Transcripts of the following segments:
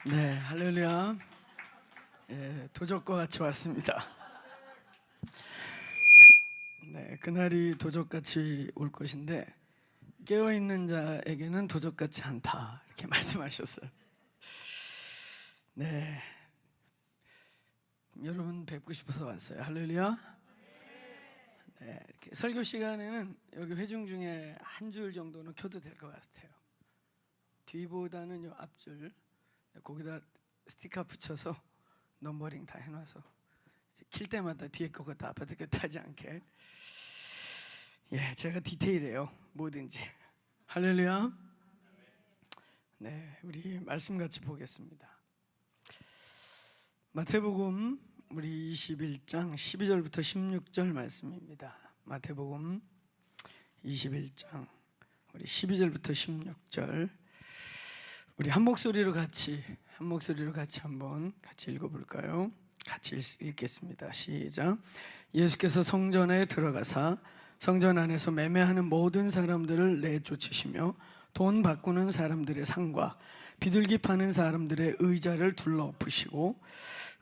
네, 할렐루야. 도적과 같이 왔습니다. 네, 그날이 도적같이 올 것인데 깨어있는 자에게는 도적같지 않다 이렇게 말씀하셨어요. 네, 여러분 뵙고 싶어서 왔어요. 할렐루야. 네, 이렇게 설교 시간에는 여기 회중 중에 한 줄 정도는 켜도 될 것 같아요. 뒤보다는 요 앞줄 거기다 스티커 붙여서 넘버링 다 해놔서 킬 때마다 뒤에 거가 다 아파트 타지 않게. 제가 디테일해요, 뭐든지. 할렐루야. 네, 우리 말씀 같이 보겠습니다. 마태복음 우리 21장 12절부터 16절 말씀입니다. 마태복음 21장 우리 12절부터 16절 우리 한 목소리로 같이 한번 같이 읽어볼까요? 같이 읽겠습니다. 시작. 예수께서 성전에 들어가사 성전 안에서 매매하는 모든 사람들을 내쫓으시며 돈 바꾸는 사람들의 상과 비둘기 파는 사람들의 의자를 둘러엎으시고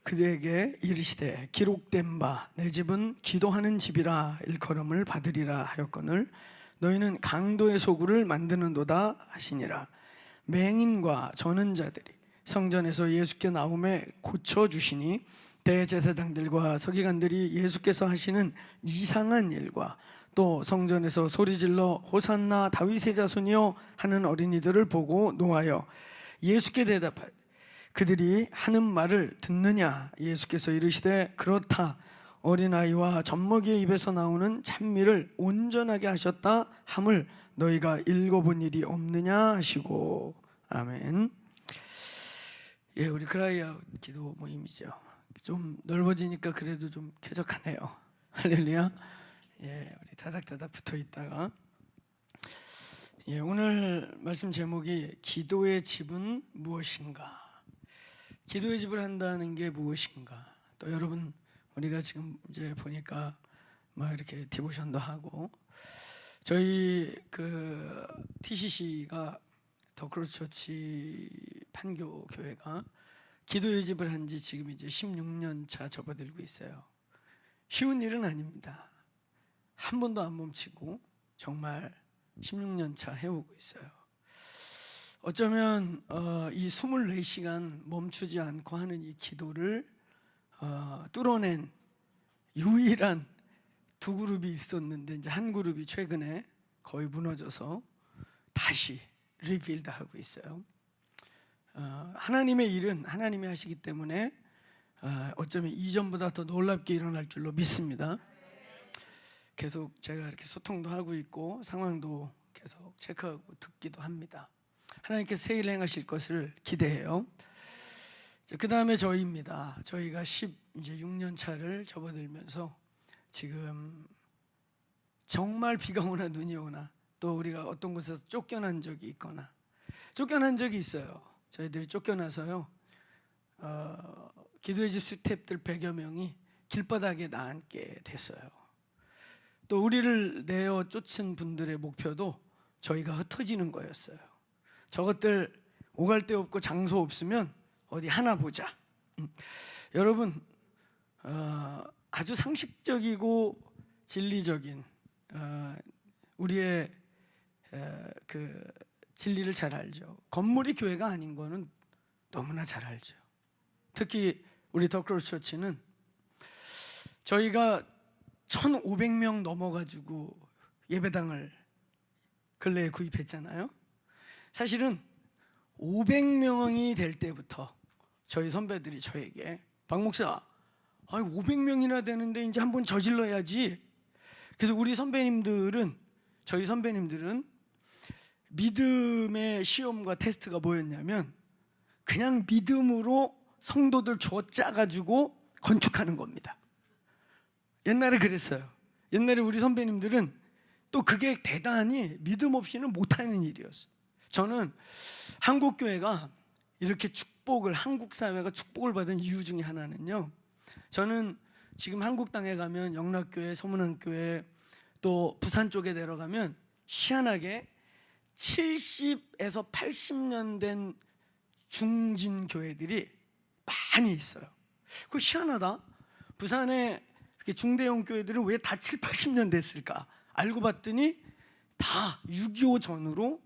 그들에게 이르시되 기록된 바 내 집은 기도하는 집이라 일컬음을 받으리라 하였거늘 너희는 강도의 소굴을 만드는도다 하시니라. 맹인과 전은자들이 성전에서 예수께 나오매 고쳐주시니 대제사장들과 서기관들이 예수께서 하시는 이상한 일과 또 성전에서 소리질러 호산나 다윗의 자손이여 하는 어린이들을 보고 노하여 예수께 대답하되 그들이 하는 말을 듣느냐. 예수께서 이르시되 그렇다. 어린아이와 젖먹이의 입에서 나오는 찬미를 온전하게 하셨다 함을 너희가 읽어본 일이 없느냐 하시고. 아멘. 우리 크라이아웃 기도 모임이죠. 좀 넓어지니까 그래도 좀 쾌적하네요. 할렐루야. 우리 다닥다닥 붙어 있다가 오늘 말씀 제목이 기도의 집은 무엇인가. 기도의 집을 한다는 게 무엇인가. 또 여러분 우리가 지금 이제 보니까 막 이렇게 디보션도 하고 저희 그 TCC가 더크로스처치 판교 교회가 기도의 집을 한 지 지금 이제 16년 차 접어들고 있어요. 쉬운 일은 아닙니다. 한 번도 안 멈추고 정말 16년 차 해오고 있어요. 어쩌면 이 24시간 멈추지 않고 하는 이 기도를 뚫어낸 유일한 두 그룹이 있었는데 이제 한 그룹이 최근에 거의 무너져서 다시 리빌드 하고 있어요. 하나님의 일은 하나님이 하시기 때문에 어쩌면 이전보다 더 놀랍게 일어날 줄로 믿습니다. 계속 제가 이렇게 소통도 하고 있고 상황도 계속 체크하고 듣기도 합니다. 하나님께서 새 일을 행하실 것을 기대해요. 그 다음에 저희입니다. 저희가 이제 6년 차를 접어들면서 지금 정말 비가 오나 눈이 오나 또 우리가 어떤 곳에서 쫓겨난 적이 있거나 쫓겨난 적이 있어요. 저희들이 쫓겨나서요 기도의 집 스태프들 100여 명이 길바닥에 나앉게 됐어요. 또 우리를 내어 쫓은 분들의 목표도 저희가 흩어지는 거였어요. 저것들 오갈 데 없고 장소 없으면 어디 하나 보자. 여러분 아주 상식적이고 진리적인 우리의 그 진리를 잘 알죠. 건물이 교회가 아닌 거는 너무나 잘 알죠. 특히 우리 더크로스 처치는 저희가 1,500명 넘어가지고 예배당을 근래에 구입했잖아요. 사실은 500명이 될 때부터 저희 선배들이 저에게 박 목사 500명이나 되는데 이제 한번 저질러야지. 그래서 저희 선배님들은 믿음의 시험과 테스트가 뭐였냐면 그냥 믿음으로 성도들 쥐어짜가지고 건축하는 겁니다. 옛날에 그랬어요. 옛날에 우리 선배님들은 또 그게 대단히 믿음 없이는 못하는 일이었어요. 저는 한국교회가 이렇게 한국 사회가 축복을 받은 이유 중에 하나는요, 저는 지금 한국 땅에 가면 영락교회, 서문안교회 또 부산 쪽에 내려가면 희한하게 70에서 80년 된 중진 교회들이 많이 있어요. 그 희한하다. 부산에 이렇게 중대형 교회들은 왜 다 7, 80년 됐을까? 알고 봤더니 다 6.25 전후로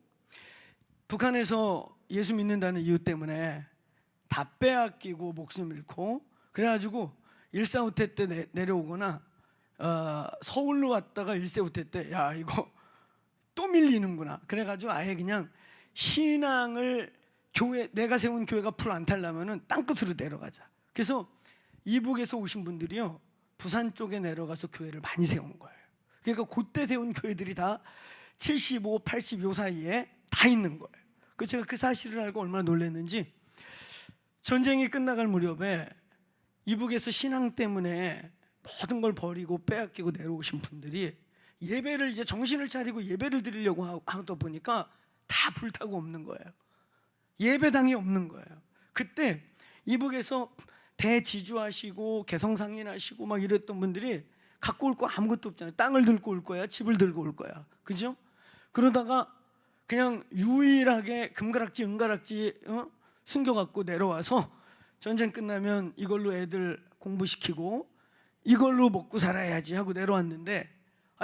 북한에서 예수 믿는다는 이유 때문에 다 빼앗기고 목숨 잃고, 그래가지고 일사후퇴 때 내려오거나 서울로 왔다가 일사후퇴 때 야 이거 또 밀리는구나, 그래가지고 아예 그냥 신앙을 교회, 내가 세운 교회가 풀 안 타려면은 땅끝으로 내려가자. 그래서 이북에서 오신 분들이요 부산 쪽에 내려가서 교회를 많이 세운 거예요. 그러니까 그때 세운 교회들이 다 75, 80 요 사이에 다 있는 거예요. 그 제가 그 사실을 알고 얼마나 놀랐는지, 전쟁이 끝나갈 무렵에 이북에서 신앙 때문에 모든 걸 버리고 빼앗기고 내려오신 분들이 예배를 이제 정신을 차리고 예배를 드리려고 하다 보니까 다 불타고 없는 거예요. 예배당이 없는 거예요. 그때 이북에서 대지주하시고 개성상인하시고 막 이랬던 분들이 갖고 올 거 아무것도 없잖아요. 땅을 들고 올 거야, 집을 들고 올 거야, 그죠? 그러다가 그냥 유일하게 금가락지 은가락지 숨겨갖고 내려와서 전쟁 끝나면 이걸로 애들 공부시키고 이걸로 먹고 살아야지 하고 내려왔는데,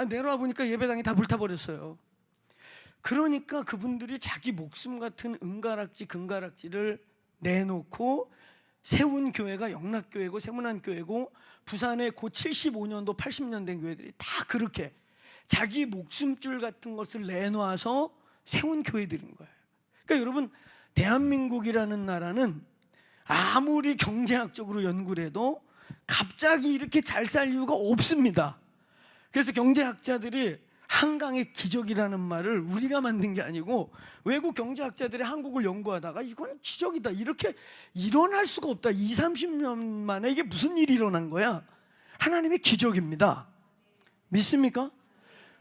내려와 보니까 예배당이 다 불타버렸어요. 그러니까 그분들이 자기 목숨 같은 은가락지 금가락지를 내놓고 세운 교회가 영락교회고 세문안교회고 부산의 고 75년도 80년 된 교회들이 다 그렇게 자기 목숨줄 같은 것을 내놔서 세운 교회들인 거예요. 그러니까 여러분, 대한민국이라는 나라는 아무리 경제학적으로 연구를 해도 갑자기 이렇게 잘 살 이유가 없습니다. 그래서 경제학자들이 한강의 기적이라는 말을 우리가 만든 게 아니고 외국 경제학자들이 한국을 연구하다가 이건 기적이다, 이렇게 일어날 수가 없다, 20, 30년 만에 이게 무슨 일이 일어난 거야? 하나님의 기적입니다. 믿습니까?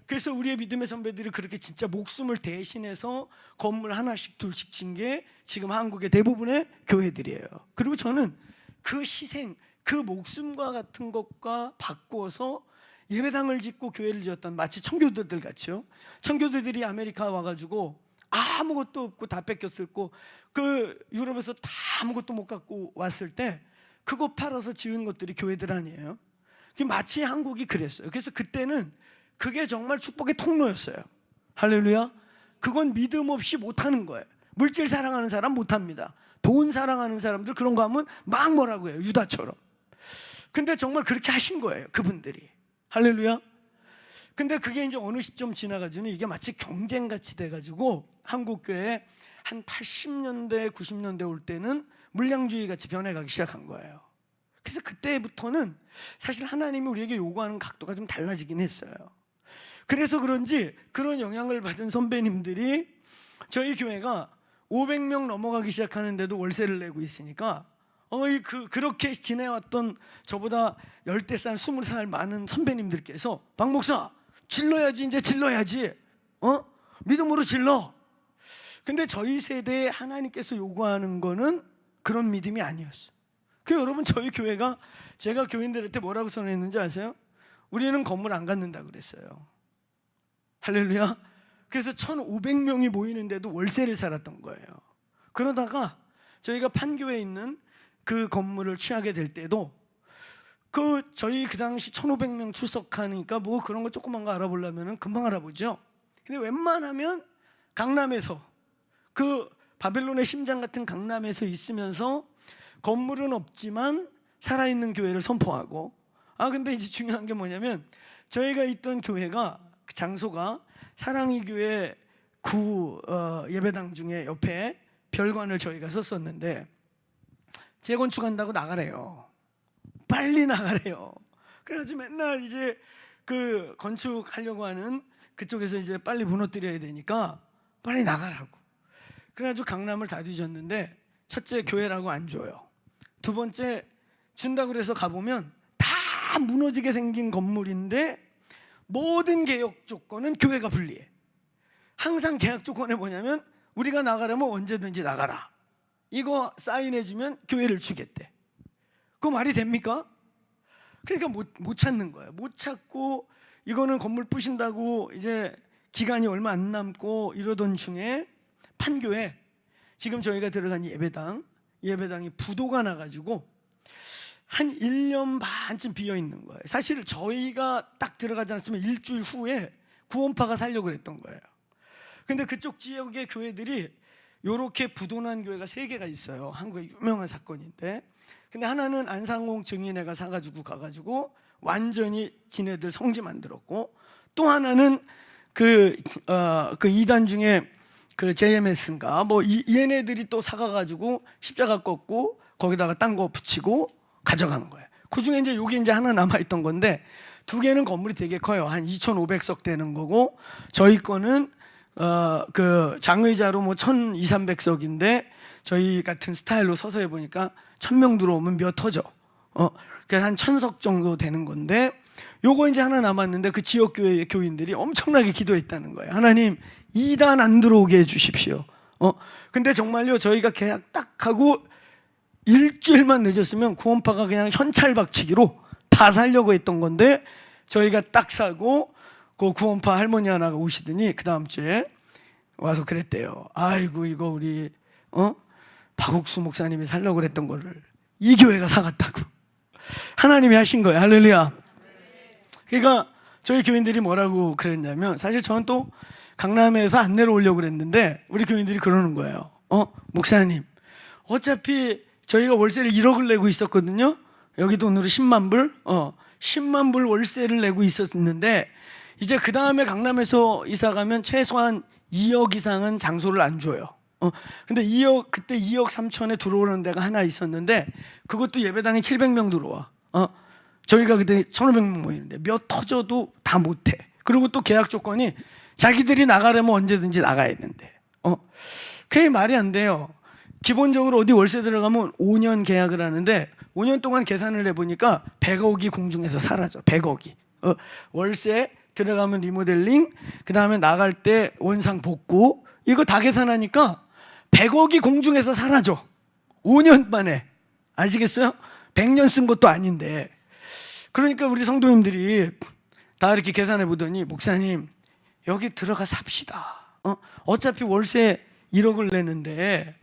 그래서 우리의 믿음의 선배들이 그렇게 진짜 목숨을 대신해서 건물 하나씩 둘씩 진 게 지금 한국의 대부분의 교회들이에요. 그리고 저는 그 희생, 그 목숨과 같은 것과 바꾸어서 예배당을 짓고 교회를 지었던, 마치 청교도들 같이요. 청교도들이 아메리카 와가지고 아무것도 없고 다 뺏겼었고 그 유럽에서 다 아무것도 못 갖고 왔을 때 그거 팔아서 지은 것들이 교회들 아니에요. 마치 한국이 그랬어요. 그래서 그때는 그게 정말 축복의 통로였어요. 할렐루야. 그건 믿음 없이 못하는 거예요. 물질 사랑하는 사람 못합니다. 돈 사랑하는 사람들 그런 거 하면 막 뭐라고 해요, 유다처럼. 근데 정말 그렇게 하신 거예요, 그분들이. 할렐루야. 근데 그게 이제 어느 시점 지나가지고 이게 마치 경쟁같이 돼가지고 한국교회 한 80년대 90년대 올 때는 물량주의 같이 변해가기 시작한 거예요. 그래서 그때부터는 사실 하나님이 우리에게 요구하는 각도가 좀 달라지긴 했어요. 그래서 그런지 그런 영향을 받은 선배님들이 저희 교회가 500명 넘어가기 시작하는데도 월세를 내고 있으니까 그렇게 지내왔던 저보다 10살 20살 많은 선배님들께서 박 목사 질러야지, 이제 질러야지, 믿음으로 질러. 근데 저희 세대에 하나님께서 요구하는 거는 그런 믿음이 아니었어요. 여러분, 저희 교회가 제가 교인들한테 뭐라고 선언했는지 아세요? 우리는 건물 안 갖는다 그랬어요. 할렐루야. 그래서 1,500명이 모이는데도 월세를 살았던 거예요. 그러다가 저희가 판교에 있는 그 건물을 취하게 될 때도 저희 그 당시 1,500명 출석하니까 뭐 그런 거 조그만 거 알아보려면 금방 알아보죠. 근데 웬만하면 강남에서, 그 바벨론의 심장 같은 강남에서 있으면서 건물은 없지만 살아있는 교회를 선포하고, 근데 이제 중요한 게 뭐냐면 저희가 있던 교회가, 그 장소가 사랑의 교회 구 예배당 중에 옆에 별관을 저희가 썼었는데 재건축한다고 나가래요. 빨리 나가래요. 그래가지고 맨날 이제 그 건축하려고 하는 그쪽에서 이제 빨리 무너뜨려야 되니까 빨리 나가라고. 그래가지고 강남을 다 뒤졌는데, 첫째 교회라고 안 줘요. 두 번째 준다고 그래서 가보면 다 무너지게 생긴 건물인데 모든 계약 조건은 교회가 불리해. 항상 계약 조건에 뭐냐면 우리가 나가려면 언제든지 나가라, 이거 사인해주면 교회를 주겠대. 그거 말이 됩니까? 그러니까 못 찾는 거예요. 못 찾고 이거는 건물 부신다고 이제 기간이 얼마 안 남고 이러던 중에 판교에 지금 저희가 들어간 예배당이 부도가 나가지고 한 1년 반쯤 비어 있는 거예요. 사실 저희가 딱 들어가지 않았으면 일주일 후에 구원파가 살려고 그랬던 거예요. 근데 그쪽 지역의 교회들이 요렇게 부도난 교회가 3개가 있어요. 한국의 유명한 사건인데, 근데 하나는 안상홍 증인회가 사가지고 가가지고 완전히 지네들 성지 만들었고, 또 하나는 그 이단 중에 그 JMS인가 뭐 얘네들이 또 사가가지고 십자가 꺾고 거기다가 딴 거 붙이고 가져간 거예요. 그 중에 이제 요게 이제 하나 남아있던 건데, 2개는 건물이 되게 커요. 한 2,500석 되는 거고, 저희 거는 그 장의자로 뭐 1,200, 300석인데 저희 같은 스타일로 서서 해보니까 1,000명 들어오면 몇 터져. 그래서 한 1,000석 정도 되는 건데, 요거 이제 하나 남았는데 그 지역 교회의 교인들이 엄청나게 기도했다는 거예요. 하나님, 이단 안 들어오게 해주십시오. 근데 정말요, 저희가 계약 딱 하고 일주일만 늦었으면 구원파가 그냥 현찰박치기로 다 살려고 했던 건데, 저희가 딱 사고 그 구원파 할머니 하나가 오시더니 그 다음 주에 와서 그랬대요. 아이고, 이거 우리 박옥수 목사님이 살려고 그랬던 거를 이 교회가 사갔다고. 하나님이 하신 거예요. 할렐루야. 그러니까 저희 교인들이 뭐라고 그랬냐면, 사실 저는 또 강남에서 안 내려오려고 그랬는데 우리 교인들이 그러는 거예요. 목사님, 어차피 저희가 월세를 1억을 내고 있었거든요. 여기 돈으로 10만 불 10만 불 월세를 내고 있었는데, 이제 그 다음에 강남에서 이사 가면 최소한 2억 이상은 장소를 안 줘요. 근데 그때 2억 3천에 들어오는 데가 하나 있었는데, 그것도 예배당에 700명 들어와. 저희가 그때 1,500명 모이는데 몇 터져도 다 못해. 그리고 또 계약 조건이 자기들이 나가려면 언제든지 나가야 되는데, 그게 말이 안 돼요. 기본적으로 어디 월세 들어가면 5년 계약을 하는데, 5년 동안 계산을 해보니까 100억이 공중에서 사라져. 100억이. 월세 들어가면 리모델링, 그 다음에 나갈 때 원상 복구, 이거 다 계산하니까 100억이 공중에서 사라져. 5년 만에. 아시겠어요? 100년 쓴 것도 아닌데. 그러니까 우리 성도님들이 다 이렇게 계산해 보더니, 목사님, 여기 들어가 삽시다. 어차피 월세 1억을 내는데,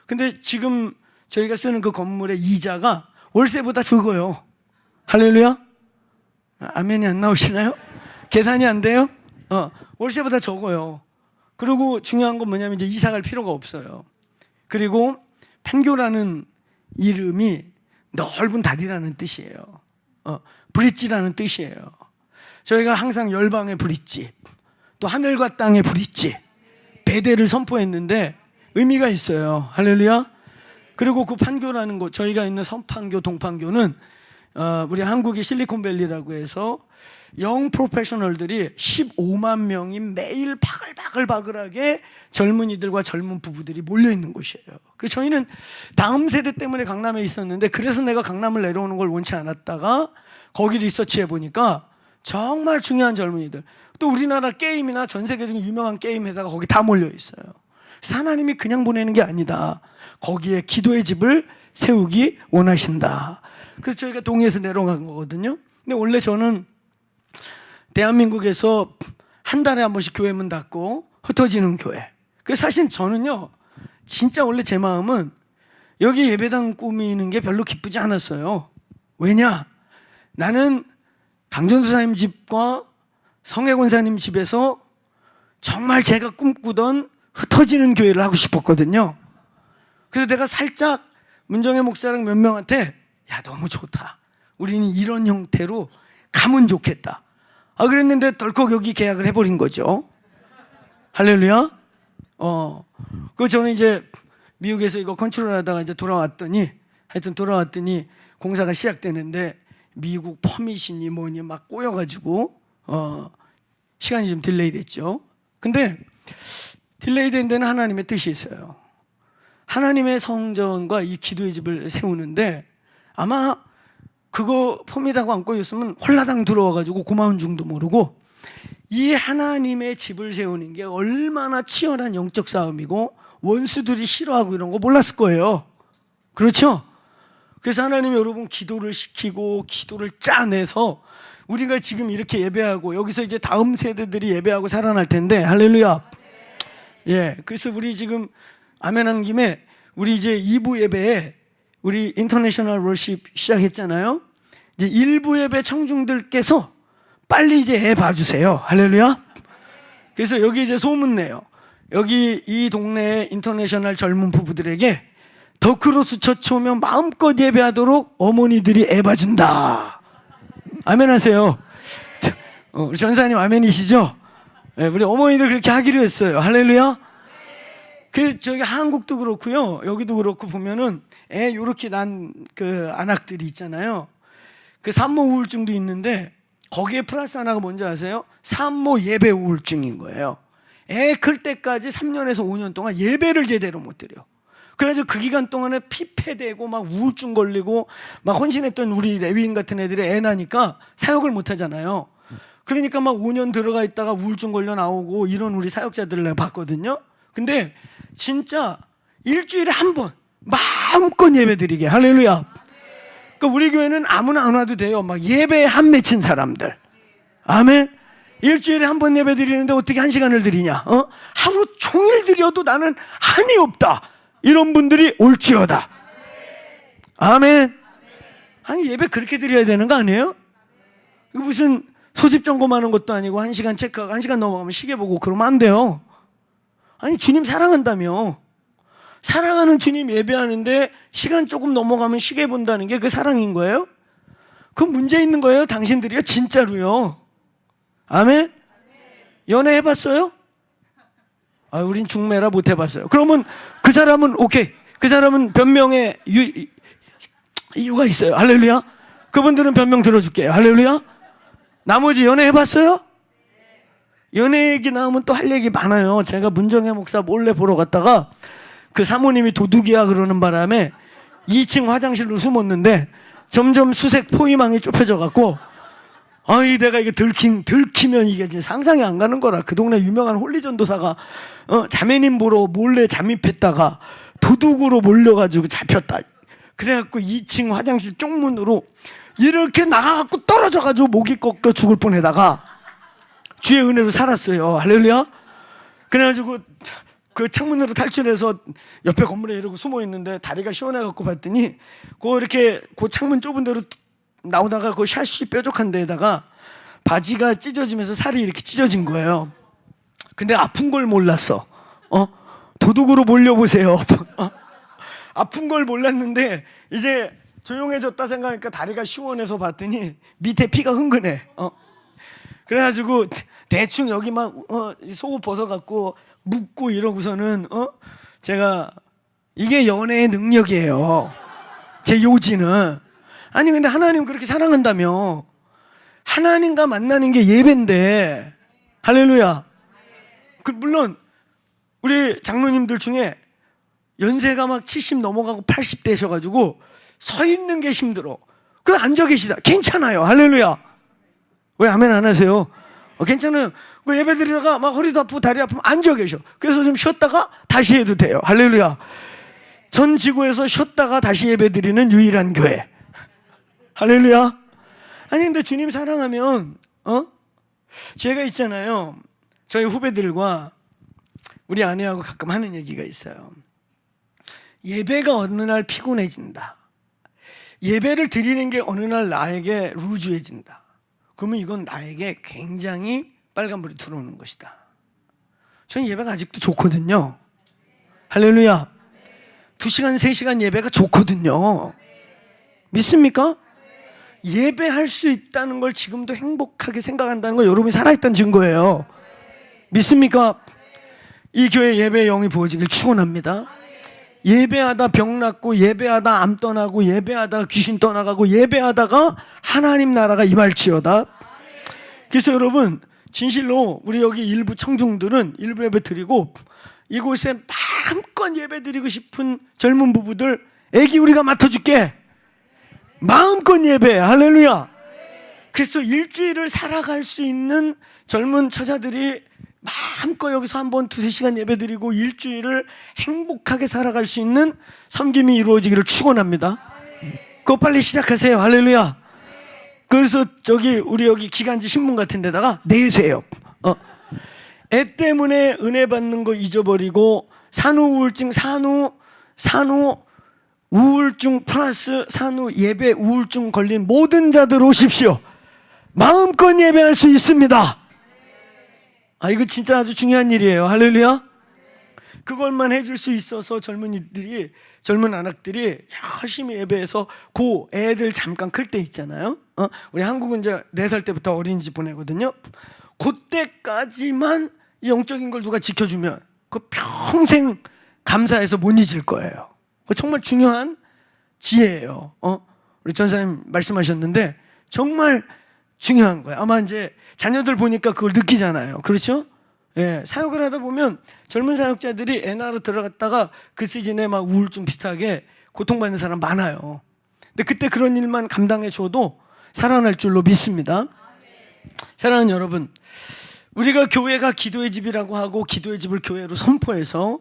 근데 지금 저희가 쓰는 그 건물의 이자가 월세보다 적어요. 할렐루야? 아멘이 안 나오시나요? 계산이 안 돼요? 월세보다 적어요. 그리고 중요한 건 뭐냐면, 이제 이사 갈 필요가 없어요. 그리고 판교라는 이름이 넓은 다리라는 뜻이에요. 브릿지라는 뜻이에요. 저희가 항상 열방의 브릿지, 또 하늘과 땅의 브릿지, 배대를 선포했는데 의미가 있어요. 할렐루야. 그리고 그 판교라는 곳, 저희가 있는 서판교, 동판교는 우리 한국의 실리콘밸리라고 해서 영 프로페셔널들이 15만 명이 매일 바글바글하게 젊은이들과 젊은 부부들이 몰려있는 곳이에요. 그래서 저희는 다음 세대 때문에 강남에 있었는데, 그래서 내가 강남을 내려오는 걸 원치 않았다가 거기 리서치해 보니까 정말 중요한 젊은이들, 또 우리나라 게임이나 전 세계적인 유명한 게임 회사가 거기 다 몰려 있어요. 그래서 하나님이 그냥 보내는 게 아니다. 거기에 기도의 집을 세우기 원하신다. 그래서 저희가 동해에서 내려간 거거든요. 근데 원래 저는 대한민국에서 한 달에 한 번씩 교회 문 닫고 흩어지는 교회. 그래서 사실 저는요, 진짜 원래 제 마음은 여기 예배당 꾸미는 게 별로 기쁘지 않았어요. 왜냐? 나는 강전도사님 집과 성혜권사님 집에서 정말 제가 꿈꾸던 흩어지는 교회를 하고 싶었거든요. 그래서 내가 살짝 문정혜 목사랑 몇 명한테, 야, 너무 좋다, 우리는 이런 형태로 가면 좋겠다. 그랬는데 덜컥 여기 계약을 해버린 거죠. 할렐루야. 그 저는 이제 미국에서 이거 컨트롤하다가 이제 돌아왔더니 공사가 시작되는데 미국 퍼미션이 뭐니 막 꼬여가지고 시간이 좀 딜레이 됐죠. 근데 딜레이 된 데는 하나님의 뜻이 있어요. 하나님의 성전과 이 기도의 집을 세우는데, 아마 그거 폼이다고 안 꼬였으면 홀라당 들어와가지고 고마운 줄도 모르고, 이 하나님의 집을 세우는 게 얼마나 치열한 영적 싸움이고 원수들이 싫어하고 이런 거 몰랐을 거예요. 그렇죠? 그래서 하나님이 여러분 기도를 시키고 기도를 짜내서 우리가 지금 이렇게 예배하고, 여기서 이제 다음 세대들이 예배하고 살아날 텐데, 할렐루야. 예, 그래서 우리 지금 아멘 한 김에 우리 이제 2부 예배에 우리 인터내셔널 월십 시작했잖아요. 이제 1부 예배 청중들께서 빨리 이제 애 봐주세요. 할렐루야. 그래서 여기 이제 소문내요. 여기 이 동네의 인터내셔널 젊은 부부들에게 더크로스 처치 오면 마음껏 예배하도록 어머니들이 애 봐준다. 아멘 하세요. 우리 전사님 아멘이시죠? 네, 우리 어머니들 그렇게 하기로 했어요. 할렐루야. 그 저기 한국도 그렇고요. 여기도 그렇고 보면은 애 요렇게 난 그 안악들이 있잖아요. 그 산모 우울증도 있는데 거기에 플러스 하나가 뭔지 아세요? 산모 예배 우울증인 거예요. 애 클 때까지 3년에서 5년 동안 예배를 제대로 못 드려. 그래서 그 기간 동안에 피폐되고 막 우울증 걸리고 막 헌신했던 우리 레위인 같은 애들이 애 나니까 사역을 못 하잖아요. 그러니까 막 5년 들어가 있다가 우울증 걸려 나오고 이런 우리 사역자들을 내가 봤거든요. 근데 진짜 일주일에 한 번 마음껏 예배 드리게. 할렐루야. 그러니까 우리 교회는 아무나 안 와도 돼요. 막 예배에 한 맺힌 사람들. 아멘. 일주일에 한 번 예배 드리는데 어떻게 1시간을 드리냐? 하루 종일 드려도 나는 한이 없다. 이런 분들이 올지어다. 아멘. 아니 예배 그렇게 드려야 되는 거 아니에요? 이거 무슨 소집 점검하는 것도 아니고 1시간 체크하고 1시간 넘어가면 시계 보고 그러면 안 돼요. 아니 주님 사랑한다며. 사랑하는 주님 예배하는데 시간 조금 넘어가면 시계 본다는 게 그 사랑인 거예요? 그건 문제 있는 거예요. 당신들이요. 진짜로요. 아멘? 연애 해봤어요? 아, 우린 중매라 못 해봤어요. 그러면 그 사람은 오케이. 그 사람은 변명의 이유가 있어요. 할렐루야. 그분들은 변명 들어줄게요. 할렐루야. 나머지 연애 해봤어요? 연애 얘기 나오면 또 할 얘기 많아요. 제가 문정혜 목사 몰래 보러 갔다가 그 사모님이 도둑이야 그러는 바람에 2층 화장실로 숨었는데 점점 수색 포위망이 좁혀져 갖고 아이 내가 이게 들키면 이게 진짜 상상이 안 가는 거라. 그 동네 유명한 홀리전도사가 자매님 보러 몰래 잠입했다가 도둑으로 몰려가지고 잡혔다. 그래갖고 2층 화장실 쪽문으로 이렇게 나가갖고 떨어져가지고 목이 꺾여 죽을 뻔해다가 주의 은혜로 살았어요. 할렐루야. 그래가지고 그 창문으로 탈출해서 옆에 건물에 이러고 숨어있는데 다리가 시원해갖고 봤더니 이렇게 그 창문 좁은 데로 나오다가 그 샤시 뾰족한 데에다가 바지가 찢어지면서 살이 이렇게 찢어진 거예요. 근데 아픈 걸 몰랐어. 도둑으로 몰려보세요. 아픈 걸 몰랐는데 이제 조용해졌다 생각하니까 다리가 시원해서 봤더니 밑에 피가 흥건해. 그래가지고 대충 여기 막 속옷 벗어갖고 묶고 이러고서는 제가 이게 연애의 능력이에요. 제 요지는. 아니 근데 하나님 그렇게 사랑한다며. 하나님과 만나는 게 예배인데. 할렐루야. 물론 우리 장로님들 중에 연세가 막 70 넘어가고 80 되셔가지고 서 있는 게 힘들어. 그냥 앉아 계시다. 괜찮아요. 할렐루야. 왜 아멘 안 하세요? 괜찮아요. 그 예배 드리다가 막 허리도 아프고 다리 아프면 앉아 계셔. 그래서 좀 쉬었다가 다시 해도 돼요. 할렐루야. 전 지구에서 쉬었다가 다시 예배 드리는 유일한 교회. 할렐루야. 아니 근데 주님 사랑하면 제가 있잖아요. 저희 후배들과 우리 아내하고 가끔 하는 얘기가 있어요. 예배가 어느 날 피곤해진다. 예배를 드리는 게 어느 날 나에게 루즈해진다. 그러면 이건 나에게 굉장히 빨간불이 들어오는 것이다. 저는 예배가 아직도 좋거든요. 할렐루야. 2시간, 3시간 예배가 좋거든요. 믿습니까? 예배할 수 있다는 걸 지금도 행복하게 생각한다는 건 여러분이 살아있다는 증거예요. 믿습니까? 이 교회 예배의 영이 부어지길 축원합니다. 예배하다 병 낫고 예배하다 암 떠나고 예배하다 귀신 떠나가고 예배하다가 하나님 나라가 임할지어다. 그래서 여러분 진실로 우리 여기 일부 청중들은 일부 예배 드리고 이곳에 마음껏 예배 드리고 싶은 젊은 부부들 애기 우리가 맡아줄게. 마음껏 예배. 할렐루야. 그래서 일주일을 살아갈 수 있는 젊은 처자들이 마음껏 여기서 한번 2-3시간 예배 드리고 일주일을 행복하게 살아갈 수 있는 섬김이 이루어지기를 축원합니다. 그거 빨리 시작하세요. 할렐루야. 그래서 우리 여기 기간지 신문 같은 데다가 내세요. 애 때문에 은혜 받는 거 잊어버리고 산후 우울증 플러스 산후 예배 우울증 걸린 모든 자들 오십시오. 마음껏 예배할 수 있습니다. 이거 진짜 아주 중요한 일이에요. 할렐루야. 그걸만 해줄 수 있어서 젊은 안악들이 열심히 예배해서 그 애들 잠깐 클 때 있잖아요. 우리 한국은 이제 4살 때부터 어린이집 보내거든요. 그때까지만 이 영적인 걸 누가 지켜주면 그 평생 감사해서 못 잊을 거예요. 그 정말 중요한 지혜예요. 우리 전사님 말씀하셨는데 정말 중요한 거예요. 아마 이제 자녀들 보니까 그걸 느끼잖아요. 그렇죠? 예, 사역을 하다 보면 젊은 사역자들이 애 낳으러 들어갔다가 그 시즌에 막 우울증 비슷하게 고통받는 사람 많아요. 근데 그때 그런 일만 감당해 줘도 살아날 줄로 믿습니다. 사랑하는 여러분, 우리가 교회가 기도의 집이라고 하고 기도의 집을 교회로 선포해서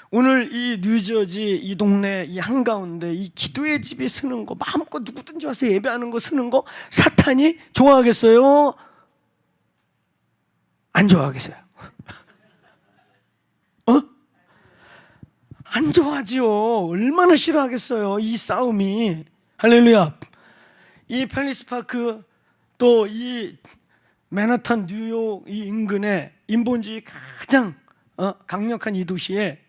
오늘 이 뉴저지 이 동네 이 한가운데 이 기도의 집이 쓰는 거 마음껏 누구든지 와서 예배하는 거 쓰는 거 사탄이 좋아하겠어요? 안 좋아하겠어요? 안 좋아하지요. 얼마나 싫어하겠어요, 이 싸움이. 할렐루야. 이 팰리스 파크 또 이 맨하탄 뉴욕 이 인근에 인본주의 가장 강력한 이 도시에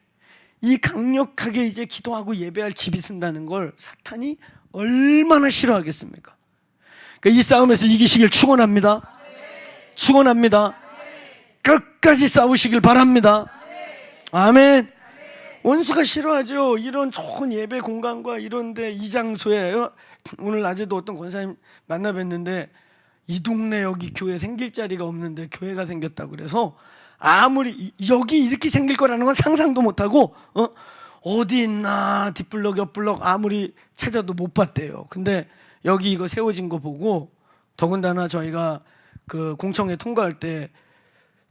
이 강력하게 이제 기도하고 예배할 집이 쓴다는 걸 사탄이 얼마나 싫어하겠습니까? 그러니까 이 싸움에서 이기시길 축원합니다. 축원합니다. 끝까지 싸우시길 바랍니다. 아멘. 원수가 싫어하죠. 이런 좋은 예배 공간과 이런데 이 장소에 오늘 낮에도 어떤 권사님 만나 뵀는데 이 동네 여기 교회 생길 자리가 없는데 교회가 생겼다고 그래서 아무리 여기 이렇게 생길 거라는 건 상상도 못하고 어디 있나 뒷블럭 옆블럭 아무리 찾아도 못 봤대요. 근데 여기 이거 세워진 거 보고 더군다나 저희가 그 공청회 통과할 때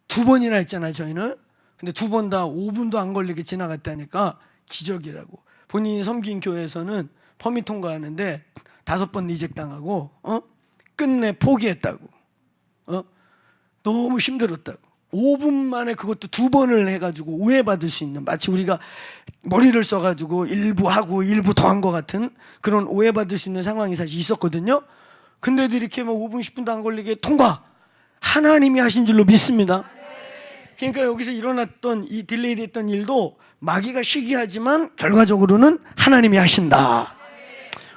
2번이나 했잖아요, 저희는. 근데 2번 다 5분도 안 걸리게 지나갔다니까 기적이라고. 본인이 섬긴 교회에서는 퍼밋 통과하는데 5번 리젝당하고 끝내 포기했다고. 너무 힘들었다고. 5분 만에 그것도 2번을 해가지고 오해받을 수 있는, 마치 우리가 머리를 써가지고 일부 하고 일부 더 한 것 같은 그런 오해받을 수 있는 상황이 사실 있었거든요. 근데도 이렇게 뭐 5분 10분도 안 걸리게 통과, 하나님이 하신 줄로 믿습니다. 그러니까 여기서 일어났던 이 딜레이 됐던 일도 마귀가 시기하지만 결과적으로는 하나님이 하신다.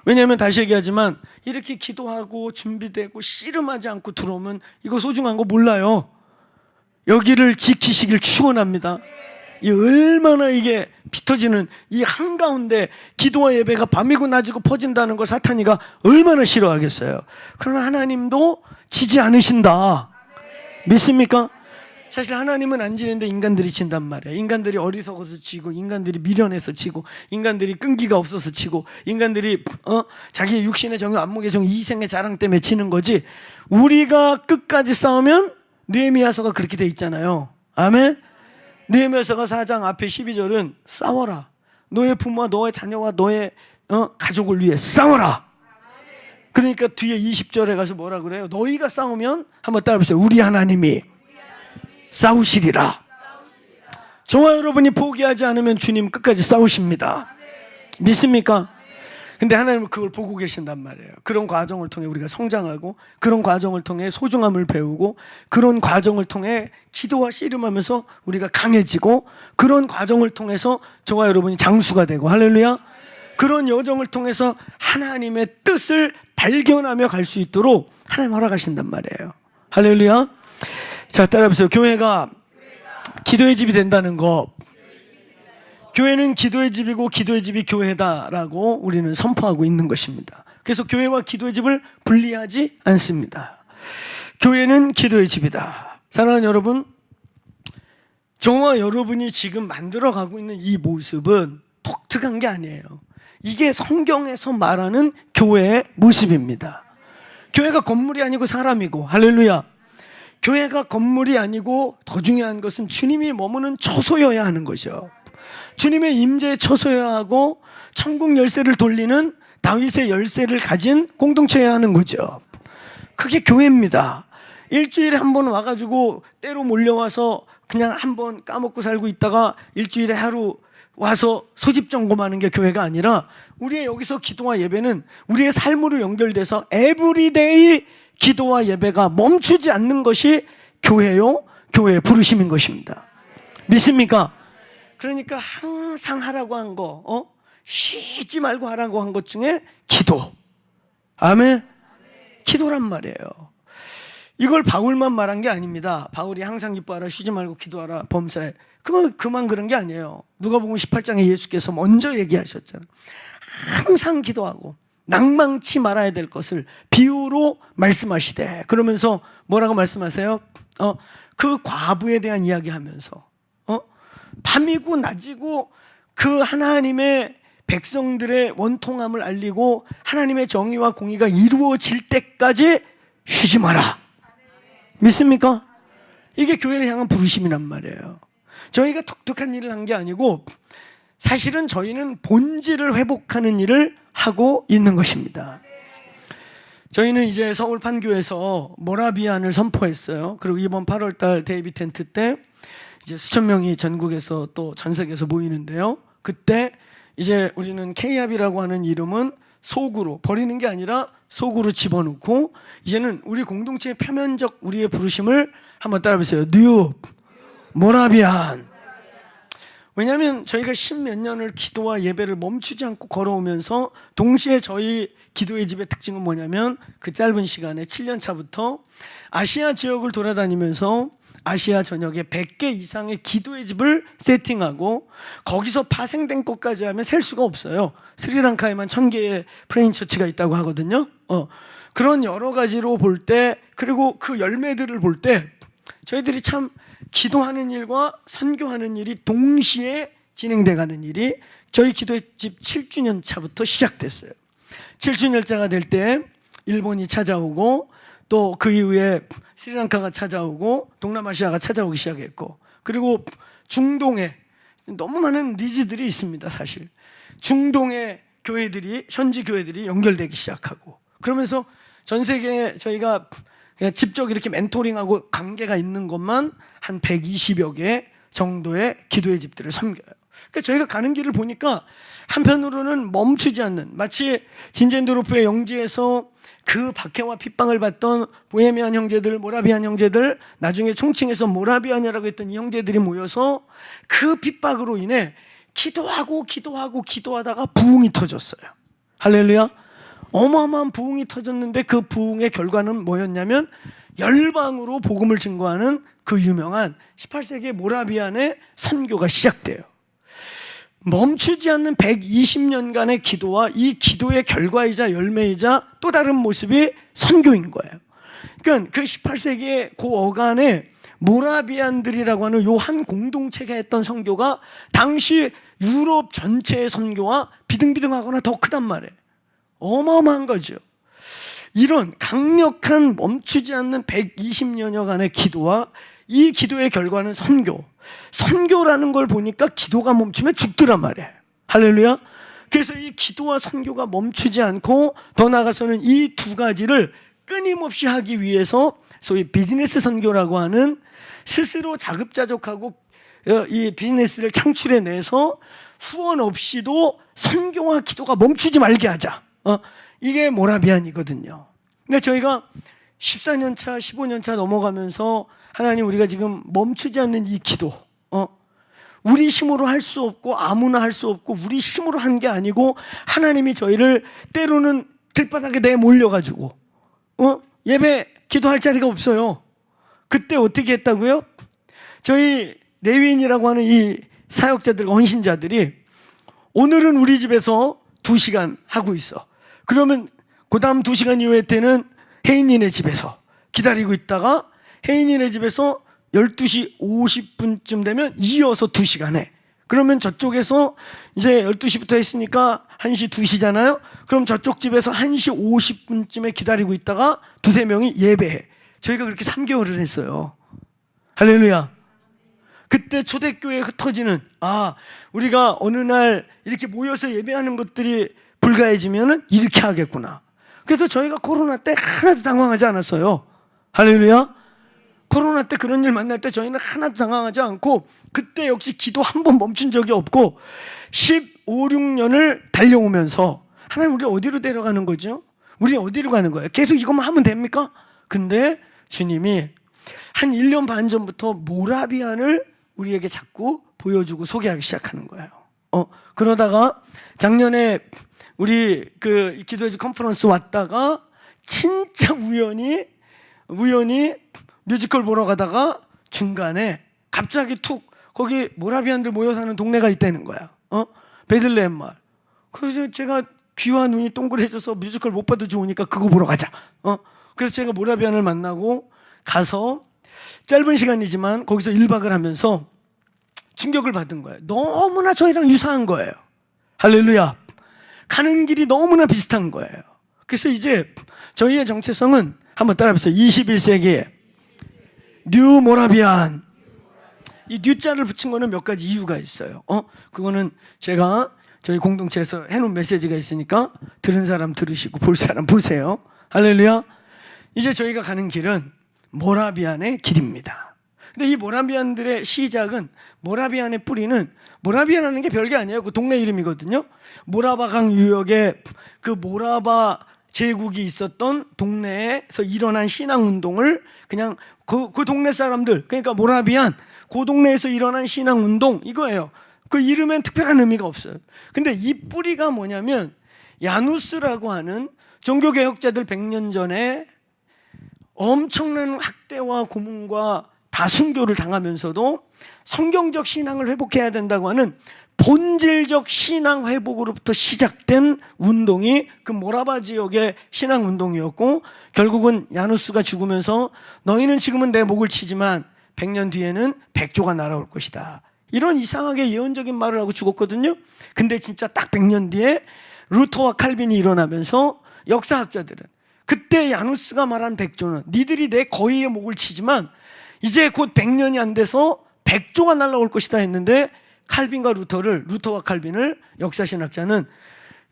왜냐하면 다시 얘기하지만 이렇게 기도하고 준비되고 씨름하지 않고 들어오면 이거 소중한 거 몰라요. 여기를 지키시길 축원합니다. 이 얼마나 이게 피 터지는 이 한가운데 기도와 예배가 밤이고 낮이고 퍼진다는 걸 사탄이가 얼마나 싫어하겠어요. 그러나 하나님도 지지 않으신다. 믿습니까? 사실 하나님은 안 지는데 인간들이 진단 말이에요. 인간들이 어리석어서 지고, 인간들이 미련해서 지고, 인간들이 끈기가 없어서 지고, 인간들이 자기의 육신의 정욕, 안목의 정욕, 이생의 자랑 때문에 지는 거지. 우리가 끝까지 싸우면 느헤미야서가 그렇게 돼 있잖아요. 아멘. 느헤미야서가 4장 앞에 12절은 싸워라. 너의 부모와 너의 자녀와 너의 가족을 위해 싸워라. 그러니까 뒤에 20절에 가서 뭐라 그래요? 너희가 싸우면 한번 따라해보세요. 우리 하나님이 싸우시리라. 저와 여러분이 포기하지 않으면 주님 끝까지 싸우십니다. 믿습니까? 근데 하나님은 그걸 보고 계신단 말이에요. 그런 과정을 통해 우리가 성장하고, 그런 과정을 통해 소중함을 배우고, 그런 과정을 통해 기도와 씨름하면서 우리가 강해지고, 그런 과정을 통해서 저와 여러분이 장수가 되고, 할렐루야. 그런 여정을 통해서 하나님의 뜻을 발견하며 갈 수 있도록 하나님 허락하신단 말이에요. 할렐루야. 자, 따라해보세요. 교회가 기도의 집이 된다는 거. 교회는 기도의 집이고 기도의 집이 교회다라고 우리는 선포하고 있는 것입니다. 그래서 교회와 기도의 집을 분리하지 않습니다. 교회는 기도의 집이다. 사랑하는 여러분, 저와 여러분이 지금 만들어가고 있는 이 모습은 독특한 게 아니에요. 이게 성경에서 말하는 교회의 모습입니다. 교회가 건물이 아니고 사람이고, 할렐루야. 교회가 건물이 아니고 더 중요한 것은 주님이 머무는 처소여야 하는 거죠. 주님의 임재에 처소여야 하고 천국 열쇠를 돌리는 다윗의 열쇠를 가진 공동체여야 하는 거죠. 그게 교회입니다. 일주일에 한 번 와가지고 때로 몰려와서 그냥 한번 까먹고 살고 있다가 일주일에 하루 와서 소집 점검하는 게 교회가 아니라 우리의 여기서 기도와 예배는 우리의 삶으로 연결돼서 에브리데이 기도와 예배가 멈추지 않는 것이 교회요, 교회의 부르심인 것입니다. 믿습니까? 그러니까 항상 하라고 한 거, 쉬지 말고 하라고 한 것 중에 기도. 아멘. 기도란 말이에요. 이걸 바울만 말한 게 아닙니다. 바울이 항상 기뻐하라, 쉬지 말고 기도하라, 범사에. 그만 그런 게 아니에요. 누가복음 18장에 예수께서 먼저 얘기하셨잖아요. 항상 기도하고 낭망치 말아야 될 것을 비유로 말씀하시되, 그러면서 뭐라고 말씀하세요? 그 과부에 대한 이야기하면서 밤이고 낮이고 그 하나님의 백성들의 원통함을 알리고 하나님의 정의와 공의가 이루어질 때까지 쉬지 마라. 믿습니까? 이게 교회를 향한 부르심이란 말이에요. 저희가 독특한 일을 한 게 아니고 사실은 저희는 본질을 회복하는 일을 하고 있는 것입니다. 저희는 이제 서울 판교에서 모라비안을 선포했어요. 그리고 이번 8월달 데이비 텐트 때 이제 수천 명이 전국에서 또 전 세계에서 모이는데요. 그때 이제 우리는 K합이라고 하는 이름은 속으로 버리는 게 아니라 속으로 집어넣고, 이제는 우리 공동체의 표면적 우리의 부르심을 한번 따라해보세요. 뉴 모라비안. 왜냐하면 저희가 10몇 년을 기도와 예배를 멈추지 않고 걸어오면서 동시에 저희 기도의 집의 특징은 뭐냐면 그 짧은 시간에 7년 차부터 아시아 지역을 돌아다니면서 아시아 전역에 100개 이상의 기도의 집을 세팅하고 거기서 파생된 것까지 하면 셀 수가 없어요. 스리랑카에만 1000개의 프레인 처치가 있다고 하거든요. 그런 여러 가지로 볼 때, 그리고 그 열매들을 볼 때 저희들이 참 기도하는 일과 선교하는 일이 동시에 진행돼가는 일이 저희 기도의 집 7주년 차부터 시작됐어요. 7주년 차가 될 때 일본이 찾아오고 또 그 이후에 스리랑카가 찾아오고 동남아시아가 찾아오기 시작했고, 그리고 중동에 너무 많은 니즈들이 있습니다. 사실 중동의 교회들이, 현지 교회들이 연결되기 시작하고, 그러면서 전 세계에 저희가 그냥 직접 이렇게 멘토링하고 관계가 있는 것만 한 120여 개 정도의 기도의 집들을 섬겨요. 그러니까 저희가 가는 길을 보니까 한편으로는 멈추지 않는, 마치 진젠도르프의 영지에서 그 박해와 핍박을 받던 보헤미안 형제들, 모라비안 형제들, 나중에 총칭해서 모라비안이라고 했던 이 형제들이 모여서 그 핍박으로 인해 기도하다가 부흥이 터졌어요. 할렐루야. 어마어마한 부흥이 터졌는데 그 부흥의 결과는 뭐였냐면 열방으로 복음을 증거하는 그 유명한 18세기 모라비안의 선교가 시작돼요. 멈추지 않는 120년간의 기도와 이 기도의 결과이자 열매이자 또 다른 모습이 선교인 거예요. 그러니까 그 18세기의 그 어간에 모라비안들이라고 하는 요 한 공동체가 했던 선교가 당시 유럽 전체의 선교와 비등비등하거나 더 크단 말이에요. 어마어마한 거죠. 이런 강력한 멈추지 않는 120년여간의 기도와 이 기도의 결과는 선교. 선교라는 걸 보니까 기도가 멈추면 죽더란 말이에요. 할렐루야. 그래서 이 기도와 선교가 멈추지 않고 더 나아가서는 이 두 가지를 끊임없이 하기 위해서 소위 비즈니스 선교라고 하는, 스스로 자급자족하고 이 비즈니스를 창출해내서 후원 없이도 선교와 기도가 멈추지 말게 하자. 이게 모라비안이거든요. 근데 저희가 14년 차, 15년 차 넘어가면서 하나님, 우리가 지금 멈추지 않는 이 기도, 우리 힘으로 할 수 없고 아무나 할 수 없고 우리 힘으로 한 게 아니고 하나님이 저희를 때로는 길바닥에 내몰려가지고 예배 기도할 자리가 없어요. 그때 어떻게 했다고요? 저희 레위인이라고 하는 이 사역자들과 헌신자들이 오늘은 우리 집에서 2시간 하고 있어. 그러면 그 다음 2시간 이후에 때는 혜인이네 집에서 기다리고 있다가 혜인이네 집에서 12시 50분쯤 되면 이어서 2시간 해. 그러면 저쪽에서 이제 12시부터 했으니까 1시, 2시잖아요. 그럼 저쪽 집에서 1시 50분쯤에 기다리고 있다가 두세 명이 예배해. 저희가 그렇게 3개월을 했어요. 할렐루야. 그때 초대교회에 흩어지는, 우리가 어느 날 이렇게 모여서 예배하는 것들이 불가해지면 이렇게 하겠구나. 그래서 저희가 코로나 때 하나도 당황하지 않았어요. 할렐루야. 코로나 때 그런 일 만날 때 저희는 하나도 당황하지 않고 그때 역시 기도 한 번 멈춘 적이 없고 15, 16년을 달려오면서 하나님 우리 어디로 데려가는 거죠? 우리 어디로 가는 거예요? 계속 이것만 하면 됩니까? 근데 주님이 한 1년 반 전부터 모라비안을 우리에게 자꾸 보여주고 소개하기 시작하는 거예요. 그러다가 작년에 우리 그 기도의 집 컨퍼런스 왔다가 진짜 우연히 뮤지컬 보러 가다가 중간에 갑자기 툭 거기 모라비안들 모여 사는 동네가 있다는 거야. 베들레헴 마을. 그래서 제가 귀와 눈이 동그래져서 뮤지컬 못 봐도 좋으니까 그거 보러 가자. 그래서 제가 모라비안을 만나고 가서 짧은 시간이지만 거기서 1박을 하면서 충격을 받은 거예요. 너무나 저희랑 유사한 거예요. 할렐루야. 가는 길이 너무나 비슷한 거예요. 그래서 이제 저희의 정체성은 한번 따라해보세요. 21세기에 뉴 모라비안. 이 뉴자를 붙인 거는 몇 가지 이유가 있어요. 그거는 제가 저희 공동체에서 해놓은 메시지가 있으니까 들은 사람 들으시고 볼 사람 보세요. 할렐루야. 이제 저희가 가는 길은 모라비안의 길입니다. 근데 이 모라비안들의 시작은, 모라비안의 뿌리는, 모라비안이라는 게 별게 아니에요. 그 동네 이름이거든요. 모라바강 유역에 그 모라바 제국이 있었던 동네에서 일어난 신앙운동을 그냥 그 동네 사람들, 그러니까 모라비안, 그 동네에서 일어난 신앙운동, 이거예요. 그 이름엔 특별한 의미가 없어요. 근데 이 뿌리가 뭐냐면 야누스라고 하는 종교개혁자들 100년 전에 엄청난 학대와 고문과 다순교를 당하면서도 성경적 신앙을 회복해야 된다고 하는 본질적 신앙 회복으로부터 시작된 운동이 그 모라바 지역의 신앙 운동이었고, 결국은 야누스가 죽으면서 너희는 지금은 내 목을 치지만 100년 뒤에는 백조가 날아올 것이다, 이런 이상하게 예언적인 말을 하고 죽었거든요. 근데 진짜 딱 100년 뒤에 루터와 칼빈이 일어나면서 역사학자들은 그때 야누스가 말한 백조는 니들이 내 거위의 목을 치지만 이제 곧 100년이 안 돼서 백조가 날아올 것이다 했는데, 루터와 칼빈을 역사신학자는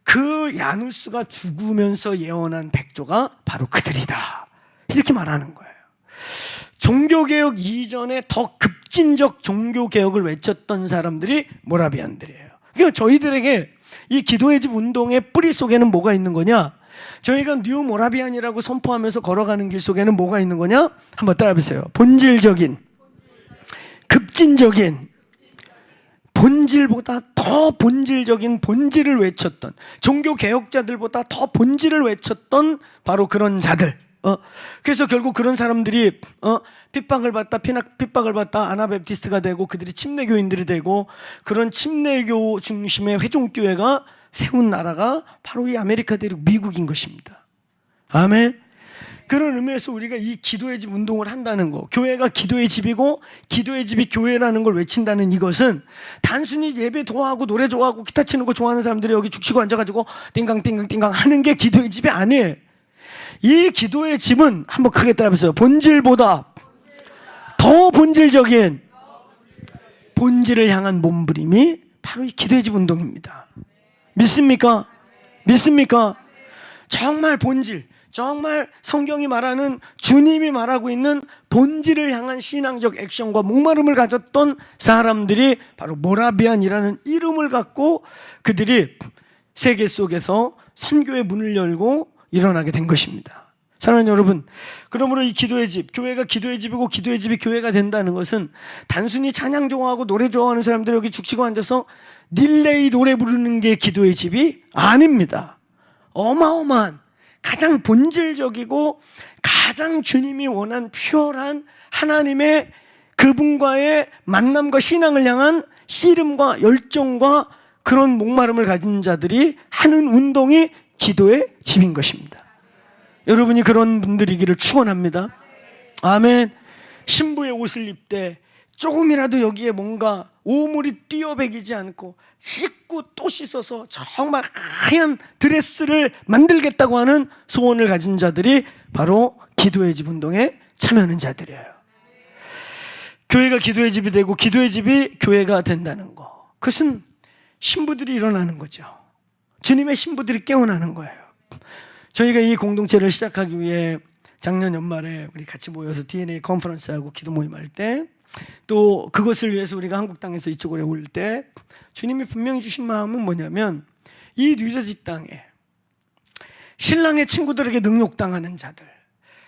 그 야누스가 죽으면서 예언한 백조가 바로 그들이다, 이렇게 말하는 거예요. 종교개혁 이전에 더 급진적 종교개혁을 외쳤던 사람들이 모라비안들이에요. 그러니까 저희들에게 이 기도의 집 운동의 뿌리 속에는 뭐가 있는 거냐? 저희가 뉴 모라비안이라고 선포하면서 걸어가는 길 속에는 뭐가 있는 거냐? 한번 따라해보세요. 본질적인, 급진적인, 본질보다 더 본질적인 본질을 외쳤던, 종교개혁자들보다 더 본질을 외쳤던 바로 그런 자들. 그래서 결국 그런 사람들이 핍박을 받다 아나베프티스트가 되고, 그들이 침례교인들이 되고, 그런 침례교 중심의 회종교회가 세운 나라가 바로 이 아메리카 대륙 미국인 것입니다. 아멘. 그런 의미에서 우리가 이 기도의 집 운동을 한다는 거, 교회가 기도의 집이고 기도의 집이 교회라는 걸 외친다는 이것은 단순히 예배 좋아하고 노래 좋아하고 기타 치는 거 좋아하는 사람들이 여기 죽치고 앉아가지고 띵강띵강띵강 하는 게 기도의 집이 아니에요. 이 기도의 집은, 한번 크게 따라해보세요. 본질보다 더 본질적인 본질을 향한 몸부림이 바로 이 기도의 집 운동입니다. 믿습니까? 믿습니까? 정말 본질, 정말 성경이 말하는, 주님이 말하고 있는 본질을 향한 신앙적 액션과 목마름을 가졌던 사람들이 바로 모라비안이라는 이름을 갖고 그들이 세계 속에서 선교의 문을 열고 일어나게 된 것입니다. 사랑하는 여러분, 그러므로 이 기도의 집, 교회가 기도의 집이고 기도의 집이 교회가 된다는 것은 단순히 찬양 좋아하고 노래 좋아하는 사람들이 여기 죽치고 앉아서 릴레이 노래 부르는 게 기도의 집이 아닙니다. 어마어마한, 가장 본질적이고 가장 주님이 원한 퓨어한 하나님의 그분과의 만남과 신앙을 향한 씨름과 열정과 그런 목마름을 가진 자들이 하는 운동이 기도의 집인 것입니다. 여러분이 그런 분들이기를 축원합니다. 아멘. 신부의 옷을 입되 조금이라도 여기에 뭔가 오물이 뛰어배기지 않고 씻고 또 씻어서 정말 하얀 드레스를 만들겠다고 하는 소원을 가진 자들이 바로 기도의 집 운동에 참여하는 자들이에요. 교회가 기도의 집이 되고 기도의 집이 교회가 된다는 거, 그것은 신부들이 일어나는 거죠. 주님의 신부들이 깨어나는 거예요. 저희가 이 공동체를 시작하기 위해 작년 연말에 우리 같이 모여서 DNA 컨퍼런스하고 기도 모임할 때, 또 그것을 위해서 우리가 한국 땅에서 이쪽으로 올 때 주님이 분명히 주신 마음은 뭐냐면, 이 뉴저지 땅에 신랑의 친구들에게 능욕당하는 자들,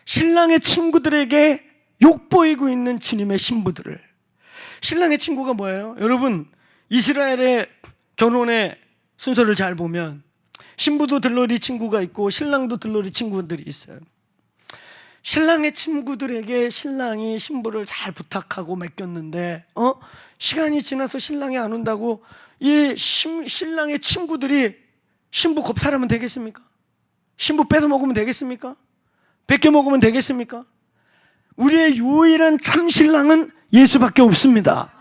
신랑의 친구들에게 욕보이고 있는 주님의 신부들을, 신랑의 친구가 뭐예요? 여러분, 이스라엘의 결혼의 순서를 잘 보면 신부도 들러리 친구가 있고 신랑도 들러리 친구들이 있어요. 신랑의 친구들에게 신랑이 신부를 잘 부탁하고 맡겼는데 시간이 지나서 신랑이 안 온다고 이 신랑의 친구들이 신부 겁탈하면 되겠습니까? 신부 뺏어 먹으면 되겠습니까? 뺏겨 먹으면 되겠습니까? 우리의 유일한 참 신랑은 예수밖에 없습니다.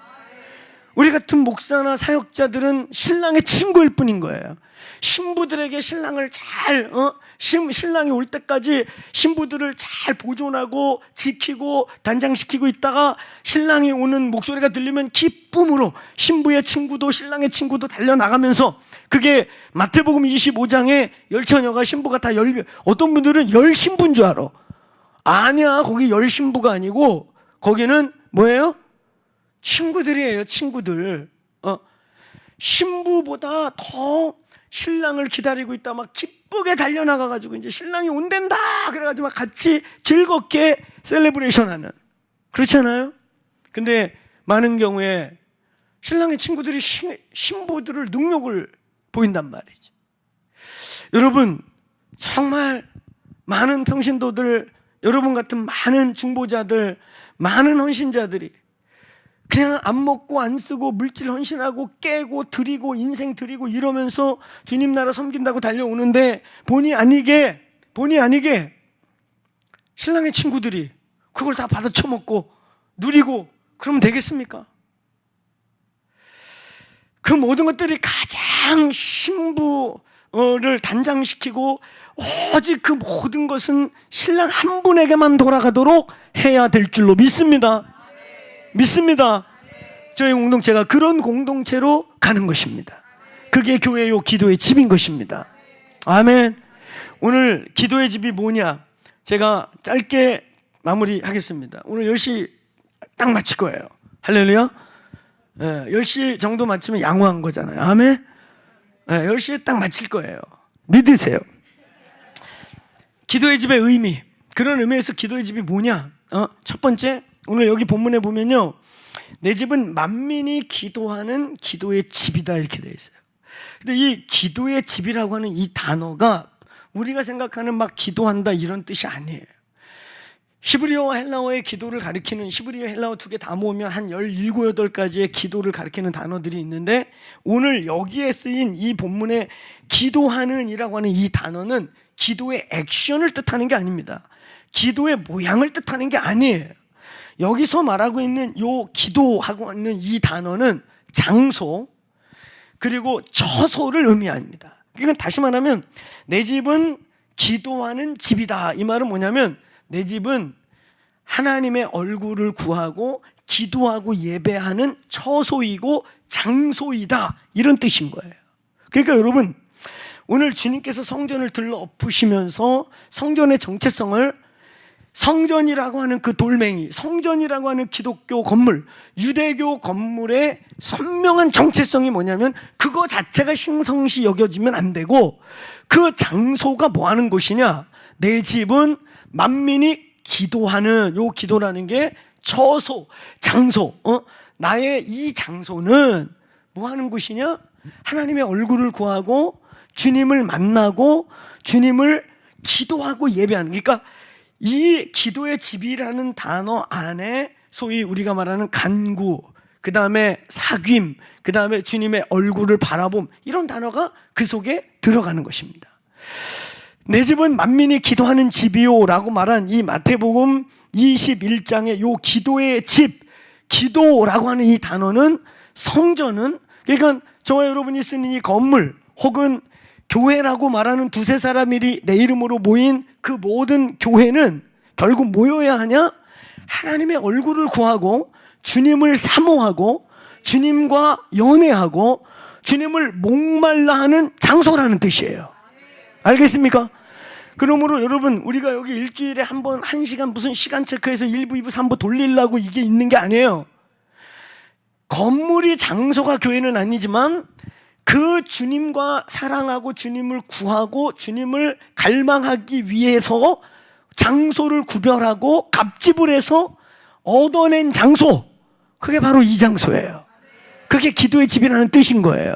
우리 같은 목사나 사역자들은 신랑의 친구일 뿐인 거예요. 신부들에게 신랑을 잘 신랑이 올 때까지 신부들을 잘 보존하고 지키고 단장시키고 있다가 신랑이 오는 목소리가 들리면 기쁨으로 신부의 친구도 신랑의 친구도 달려나가면서, 그게 마태복음 25장에 열처녀가 신부가 다 어떤 분들은 10신부인 줄 알아. 아니야, 거기 10신부가 아니고 거기는 뭐예요? 친구들이에요. 친구들. 신부보다 더 신랑을 기다리고 있다 막 기쁘게 달려나가가지고 이제 신랑이 온댄다 그래가지고 막 같이 즐겁게 셀레브레이션하는, 그렇잖아요. 근데 많은 경우에 신랑의 친구들이 신부들을 능욕을 보인단 말이지. 여러분, 정말 많은 평신도들, 여러분 같은 많은 중보자들, 많은 헌신자들이 그냥 안 먹고 안 쓰고 물질 헌신하고 깨고 드리고 인생 드리고 이러면서 주님 나라 섬긴다고 달려오는데, 본의 아니게 신랑의 친구들이 그걸 다 받아 처먹고 누리고 그러면 되겠습니까? 그 모든 것들이 가장 신부를 단장시키고 오직 그 모든 것은 신랑 한 분에게만 돌아가도록 해야 될 줄로 믿습니다. 믿습니다. 저희 공동체가 그런 공동체로 가는 것입니다. 그게 교회요 기도의 집인 것입니다. 아멘. 오늘 기도의 집이 뭐냐, 제가 짧게 마무리하겠습니다. 오늘 10시 딱 마칠 거예요. 할렐루야. 10시 정도 마치면 양호한 거잖아요. 아멘. 10시에 딱 마칠 거예요. 믿으세요. 기도의 집의 의미, 그런 의미에서 기도의 집이 뭐냐, 첫 번째, 오늘 여기 본문에 보면요, 내 집은 만민이 기도하는 기도의 집이다 이렇게 되어 있어요. 근데 이 기도의 집이라고 하는 이 단어가 우리가 생각하는 막 기도한다 이런 뜻이 아니에요. 히브리어와 헬라어의 기도를 가리키는, 히브리어 헬라어 두 개 다 모으면 한 17, 18가지의 기도를 가리키는 단어들이 있는데, 오늘 여기에 쓰인 이 본문에 기도하는 이라고 하는 이 단어는 기도의 액션을 뜻하는 게 아닙니다. 기도의 모양을 뜻하는 게 아니에요. 여기서 말하고 있는 요 기도하고 있는 이 단어는 장소 그리고 처소를 의미합니다. 그러니까 다시 말하면 내 집은 기도하는 집이다. 이 말은 뭐냐면 내 집은 하나님의 얼굴을 구하고 기도하고 예배하는 처소이고 장소이다, 이런 뜻인 거예요. 그러니까 여러분, 오늘 주님께서 성전을 들러 엎으시면서 성전의 정체성을, 성전이라고 하는 그 돌멩이, 성전이라고 하는 기독교 건물, 유대교 건물의 선명한 정체성이 뭐냐면 그거 자체가 신성시 여겨지면 안 되고, 그 장소가 뭐 하는 곳이냐, 내 집은 만민이 기도하는, 요 기도라는 게 처소, 장소. 나의 이 장소는 뭐 하는 곳이냐, 하나님의 얼굴을 구하고 주님을 만나고 주님을 기도하고 예배하는, 그러니까 이 기도의 집이라는 단어 안에 소위 우리가 말하는 간구, 그 다음에 사귐, 그 다음에 주님의 얼굴을 바라봄, 이런 단어가 그 속에 들어가는 것입니다. 내 집은 만민이 기도하는 집이요 라고 말한 이 마태복음 21장의 요 기도의 집, 기도라고 하는 이 단어는, 성전은, 그러니까 저와 여러분이 쓰는 이 건물 혹은 교회라고 말하는 두세 사람이 내 이름으로 모인 그 모든 교회는 결국 모여야 하냐? 하나님의 얼굴을 구하고 주님을 사모하고 주님과 연애하고 주님을 목말라 하는 장소라는 뜻이에요. 알겠습니까? 그러므로 여러분, 우리가 여기 일주일에 한 번, 1시간 무슨 시간 체크해서 1부, 2부, 3부 돌리려고 이게 있는 게 아니에요. 건물이 장소가 교회는 아니지만 그 주님과 사랑하고 주님을 구하고 주님을 갈망하기 위해서 장소를 구별하고 갑집을 해서 얻어낸 장소, 그게 바로 이 장소예요. 그게 기도의 집이라는 뜻인 거예요.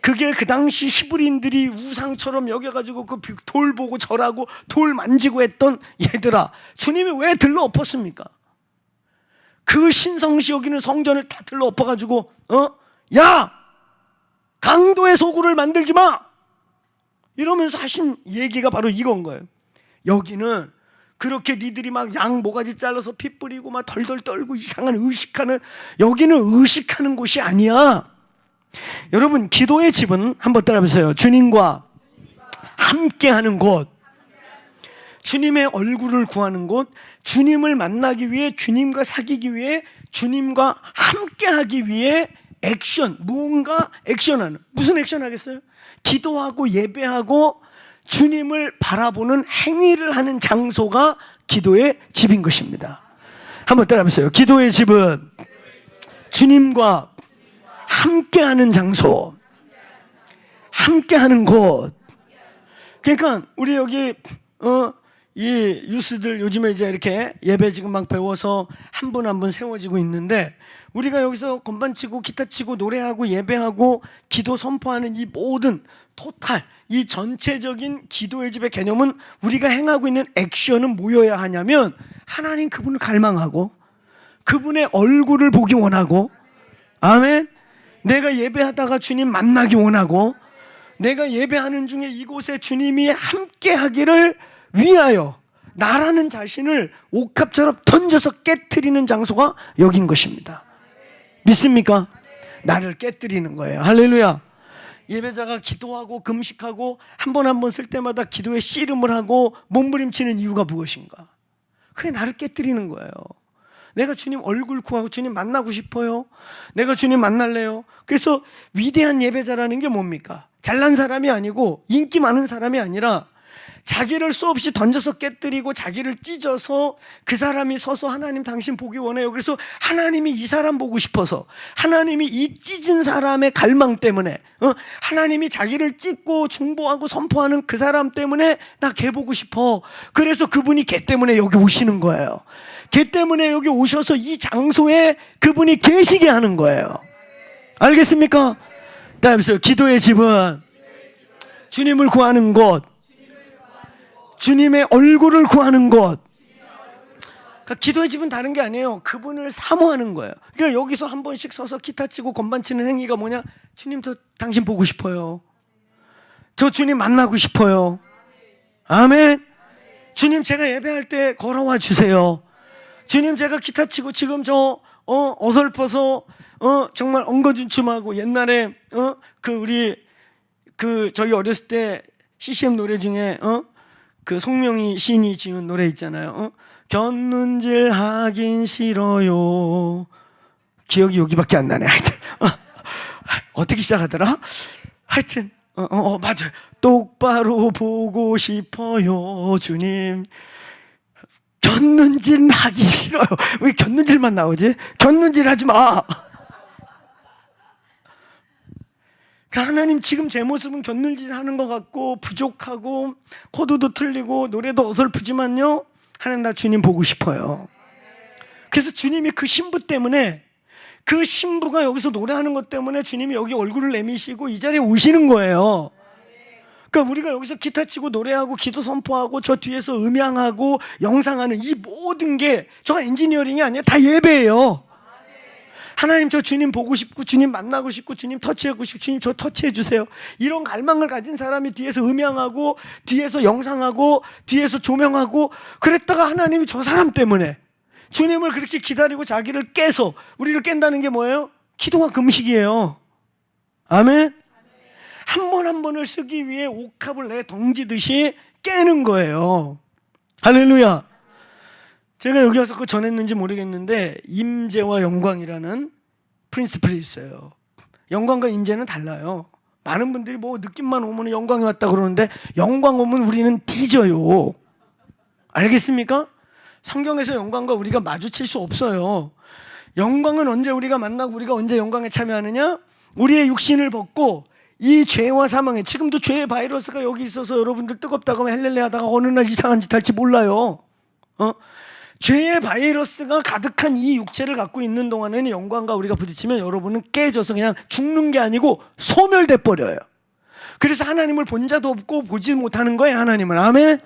그게 그 당시 히브리인들이 우상처럼 여겨가지고 그 돌 보고 절하고 돌 만지고 했던, 얘들아, 주님이 왜 들러 엎었습니까? 그 신성시 여기는 성전을 다 들러 엎어가지고 야! 강도의 소굴을 만들지 마! 이러면서 하신 얘기가 바로 이건 거예요. 여기는 그렇게 니들이 막 양 모가지 잘라서 피 뿌리고 막 덜덜 떨고 이상한 의식하는, 여기는 의식하는 곳이 아니야. 여러분, 기도의 집은 한번 따라해보세요. 주님과 함께하는 곳, 주님의 얼굴을 구하는 곳, 주님을 만나기 위해, 주님과 사귀기 위해, 주님과 함께하기 위해 액션, 무언가 액션하는. 무슨 액션 하겠어요? 기도하고 예배하고 주님을 바라보는 행위를 하는 장소가 기도의 집인 것입니다. 한번 따라해보세요. 기도의 집은 주님과 함께하는 장소, 함께하는 곳. 그러니까 우리 여기 이 유스들 요즘에 이제 이렇게 예배 지금 막 배워서 한 분 한 분 세워지고 있는데, 우리가 여기서 건반 치고 기타 치고 노래하고 예배하고 기도 선포하는 이 모든 토탈, 이 전체적인 기도의 집의 개념은, 우리가 행하고 있는 액션은 뭐여야 하냐면, 하나님 그분을 갈망하고 그분의 얼굴을 보기 원하고, 아멘. 내가 예배하다가 주님 만나기 원하고, 내가 예배하는 중에 이곳에 주님이 함께 하기를 위하여 나라는 자신을 옥합처럼 던져서 깨트리는 장소가 여긴 것입니다. 믿습니까? 나를 깨트리는 거예요. 할렐루야. 예배자가 기도하고 금식하고 한 번 한 번 쓸 때마다 기도에 씨름을 하고 몸부림치는 이유가 무엇인가? 그게 나를 깨트리는 거예요. 내가 주님 얼굴 구하고 주님 만나고 싶어요. 내가 주님 만날래요. 그래서 위대한 예배자라는 게 뭡니까? 잘난 사람이 아니고 인기 많은 사람이 아니라 자기를 수없이 던져서 깨뜨리고 자기를 찢어서 그 사람이 서서 하나님 당신 보기 원해요. 그래서 하나님이 이 사람 보고 싶어서, 하나님이 이 찢은 사람의 갈망 때문에, 하나님이 자기를 찢고 중보하고 선포하는 그 사람 때문에 나 걔 보고 싶어. 그래서 그분이 걔 때문에 여기 오시는 거예요. 걔 때문에 여기 오셔서 이 장소에 그분이 계시게 하는 거예요. 알겠습니까? 따라해보세요. 기도의 집은 주님을 구하는 곳, 주님의 얼굴을 구하는 곳. 그러니까 기도의 집은 다른 게 아니에요. 그분을 사모하는 거예요. 그러니까 여기서 한 번씩 서서 기타 치고 건반 치는 행위가 뭐냐? 주님, 저 당신 보고 싶어요. 저 주님 만나고 싶어요. 아멘. 주님, 제가 예배할 때 걸어와 주세요. 주님, 제가 기타 치고 지금 저 어설퍼서 정말 엉거주춤하고, 옛날에 저희 어렸을 때 CCM 노래 중에 그 송명희 시인이 지은 노래 있잖아요. 곁눈질 하긴 싫어요. 기억이 여기밖에 안 나네. 하여튼 어떻게 시작하더라? 하여튼 맞아요. 똑바로 보고 싶어요, 주님. 곁눈질 하기 싫어요. 왜 곁눈질만 나오지? 곁눈질 하지 마. 하나님, 지금 제 모습은 곁눈질 하는 것 같고 부족하고 코드도 틀리고 노래도 어설프지만요, 하나님, 나 주님 보고 싶어요. 그래서 주님이 그 신부 때문에, 그 신부가 여기서 노래하는 것 때문에 주님이 여기 얼굴을 내미시고 이 자리에 오시는 거예요. 그러니까 우리가 여기서 기타 치고 노래하고 기도 선포하고 저 뒤에서 음향하고 영상하는 이 모든 게 저가 엔지니어링이 아니라 다 예배예요. 하나님, 저 주님 보고 싶고 주님 만나고 싶고 주님 터치하고 싶고 주님 저 터치해 주세요. 이런 갈망을 가진 사람이 뒤에서 음향하고 뒤에서 영상하고 뒤에서 조명하고 그랬다가 하나님이 저 사람 때문에 주님을 그렇게 기다리고 자기를 깨서 우리를 깬다는 게 뭐예요? 기도와 금식이에요. 아멘. 한 번 한 번을 쓰기 위해 옥합을 내 던지듯이 깨는 거예요. 할렐루야. 제가 여기 와서 그거 전했는지 모르겠는데, 임재와 영광이라는 프린시플이 있어요. 영광과 임재는 달라요. 많은 분들이 뭐 느낌만 오면 영광이 왔다 그러는데 영광 오면 우리는 뒤져요. 알겠습니까? 성경에서 영광과 우리가 마주칠 수 없어요. 영광은 언제 우리가 만나고 우리가 언제 영광에 참여하느냐? 우리의 육신을 벗고 이 죄와 사망에, 지금도 죄의 바이러스가 여기 있어서 여러분들 뜨겁다고 하면 헬렐레 하다가 어느 날 이상한 짓 할지 몰라요. 죄의 바이러스가 가득한 이 육체를 갖고 있는 동안에는 영광과 우리가 부딪히면 여러분은 깨져서 그냥 죽는 게 아니고 소멸돼 버려요. 그래서 하나님을 본 자도 없고 보지 못하는 거예요. 하나님을. 아멘.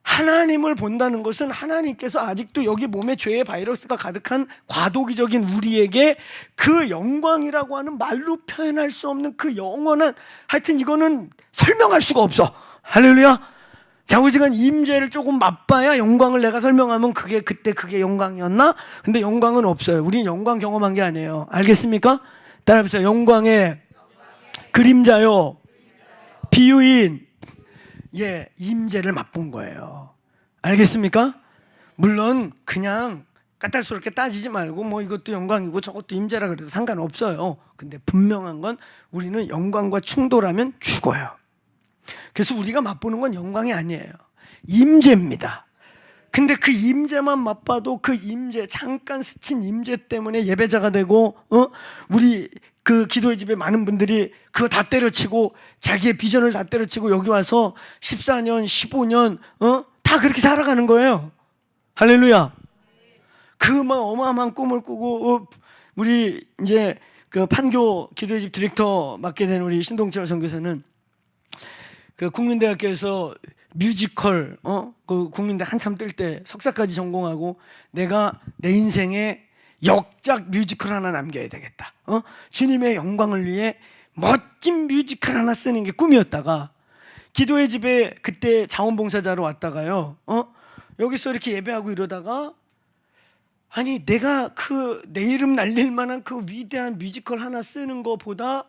하나님을 본다는 것은 하나님께서 아직도 여기 몸에 죄의 바이러스가 가득한 과도기적인 우리에게 그 영광이라고 하는 말로 표현할 수 없는 그 영원한, 하여튼 이거는 설명할 수가 없어. 할렐루야. 자우지간 임재를 조금 맛봐야 영광을 내가 설명하면 그때 그게 영광이었나? 근데 영광은 없어요. 우리는 영광 경험한 게 아니에요. 알겠습니까? 따라해보세요. 영광의 그림자요, 비유인 임재를 맛본 거예요. 알겠습니까? 물론 그냥 까탈스럽게 따지지 말고 뭐 이것도 영광이고 저것도 임재라 그래도 상관없어요. 근데 분명한 건 우리는 영광과 충돌하면 죽어요. 그래서 우리가 맛보는 건 영광이 아니에요. 임재입니다. 근데 그 임재만 맛봐도 그 임재, 잠깐 스친 임재 때문에 예배자가 되고 우리 그 기도의 집에 많은 분들이 그거 다 때려치고 자기의 비전을 다 때려치고 여기 와서 14년, 15년 다 그렇게 살아가는 거예요. 할렐루야. 그 막 어마어마한 꿈을 꾸고 우리 이제 그 판교 기도의 집 디렉터 맡게 된 우리 신동철 선교사는 그 국민대학교에서 뮤지컬 그 국민대 한참 뜰 때 석사까지 전공하고 내가 내 인생에 역작 뮤지컬 하나 남겨야 되겠다. 주님의 영광을 위해 멋진 뮤지컬 하나 쓰는 게 꿈이었다가 기도의 집에 그때 자원봉사자로 왔다가요. 여기서 이렇게 예배하고 이러다가 아니 내가 그 내 이름 날릴 만한 그 위대한 뮤지컬 하나 쓰는 것보다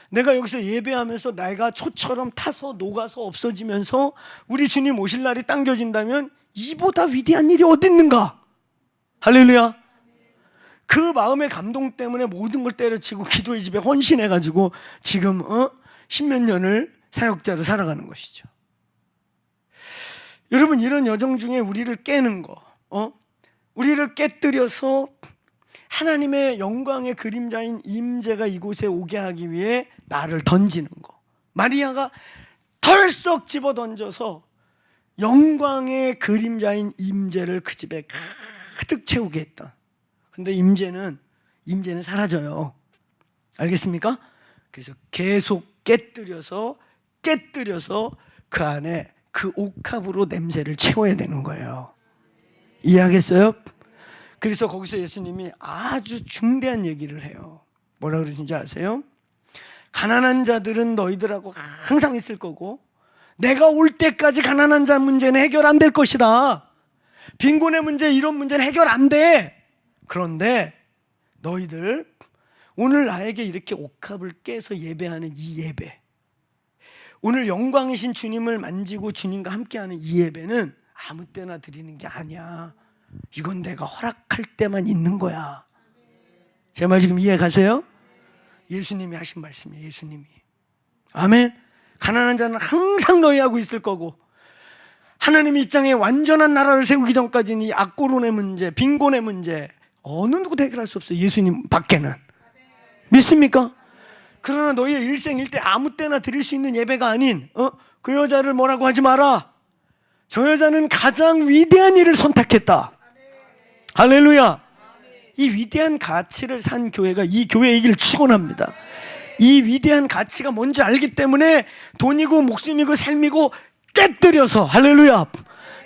내가 여기서 예배하면서 내가 초처럼 타서 녹아서 없어지면서 우리 주님 오실 날이 당겨진다면 이보다 위대한 일이 어디 있는가? 할렐루야. 그 마음의 감동 때문에 모든 걸 때려치고 기도의 집에 헌신해가지고 지금 십몇 년을 사역자로 살아가는 것이죠. 여러분, 이런 여정 중에 우리를 깨는 거, 우리를 깨뜨려서 하나님의 영광의 그림자인 임재가 이곳에 오게 하기 위해 나를 던지는 거. 마리아가 털썩 집어 던져서 영광의 그림자인 임재를 그 집에 가득 채우게 했던. 근데 임재는 사라져요. 알겠습니까? 그래서 계속 깨뜨려서 그 안에 그 옥합으로 냄새를 채워야 되는 거예요. 이해하겠어요? 그래서 거기서 예수님이 아주 중대한 얘기를 해요. 뭐라 그러신지 아세요? 가난한 자들은 너희들하고 항상 있을 거고 내가 올 때까지 가난한 자 문제는 해결 안 될 것이다. 빈곤의 문제, 이런 문제는 해결 안 돼. 그런데 너희들 오늘 나에게 이렇게 옥합을 깨서 예배하는 이 예배, 오늘 영광이신 주님을 만지고 주님과 함께하는 이 예배는 아무 때나 드리는 게 아니야. 이건 내가 허락할 때만 있는 거야. 제 말 지금 이해 가세요? 예수님이 하신 말씀이에요. 예수님이. 아멘. 가난한 자는 항상 너희하고 있을 거고 하나님 입장에 완전한 나라를 세우기 전까지는 이 악고론의 문제, 빈곤의 문제 어느 누구도 해결할 수 없어요. 예수님 밖에는. 믿습니까? 그러나 너희의 일생일대 아무 때나 드릴 수 있는 예배가 아닌 그 여자를 뭐라고 하지 마라. 저 여자는 가장 위대한 일을 선택했다. 할렐루야. 이 위대한 가치를 산 교회가 이 교회이기를 축원합니다. 이 위대한 가치가 뭔지 알기 때문에 돈이고 목숨이고 삶이고 깨뜨려서, 할렐루야.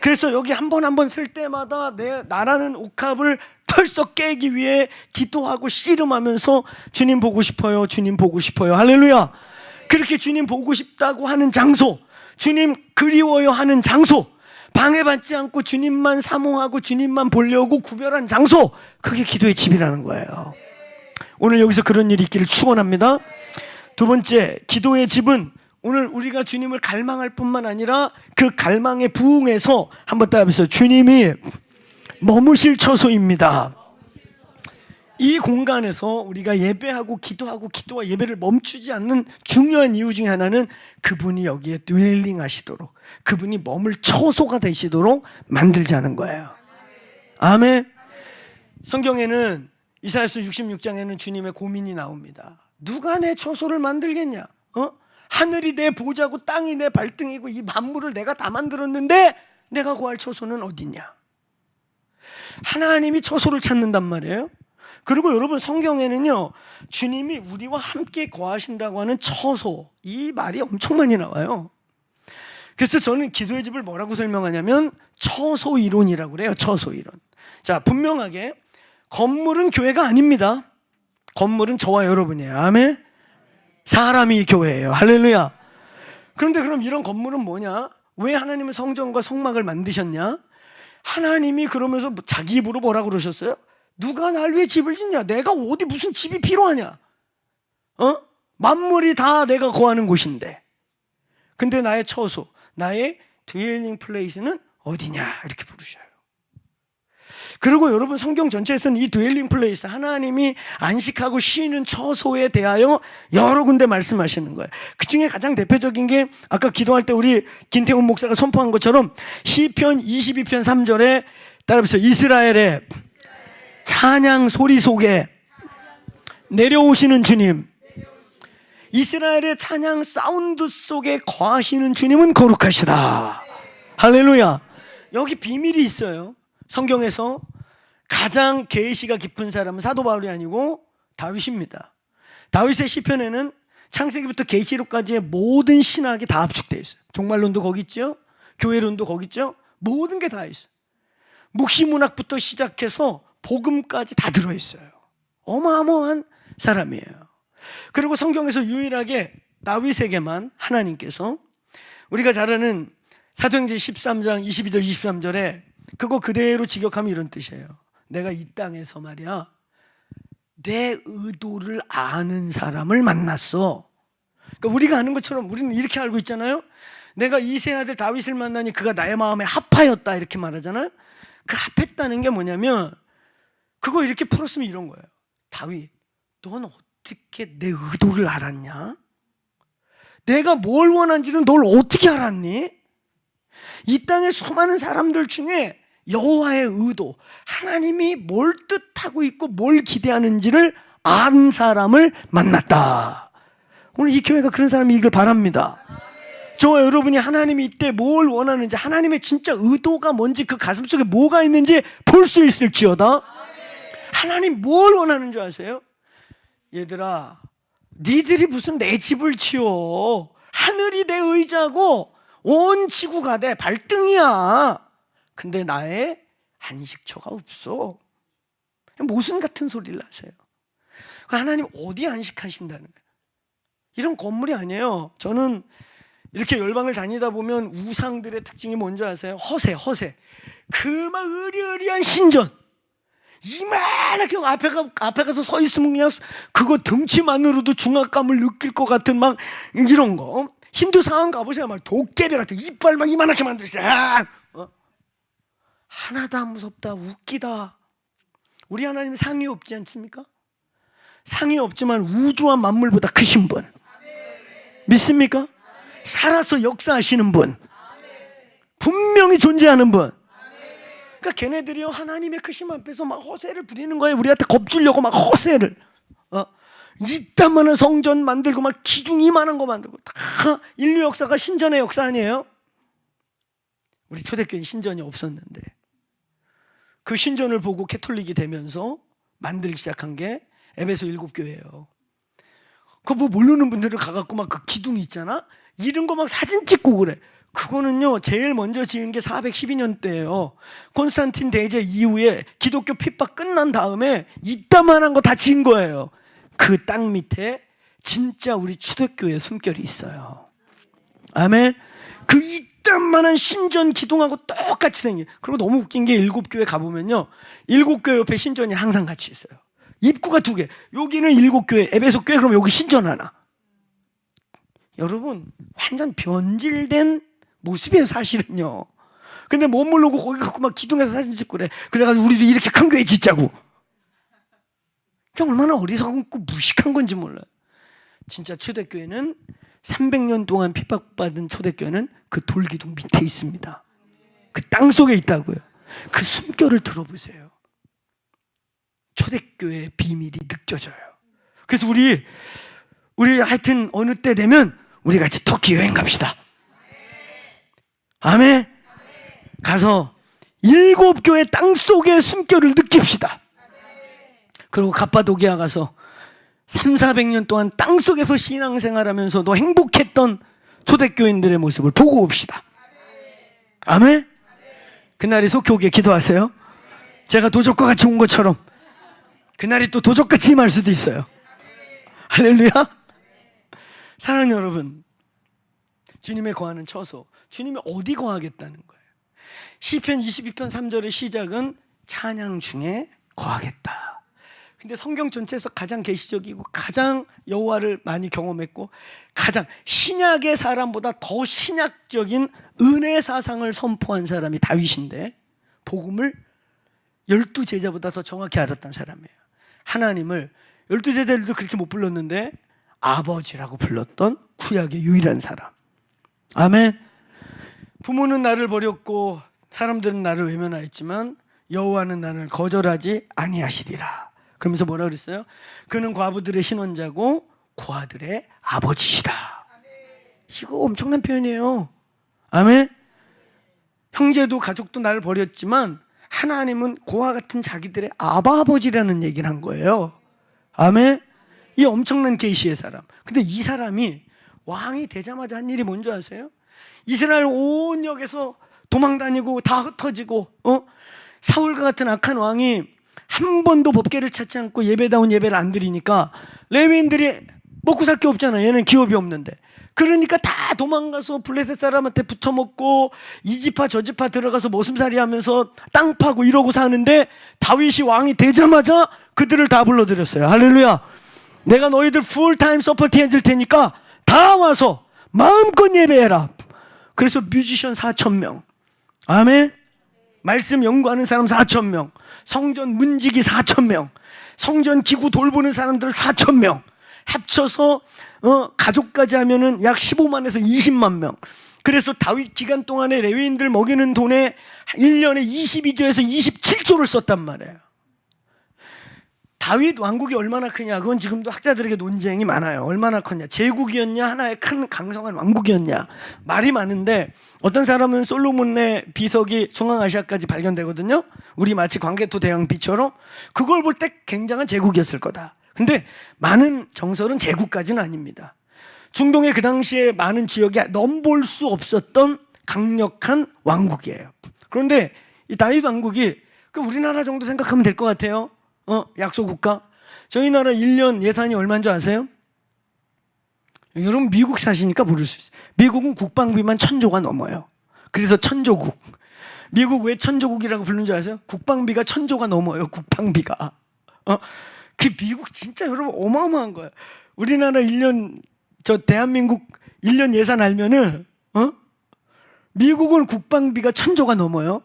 그래서 여기 한 번 쓸 때마다 나라는 옥합을 털썩 깨기 위해 기도하고 씨름하면서 주님 보고 싶어요, 주님 보고 싶어요. 할렐루야. 그렇게 주님 보고 싶다고 하는 장소, 주님 그리워요 하는 장소, 방해받지 않고 주님만 사모하고 주님만 보려고 구별한 장소, 그게 기도의 집이라는 거예요. 오늘 여기서 그런 일이 있기를 축원합니다. 두 번째, 기도의 집은 오늘 우리가 주님을 갈망할 뿐만 아니라 그 갈망에 부응해서 한번 따라해보세요. 주님이 머무실 처소입니다. 이 공간에서 우리가 예배하고 기도와 예배를 멈추지 않는 중요한 이유 중에 하나는 그분이 여기에 드웰링 하시도록, 그분이 머물 처소가 되시도록 만들자는 거예요. 아멘. 성경에는 이사야서 66장에는 주님의 고민이 나옵니다. 누가 내 처소를 만들겠냐? 하늘이 내 보좌고 땅이 내 발등이고 이 만물을 내가 다 만들었는데 내가 거할 처소는 어딨냐? 하나님이 처소를 찾는단 말이에요. 그리고 여러분, 성경에는요, 주님이 우리와 함께 거하신다고 하는 처소, 이 말이 엄청 많이 나와요. 그래서 저는 기도의 집을 뭐라고 설명하냐면 처소 이론이라고 그래요. 처소 이론. 자, 분명하게 건물은 교회가 아닙니다. 건물은 저와 여러분이에요. 아멘. 사람이 교회예요. 할렐루야. 그런데 그럼 이런 건물은 뭐냐? 왜 하나님은 성전과 성막을 만드셨냐? 하나님이 그러면서 자기 입으로 뭐라고 그러셨어요? 누가 날 위해 집을 짓냐? 내가 어디 무슨 집이 필요하냐? 만물이 다 내가 거하는 곳인데. 근데 나의 처소, 나의 드웰링 플레이스는 어디냐? 이렇게 부르셔요. 그리고 여러분, 성경 전체에서는 이 드웰링 플레이스, 하나님이 안식하고 쉬는 처소에 대하여 여러 군데 말씀하시는 거예요. 그 중에 가장 대표적인 게 아까 기도할 때 우리 김태훈 목사가 선포한 것처럼 시편 22편 3절에 따라해보세요. 이스라엘의 찬양 소리 속에 내려오시는 주님, 이스라엘의 찬양 사운드 속에 거하시는 주님은 거룩하시다. 할렐루야. 여기 비밀이 있어요. 성경에서 가장 계시가 깊은 사람은 사도 바울이 아니고 다윗입니다. 다윗의 시편에는 창세기부터 계시록까지의 모든 신학이 다 압축되어 있어요. 종말론도 거기 있죠, 교회론도 거기 있죠. 모든 게 다 있어요. 묵시문학부터 시작해서 복음까지 다 들어있어요. 어마어마한 사람이에요. 그리고 성경에서 유일하게 다윗에게만 하나님께서, 우리가 잘 아는 사도행전 13장 22절 23절에 그거 그대로 직역하면 이런 뜻이에요. 내가 이 땅에서 말이야, 내 의도를 아는 사람을 만났어. 그러니까 우리가 아는 것처럼 우리는 이렇게 알고 있잖아요. 내가 이세 아들 다윗을 만나니 그가 나의 마음에 합하였다, 이렇게 말하잖아요. 그 합했다는 게 뭐냐면, 그거 이렇게 풀었으면 이런 거예요. 다윗, 넌 어떻게 내 의도를 알았냐? 내가 뭘 원하는지는 널 어떻게 알았니? 이 땅의 수많은 사람들 중에 여호와의 의도, 하나님이 뭘 뜻하고 있고 뭘 기대하는지를 아는 사람을 만났다. 오늘 이 교회가 그런 사람이길 바랍니다. 저와 여러분이 하나님이 이때 뭘 원하는지, 하나님의 진짜 의도가 뭔지, 그 가슴속에 뭐가 있는지 볼 수 있을지어다. 하나님 뭘 원하는 줄 아세요? 얘들아, 니들이 무슨 내 집을 지어. 하늘이 내 의자고 온 지구가 내 발등이야. 근데 나의 안식처가 없어. 모순 같은 소리를 하세요. 하나님 어디 안식하신다는 거예요? 이런 건물이 아니에요. 저는 이렇게 열방을 다니다 보면 우상들의 특징이 뭔지 아세요? 허세. 그 막 으리으리한 신전, 이만하게 앞에 가서 서 있으면 그냥 그거 등치만으로도 중압감을 느낄 것 같은 막 이런 거. 힌두 상황 가보세요. 막 도깨비 같은 이빨 막 이만하게 만들었어요. 하나도 안 무섭다, 웃기다. 우리 하나님 상이 없지 않습니까? 상이 없지만 우주와 만물보다 크신 분, 믿습니까? 살아서 역사하시는 분, 분명히 존재하는 분. 그러니까 걔네들이요, 하나님의 크심 앞에서 막 허세를 부리는 거예요. 우리한테 겁주려고 막 허세를. 이따만한 성전 만들고 막 기둥 이만한 거 만들고, 다 인류 역사가 신전의 역사 아니에요? 우리 초대교회는 신전이 없었는데 그 신전을 보고 캐톨릭이 되면서 만들기 시작한 게 에베소 7교회예요. 그거 뭐 모르는 분들은 가갖고 막 그 기둥이 있잖아, 이런 거 막 사진 찍고 그래. 그거는요, 제일 먼저 지은 게 412년대예요. 콘스탄틴 대제 이후에 기독교 핍박 끝난 다음에 이따만한 거 다 지은 거예요. 그 땅 밑에 진짜 우리 초대교회 숨결이 있어요. 아멘. 그 이따만한 신전 기둥하고 똑같이 생긴. 그리고 너무 웃긴 게 7교회 가보면요, 7교회 옆에 신전이 항상 같이 있어요. 입구가 2개. 여기는 7교회, 에베소 교회, 그럼 여기 신전 하나. 여러분, 완전 변질된 모습이에요, 사실은요. 근데 못 모르고 거기 갖고 막 기둥에서 사진 찍고 그래. 그래가지고 우리도 이렇게 큰 교회 짓자고. 얼마나 어리석고 무식한 건지 몰라요. 진짜 초대교회는 300년 동안 핍박받은 초대교회는 그 돌기둥 밑에 있습니다. 그 땅 속에 있다고요. 그 숨결을 들어보세요. 초대교회의 비밀이 느껴져요. 그래서 우리 하여튼 어느 때 되면 우리 같이 터키 여행 갑시다. 아멘. 가서 7교회 땅 속의 숨결을 느낍시다. 그리고 갑바도기아 가서 300~400년 동안 땅 속에서 신앙생활하면서도 행복했던 초대교인들의 모습을 보고 옵시다. 아멘. 그날이 속히 오게 기도하세요. 제가 도적과 같이 온 것처럼 그날이 또 도적같이 임할 수도 있어요. 할렐루야. 사랑하는 여러분, 주님의 거하는 처소, 주님이 어디 거하겠다는 거예요. 시편 22편 3절의 시작은 찬양 중에 거하겠다. 근데 성경 전체에서 가장 계시적이고 가장 여호와를 많이 경험했고 가장 신약의 사람보다 더 신약적인 은혜 사상을 선포한 사람이 다윗인데, 복음을 12제자보다 더 정확히 알았던 사람이에요. 하나님을 12제자들도 그렇게 못 불렀는데 아버지라고 불렀던 구약의 유일한 사람. 아멘. 부모는 나를 버렸고 사람들은 나를 외면하였지만 여호와는 나를 거절하지 아니하시리라. 그러면서 뭐라 그랬어요? 그는 과부들의 신원자고 고아들의 아버지시다. 이거 엄청난 표현이에요. 아멘. 형제도 가족도 나를 버렸지만 하나님은 고아 같은 자기들의 아버지라는 얘기를 한 거예요. 아멘. 이 엄청난 계시의 사람. 근데 이 사람이 왕이 되자마자 한 일이 뭔지 아세요? 이스라엘 온 역에서 도망다니고 다 흩어지고 사울과 같은 악한 왕이 한 번도 법궤를 찾지 않고 예배다운 예배를 안 드리니까 레위인들이 먹고 살 게 없잖아요. 얘는 기업이 없는데. 그러니까 다 도망가서 블레셋 사람한테 붙어먹고 이 지파 저 지파 들어가서 머슴살이 하면서 땅 파고 이러고 사는데, 다윗이 왕이 되자마자 그들을 다 불러들였어요. 할렐루야. 내가 너희들 풀타임 서포트 해줄 테니까 다 와서 마음껏 예배해라. 그래서 뮤지션 4,000명, 아멘. 말씀 연구하는 사람 4,000명, 성전 문지기 4,000명, 성전 기구 돌보는 사람들 4,000명 합쳐서 가족까지 하면은 약 15만에서 20만 명. 그래서 다윗 기간 동안에 레위인들 먹이는 돈에 1년에 22조에서 27조를 썼단 말이에요. 다윗 왕국이 얼마나 크냐, 그건 지금도 학자들에게 논쟁이 많아요. 얼마나 컸냐, 제국이었냐, 하나의 큰 강성한 왕국이었냐, 말이 많은데, 어떤 사람은 솔로몬의 비석이 중앙아시아까지 발견되거든요. 우리 마치 광개토 대왕비처럼. 그걸 볼 때 굉장한 제국이었을 거다. 근데 많은 정설은 제국까지는 아닙니다. 중동의 그 당시에 많은 지역에 넘볼 수 없었던 강력한 왕국이에요. 그런데 이 다윗 왕국이 우리나라 정도 생각하면 될 것 같아요. 약소국가. 저희 나라 1년 예산이 얼마인 줄 아세요? 여러분 미국 사시니까 모를 수 있어요. 미국은 국방비만 1,000조가 넘어요. 그래서 천조국. 미국 왜 천조국이라고 부르는 줄 아세요? 국방비가 1,000조가 넘어요. 국방비가. 그 미국 진짜 여러분 어마어마한 거예요. 우리나라 1년, 대한민국 1년 예산 알면은 미국은 국방비가 1,000조가 넘어요.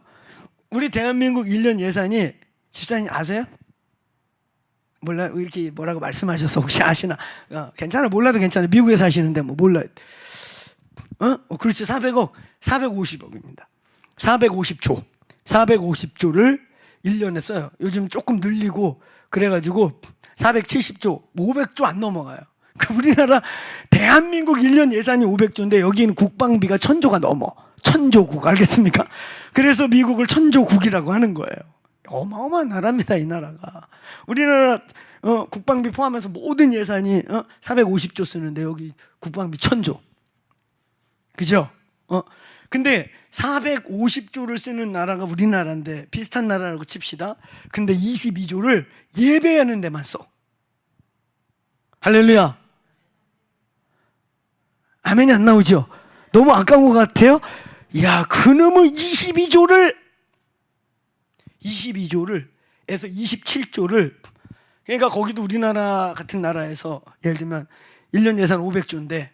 우리 대한민국 1년 예산이, 집사님 아세요? 몰라요? 이렇게 뭐라고 말씀하셔서 혹시 아시나? 괜찮아, 몰라도 괜찮아. 미국에 사시는데 뭐 몰라요. 그렇죠. 400억, 450억입니다. 450조, 450조를 1년에 써요. 요즘 조금 늘리고 그래가지고 470조, 500조 안 넘어가요. 우리나라 대한민국 1년 예산이 500조인데 여기는 국방비가 1,000조가 넘어. 천조국, 알겠습니까? 그래서 미국을 천조국이라고 하는 거예요. 어마어마한 나라입니다, 이 나라가. 우리나라 국방비 포함해서 모든 예산이 450조 쓰는데 여기 국방비 1,000조. 그죠? 근데 450조를 쓰는 나라가 우리나라인데, 비슷한 나라라고 칩시다. 근데 22조를 예배하는 데만 써. 할렐루야. 아멘이 안 나오죠? 너무 아까운 것 같아요? 야, 그놈의 22조를 에서 27조를, 그러니까 거기도 우리나라 같은 나라에서 예를 들면 1년 예산 500조인데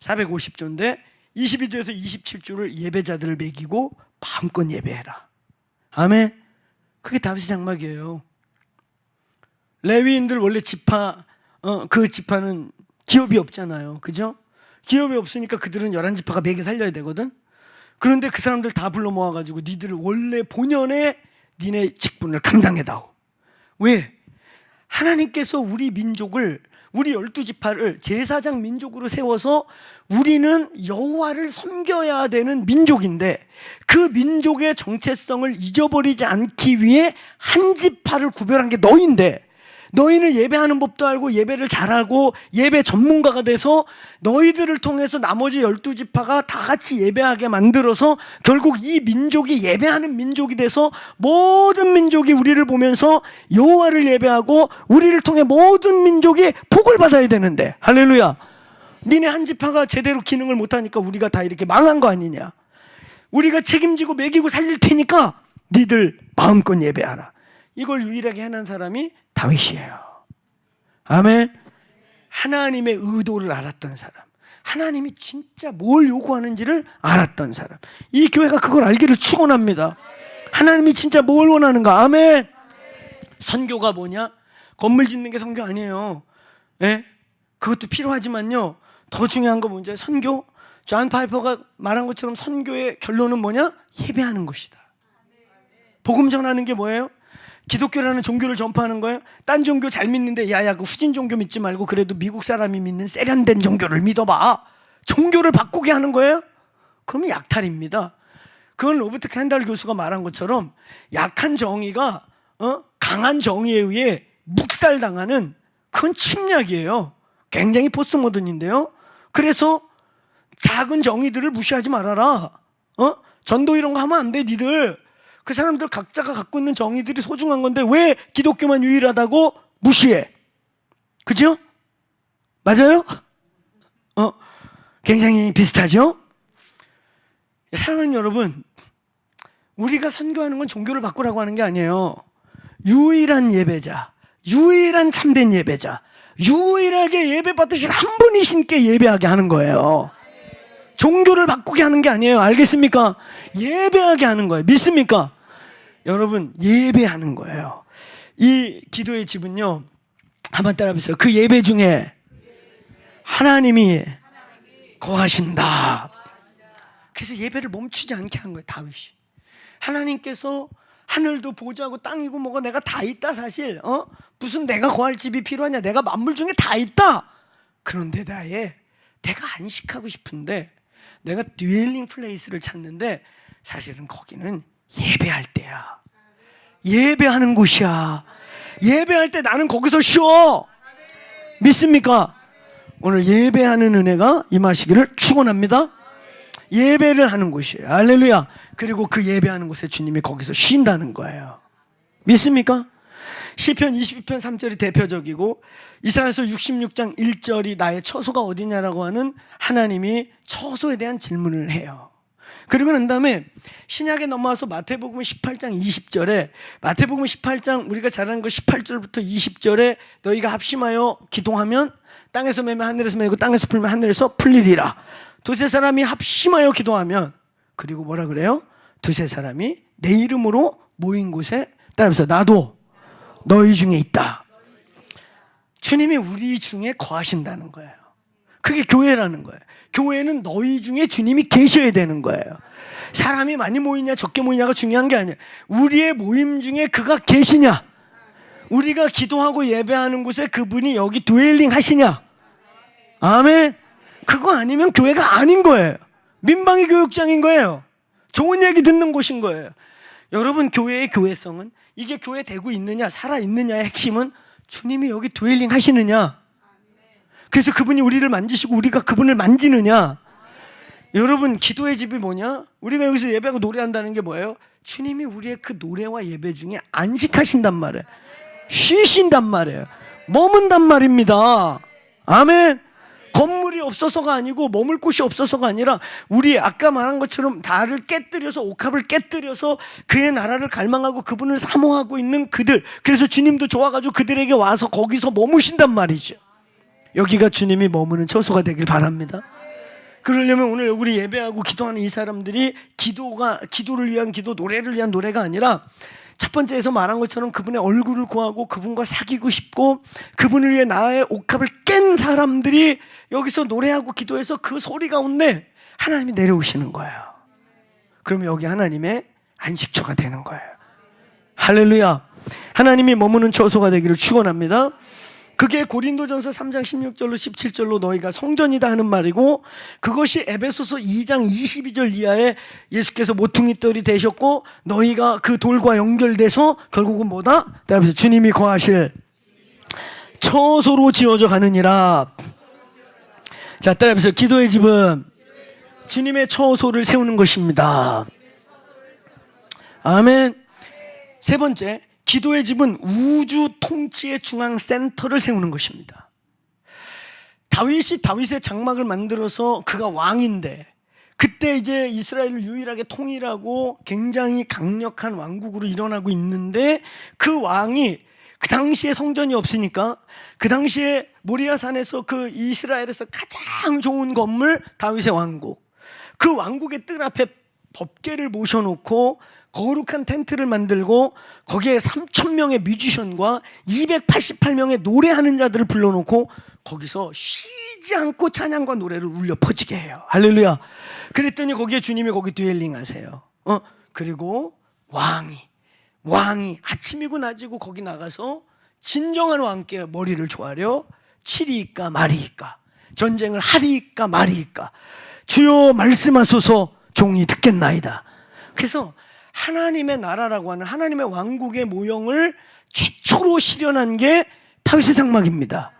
450조인데 22조에서 27조를 예배자들을 먹이고 마음껏 예배해라. 아멘. 그게 다윗의 장막이에요. 레위인들 원래 지파, 그 지파는 기업이 없잖아요. 그죠? 기업이 없으니까 그들은 11지파가 매개 살려야 되거든. 그런데 그 사람들 다 불러 모아가지고 니들 원래 본연의 니네 직분을 감당해다오. 왜? 하나님께서 우리 민족을, 우리 12지파를 제사장 민족으로 세워서 우리는 여호와를 섬겨야 되는 민족인데, 그 민족의 정체성을 잊어버리지 않기 위해 한 지파를 구별한 게 너희인데, 너희는 예배하는 법도 알고 예배를 잘하고 예배 전문가가 돼서 너희들을 통해서 나머지 12지파가 다 같이 예배하게 만들어서 결국 이 민족이 예배하는 민족이 돼서 모든 민족이 우리를 보면서 여호와를 예배하고 우리를 통해 모든 민족이 복을 받아야 되는데, 할렐루야. 니네 한 지파가 제대로 기능을 못하니까 우리가 다 이렇게 망한 거 아니냐. 우리가 책임지고 먹이고 살릴 테니까 니들 마음껏 예배하라. 이걸 유일하게 해낸 사람이 다윗이에요. 아멘. 하나님의 의도를 알았던 사람, 하나님이 진짜 뭘 요구하는지를 알았던 사람. 이 교회가 그걸 알기를 축원합니다. 하나님이 진짜 뭘 원하는가. 아멘. 선교가 뭐냐? 건물 짓는 게 선교 아니에요. 예? 그것도 필요하지만요, 더 중요한 거 뭔지 선교? 존 파이퍼가 말한 것처럼 선교의 결론은 뭐냐? 예배하는 것이다. 복음 전하는 게 뭐예요? 기독교라는 종교를 전파하는 거예요? 딴 종교 잘 믿는데 야야 그 후진 종교 믿지 말고 그래도 미국 사람이 믿는 세련된 종교를 믿어봐. 종교를 바꾸게 하는 거예요? 그러면 약탈입니다. 그건 로버트 캔달 교수가 말한 것처럼 약한 정의가 강한 정의에 의해 묵살당하는, 그건 침략이에요. 굉장히 포스트 모던인데요. 그래서 작은 정의들을 무시하지 말아라. 전도 이런 거 하면 안 돼. 니들 그 사람들 각자가 갖고 있는 정의들이 소중한 건데 왜 기독교만 유일하다고 무시해? 그죠? 맞아요? 굉장히 비슷하죠? 사랑하는 여러분, 우리가 선교하는 건 종교를 바꾸라고 하는 게 아니에요. 유일한 예배자, 유일한 참된 예배자, 유일하게 예배 받으실 한 분이신께 예배하게 하는 거예요. 종교를 바꾸게 하는 게 아니에요. 알겠습니까? 예배하게 하는 거예요. 믿습니까? 여러분, 예배하는 거예요. 이 기도의 집은요, 한번 따라해보세요. 그 예배 중에 하나님이 거하신다. 그래서 예배를 멈추지 않게 한 거예요. 다윗이. 하나님께서 하늘도 보좌고 땅이고 뭐가 내가 다 있다. 사실 무슨 내가 거할 집이 필요하냐. 내가 만물 중에 다 있다. 그런데 내가 안식하고 싶은데 내가 드웰링 플레이스를 찾는데 사실은 거기는 예배할 때야. 예배하는 곳이야. 예배할 때 나는 거기서 쉬어. 믿습니까? 오늘 예배하는 은혜가 임하시기를 축원합니다. 예배를 하는 곳이에요. 할렐루야. 그리고 그 예배하는 곳에 주님이 거기서 쉰다는 거예요. 믿습니까? 시편 22편 3절이 대표적이고 이사야서 66장 1절이 나의 처소가 어디냐라고 하는 하나님이 처소에 대한 질문을 해요. 그리고 난 다음에 신약에 넘어와서 마태복음 18장 20절에, 마태복음 18장 우리가 잘 아는 거 18절부터 20절에 너희가 합심하여 기도하면 땅에서 매면 하늘에서 매고 땅에서 풀면 하늘에서 풀리리라. 두세 사람이 합심하여 기도하면, 그리고 뭐라 그래요? 두세 사람이 내 이름으로 모인 곳에, 따라서 나도 너희 중에 있다. 주님이 우리 중에 거하신다는 거예요. 그게 교회라는 거예요. 교회는 너희 중에 주님이 계셔야 되는 거예요. 사람이 많이 모이냐 적게 모이냐가 중요한 게 아니에요. 우리의 모임 중에 그가 계시냐, 우리가 기도하고 예배하는 곳에 그분이 여기 드웰링 하시냐. 아멘. 그거 아니면 교회가 아닌 거예요. 민방위 교육장인 거예요. 좋은 얘기 듣는 곳인 거예요. 여러분, 교회의 교회성은, 이게 교회 되고 있느냐 살아있느냐의 핵심은 주님이 여기 드웰링 하시느냐. 그래서 그분이 우리를 만지시고 우리가 그분을 만지느냐. 여러분, 기도의 집이 뭐냐? 우리가 여기서 예배하고 노래한다는 게 뭐예요? 주님이 우리의 그 노래와 예배 중에 안식하신단 말이에요. 쉬신단 말이에요. 머문단 말입니다. 아멘. 건물이 없어서가 아니고 머물 곳이 없어서가 아니라 우리 아까 말한 것처럼 달을 깨뜨려서, 옥합을 깨뜨려서 그의 나라를 갈망하고 그분을 사모하고 있는 그들, 그래서 주님도 좋아가지고 그들에게 와서 거기서 머무신단 말이죠. 여기가 주님이 머무는 처소가 되길 바랍니다. 그러려면 오늘 우리 예배하고 기도하는 이 사람들이 기도를 위한 기도, 노래를 위한 노래가 아니라 첫 번째에서 말한 것처럼 그분의 얼굴을 구하고 그분과 사귀고 싶고 그분을 위해 나의 옥합을 깬 사람들이 여기서 노래하고 기도해서 그 소리 가운데 하나님이 내려오시는 거예요. 그러면 여기 하나님의 안식처가 되는 거예요. 할렐루야. 하나님이 머무는 처소가 되기를 축원합니다. 그게 고린도전서 3장 16절로 17절로 너희가 성전이다 하는 말이고, 그것이 에베소서 2장 22절 이하에 예수께서 모퉁이 돌이 되셨고 너희가 그 돌과 연결돼서 결국은 뭐다? 따라서 주님이 거하실 처소로 지어져 가느니라. 자, 따라서 기도의 집은 주님의 처소를 세우는 것입니다. 아멘. 세 번째, 기도의 집은 우주 통치의 중앙 센터를 세우는 것입니다. 다윗의 장막을 만들어서 그가 왕인데, 그때 이제 이스라엘을 유일하게 통일하고 굉장히 강력한 왕국으로 일어나고 있는데, 그 왕이 그 당시에 성전이 없으니까 그 당시에 모리아산에서 그 이스라엘에서 가장 좋은 건물 다윗의 왕국, 그 왕국의 뜰 앞에 법궤를 모셔놓고 거룩한 텐트를 만들고 거기에 3,000명의 뮤지션과 288명의 노래하는 자들을 불러놓고 거기서 쉬지 않고 찬양과 노래를 울려 퍼지게 해요. 할렐루야. 그랬더니 거기에 주님이 거기 드웰링 하세요. 그리고 왕이 아침이고 낮이고 거기 나가서 진정한 왕께 머리를 조아려 치리이까 말이이까, 전쟁을 하리이까 말이이까, 주여 말씀하소서 종이 듣겠나이다. 그래서 하나님의 나라라고 하는 하나님의 왕국의 모형을 최초로 실현한 게 다윗의 장막입니다.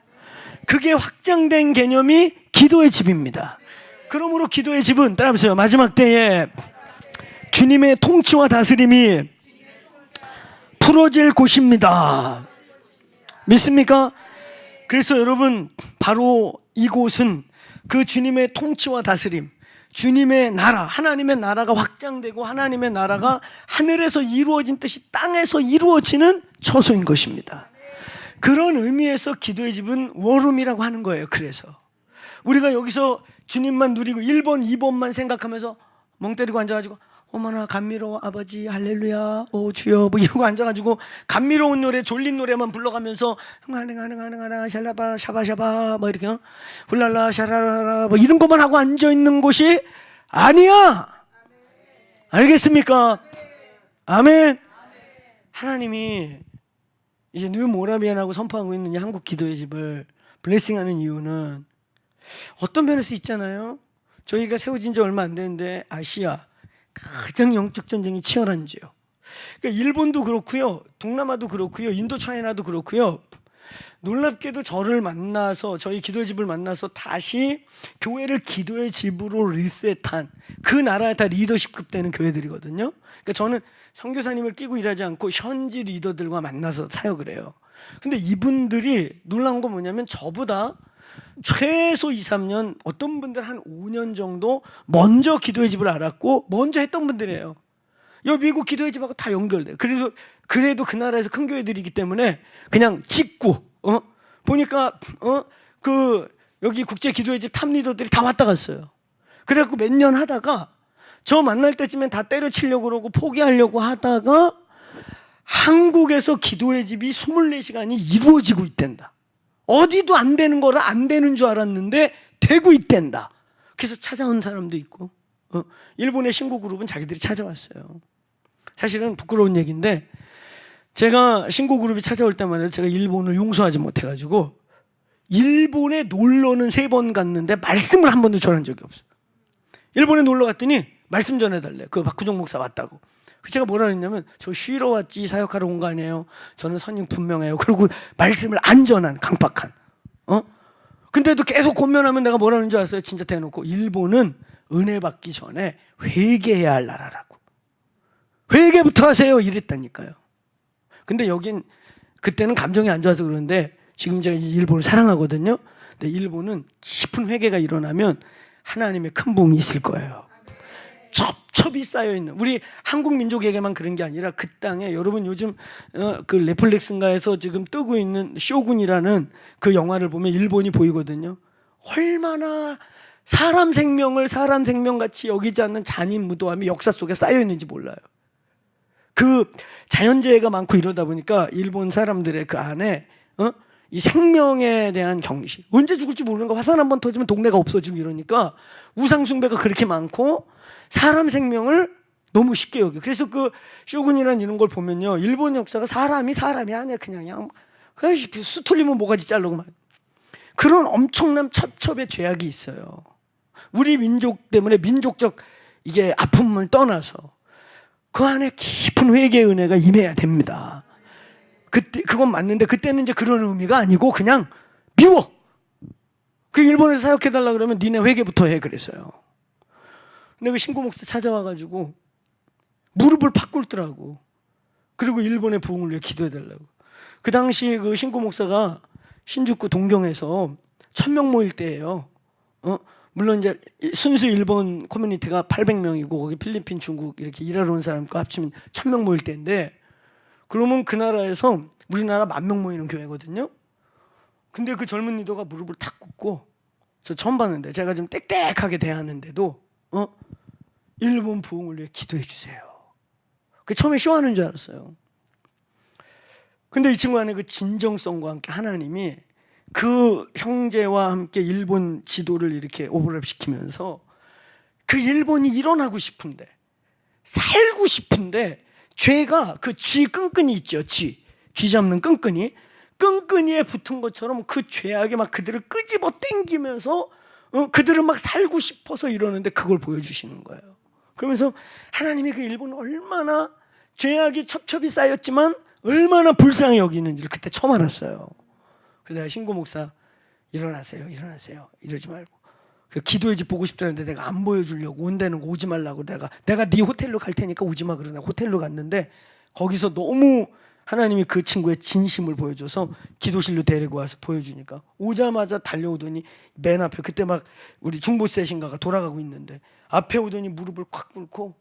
그게 확장된 개념이 기도의 집입니다. 그러므로 기도의 집은, 따라해보세요, 마지막 때에 주님의 통치와 다스림이 풀어질 곳입니다. 믿습니까? 그래서 여러분, 바로 이곳은 그 주님의 통치와 다스림, 주님의 나라, 하나님의 나라가 확장되고 하나님의 나라가 하늘에서 이루어진 뜻이 땅에서 이루어지는 처소인 것입니다. 그런 의미에서 기도의 집은 워룸이라고 하는 거예요. 그래서 우리가 여기서 주님만 누리고 1번, 2번만 생각하면서 멍 때리고 앉아가지고 어머나 감미로워 아버지 할렐루야 오 주여 뭐 이러고 앉아가지고 감미로운 노래, 졸린 노래만 불러가면서 흥하릉하릉하릉하릉 샬라바 샤바샤바 뭐 이렇게 훌랄라 샤라라라 뭐 이런 것만 하고 앉아있는 곳이 아니야. 알겠습니까? 아멘. 하나님이 이제 뉴 모라비안하고 선포하고 있는 이 한국 기도의 집을 블레싱하는 이유는 어떤 면에서 있잖아요. 저희가 세워진 지 얼마 안 됐는데 아시아 가장 영적 전쟁이 치열한 지요. 그러니까 일본도 그렇고요, 동남아도 그렇고요, 인도 차이나도 그렇고요. 놀랍게도 저를 만나서, 저희 기도의 집을 만나서 다시 교회를 기도의 집으로 리셋한 그 나라에 다 리더십급 되는 교회들이거든요. 그러니까 저는 선교사님을 끼고 일하지 않고 현지 리더들과 만나서 사역을 해요. 근데 이분들이 놀라운 건 뭐냐면 저보다 최소 2, 3년, 어떤 분들 한 5년 정도 먼저 기도의 집을 알았고 먼저 했던 분들이에요. 여기 미국 기도의 집하고 다 연결돼요. 그래도 그 나라에서 큰 교회들이기 때문에 그냥 찍고 보니까 여기 국제 기도의 집 탑 리더들이 다 왔다 갔어요. 그래갖고 몇 년 하다가 저 만날 때쯤엔 다 때려치려고 그러고 포기하려고 하다가 한국에서 기도의 집이 24시간이 이루어지고 있댄다. 어디도 안 되는 거를 안 되는 줄 알았는데 되고 있댄다. 그래서 찾아온 사람도 있고, 일본의 신고 그룹은 자기들이 찾아왔어요. 사실은 부끄러운 얘기인데 제가 신고 그룹이 찾아올 때마다 제가 일본을 용서하지 못해가지고 일본에 놀러는 3번 갔는데 말씀을 한 번도 전한 적이 없어요. 일본에 놀러 갔더니 말씀 전해달래. 그 박구정 목사 왔다고. 제가 뭐라 그랬냐면 저 쉬러 왔지 사역하러 온 거 아니에요. 저는 선임 분명해요. 그리고 말씀을 안 전한 강박한. 근데도 계속 권면하면 내가 뭐라는 줄 알았어요. 진짜 대놓고 일본은 은혜 받기 전에 회개해야 할 나라라고. 회개부터 하세요 이랬다니까요. 근데 여긴 그때는 감정이 안 좋아서 그러는데 지금 제가 일본을 사랑하거든요. 근데 일본은 깊은 회개가 일어나면 하나님의 큰 복이 있을 거예요. 첩첩이 쌓여있는, 우리 한국 민족에게만 그런 게 아니라 그 땅에, 여러분 요즘 그 넷플릭스인가에서 지금 뜨고 있는 쇼군이라는 그 영화를 보면 일본이 보이거든요. 얼마나 사람 생명을 사람 생명같이 여기지 않는 잔인 무도함이 역사 속에 쌓여있는지 몰라요. 그 자연재해가 많고 이러다 보니까 일본 사람들의 그 안에 이 생명에 대한 경시, 언제 죽을지 모르는 거, 화산 한번 터지면 동네가 없어지고 이러니까 우상숭배가 그렇게 많고 사람 생명을 너무 쉽게 여겨. 그래서 그 쇼군이라는 이런 걸 보면요, 일본 역사가 사람이 아니야. 그냥 수틀리면 모가지 자르고 말, 그런 엄청난 첩첩의 죄악이 있어요. 우리 민족 때문에 민족적 이게 아픔을 떠나서 그 안에 깊은 회개의 은혜가 임해야 됩니다. 그건 맞는데 그때는 이제 그런 의미가 아니고 그냥 미워. 그 일본에서 사역해달라 그러면 니네 회개부터 해 그랬어요. 근데 그 신고 목사 찾아와가지고 무릎을 팍 꿇더라고. 그리고 일본의 부흥을 위해 기도해달라고. 그 당시 그 신고 목사가 신주쿠 동경에서 1000명 모일 때예요. 물론 이제 순수 일본 커뮤니티가 800명이고 거기 필리핀, 중국 이렇게 일하러 온 사람과 합치면 1000명 모일 때인데, 그러면 그 나라에서 우리나라 10,000명 모이는 교회거든요. 근데 그 젊은 리더가 무릎을 탁 꿇고, 저 처음 봤는데, 제가 좀 땡땡하게 대하는데도 일본 부흥을 위해 기도해 주세요. 그 처음에 쇼하는 줄 알았어요. 근데 이 친구 안에 그 진정성과 함께 하나님이 그 형제와 함께 일본 지도를 이렇게 오버랩 시키면서 그 일본이 일어나고 싶은데, 살고 싶은데, 죄가 그 쥐 끈끈이 있죠. 쥐 잡는 끈끈이에 붙은 것처럼 그 죄악에 막 그들을 끄집어 당기면서 그들은 막 살고 싶어서 이러는데 그걸 보여주시는 거예요. 그러면서 하나님이 그 일본을 얼마나 죄악이 첩첩이 쌓였지만 얼마나 불쌍히 여기는지를 그때 처음 알았어요. 그래서 내가 신고 목사, 일어나세요 이러지 말고, 그 기도의 집 보고 싶다는데 내가 안 보여주려고, 온 데는 오지 말라고, 내가 네 호텔로 갈 테니까 오지 마 그러나 호텔로 갔는데, 거기서 너무 하나님이 그 친구의 진심을 보여줘서 기도실로 데리고 와서 보여주니까 오자마자 달려오더니 맨 앞에, 그때 막 우리 중보셋인가가 돌아가고 있는데 앞에 오더니 무릎을 콱 꿇고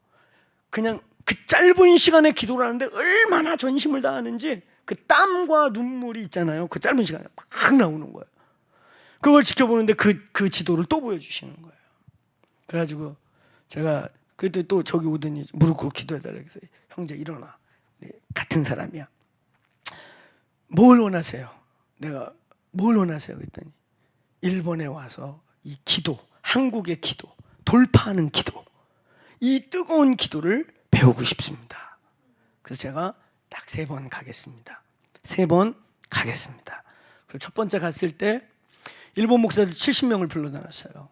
그냥 그 짧은 시간에 기도를 하는데 얼마나 전심을 다하는지 그 땀과 눈물이 있잖아요. 그 짧은 시간에 막 나오는 거예요. 그걸 지켜보는데 그 지도를 또 보여주시는 거예요. 그래가지고 제가 그때 또 저기 오더니 무릎 꿇고 기도해달라 그래서, 형제 일어나, 같은 사람이야. 뭘 원하세요? 내가 뭘 원하세요? 그랬더니 일본에 와서 이 기도, 한국의 기도, 돌파하는 기도, 이 뜨거운 기도를 배우고 싶습니다. 그래서 제가 딱 3번 가겠습니다. 3번 가겠습니다. 그래서 첫 번째 갔을 때 일본 목사들 70명을 불러다녔어요.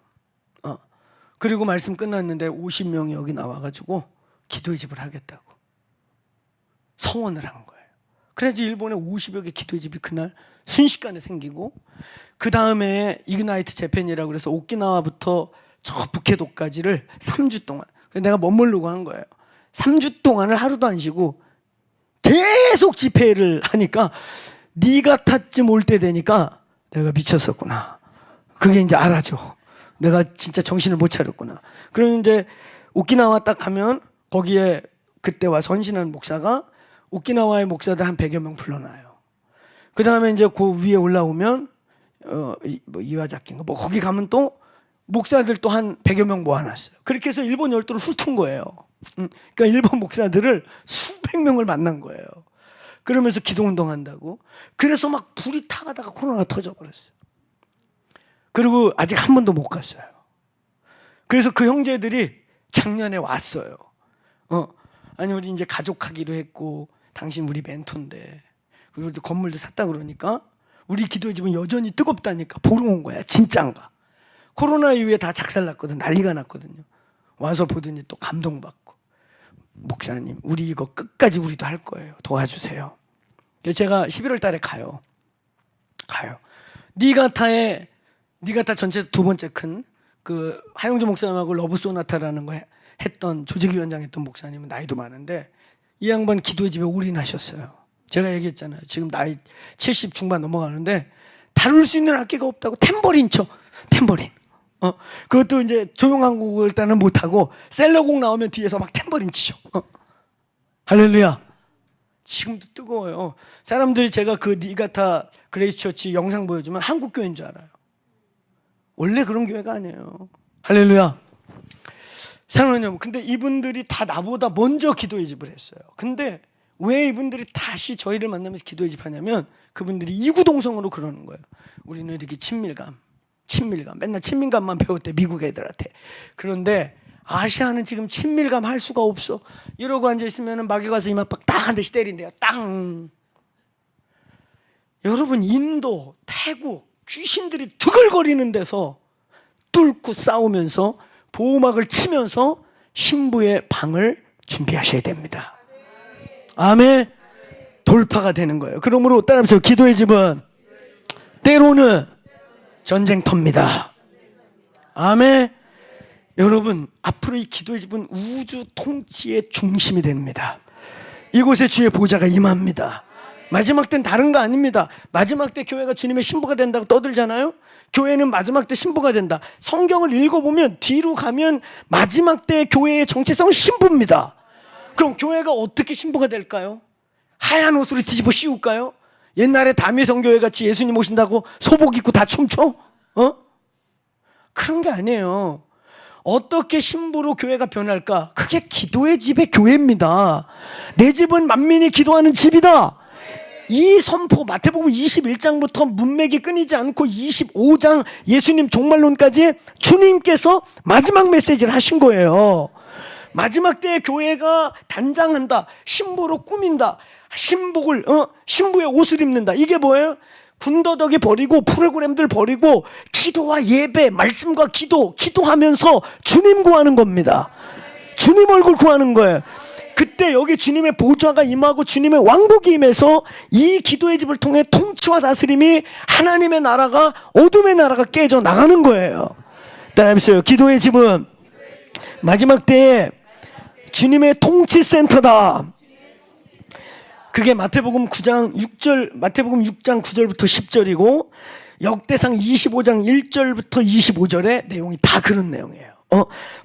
그리고 말씀 끝났는데 50명이 여기 나와가지고 기도의 집을 하겠다고 서원을 한 거예요. 그래서 일본에 50여 개 기도의 집이 그날 순식간에 생기고, 그 다음에 이그나이트 재팬이라고 그래서 오키나와부터 저 북해도까지를 3주 동안, 내가 머무르고 한 거예요. 3주 동안을 하루도 안 쉬고 계속 집회를 하니까 니가타쯤 올 때 되니까 내가 미쳤었구나. 그게 이제 알아줘. 내가 진짜 정신을 못 차렸구나. 그러면 이제 오키나와 딱 가면 거기에 그때 와 선신한 목사가 오키나와의 목사들 한 100여 명 불러놔요. 그 다음에 이제 그 위에 올라오면 뭐 이와자키인가 뭐 거기 가면 또 목사들 또 한 100여 명 모아놨어요. 그렇게 해서 일본 열도를 훑은 거예요. 그러니까 일본 목사들을 수백 명을 만난 거예요. 그러면서 기도운동 한다고. 그래서 막 불이 타가다가 코로나가 터져버렸어요. 그리고 아직 한 번도 못 갔어요. 그래서 그 형제들이 작년에 왔어요. 아니 우리 이제 가족하기로 했고 당신 우리 멘토인데, 그리고 건물도 샀다 그러니까 우리 기도의 집은 여전히 뜨겁다니까 보러 온 거야. 진짠가. 코로나 이후에 다 작살났거든. 난리가 났거든요. 와서 보더니 또 감동받고, 목사님 우리 이거 끝까지 우리도 할 거예요. 도와주세요. 그래서 제가 11월 달에 가요. 니가타 전체 2번째 큰 그 하용주 목사님하고 러브 소나타라는 거 했던 조직위원장 했던 목사님은 나이도 많은데 이 양반 기도의 집에 올인하셨어요. 제가 얘기했잖아요. 지금 나이 70 중반 넘어가는데 다룰 수 있는 악기가 없다고 탬버린 쳐. 탬버린. 그것도 이제 조용한 곡을 일단은 못하고 셀러곡 나오면 뒤에서 막 탬버린 치죠. 할렐루야. 지금도 뜨거워요. 사람들이 제가 그 니가타 그레이스 처치 영상 보여주면 한국 교회인 줄 알아요. 원래 그런 교회가 아니에요. 할렐루야. 사랑하는 여러분, 근데 이분들이 다 나보다 먼저 기도의 집을 했어요. 근데 왜 이분들이 다시 저희를 만나면서 기도의 집 하냐면 그분들이 이구동성으로 그러는 거예요. 우리는 이렇게 친밀감 맨날 친밀감만 배웠대, 미국 애들한테. 그런데 아시아는 지금 친밀감 할 수가 없어. 이러고 앉아있으면 마귀 가서 이마박 딱 한 대씩 때린대요. 땅. 여러분, 인도, 태국 귀신들이 드글거리는 데서 뚫고 싸우면서 보호막을 치면서 신부의 방을 준비하셔야 됩니다. 아멘. 돌파가 되는 거예요. 그러므로 따라하면서 기도의 집은 때로는 전쟁터입니다. 아멘. 여러분, 앞으로 이 기도의 집은 우주 통치의 중심이 됩니다. 이곳에 주의 보좌가 임합니다. 마지막 때는 다른 거 아닙니다. 마지막 때 교회가 주님의 신부가 된다고 떠들잖아요. 교회는 마지막 때 신부가 된다. 성경을 읽어보면 뒤로 가면 마지막 때 교회의 정체성은 신부입니다. 그럼 교회가 어떻게 신부가 될까요? 하얀 옷으로 뒤집어 씌울까요? 옛날에 다미성교회 같이 예수님 오신다고 소복 입고 다 춤춰? 그런 게 아니에요. 어떻게 신부로 교회가 변할까? 그게 기도의 집의 교회입니다. 내 집은 만민이 기도하는 집이다. 이 선포, 마태복음 21장부터 문맥이 끊이지 않고 25장 예수님 종말론까지 주님께서 마지막 메시지를 하신 거예요. 마지막 때에 교회가 단장한다, 신부로 꾸민다, 신부의 옷을 입는다. 이게 뭐예요? 군더더기 버리고 프로그램들 버리고 기도와 예배, 말씀과 기도하면서 주님 구하는 겁니다. 주님 얼굴 구하는 거예요. 그때 여기 주님의 보좌가 임하고 주님의 왕국이 임해서 이 기도의 집을 통해 통치와 다스림이, 하나님의 나라가, 어둠의 나라가 깨져 나가는 거예요. 따라해보세요. 기도의 집은 마지막 때에 주님의 통치센터다. 그게 마태복음 6장 9절부터 10절이고 역대상 25장 1절부터 25절의 내용이 다 그런 내용이에요.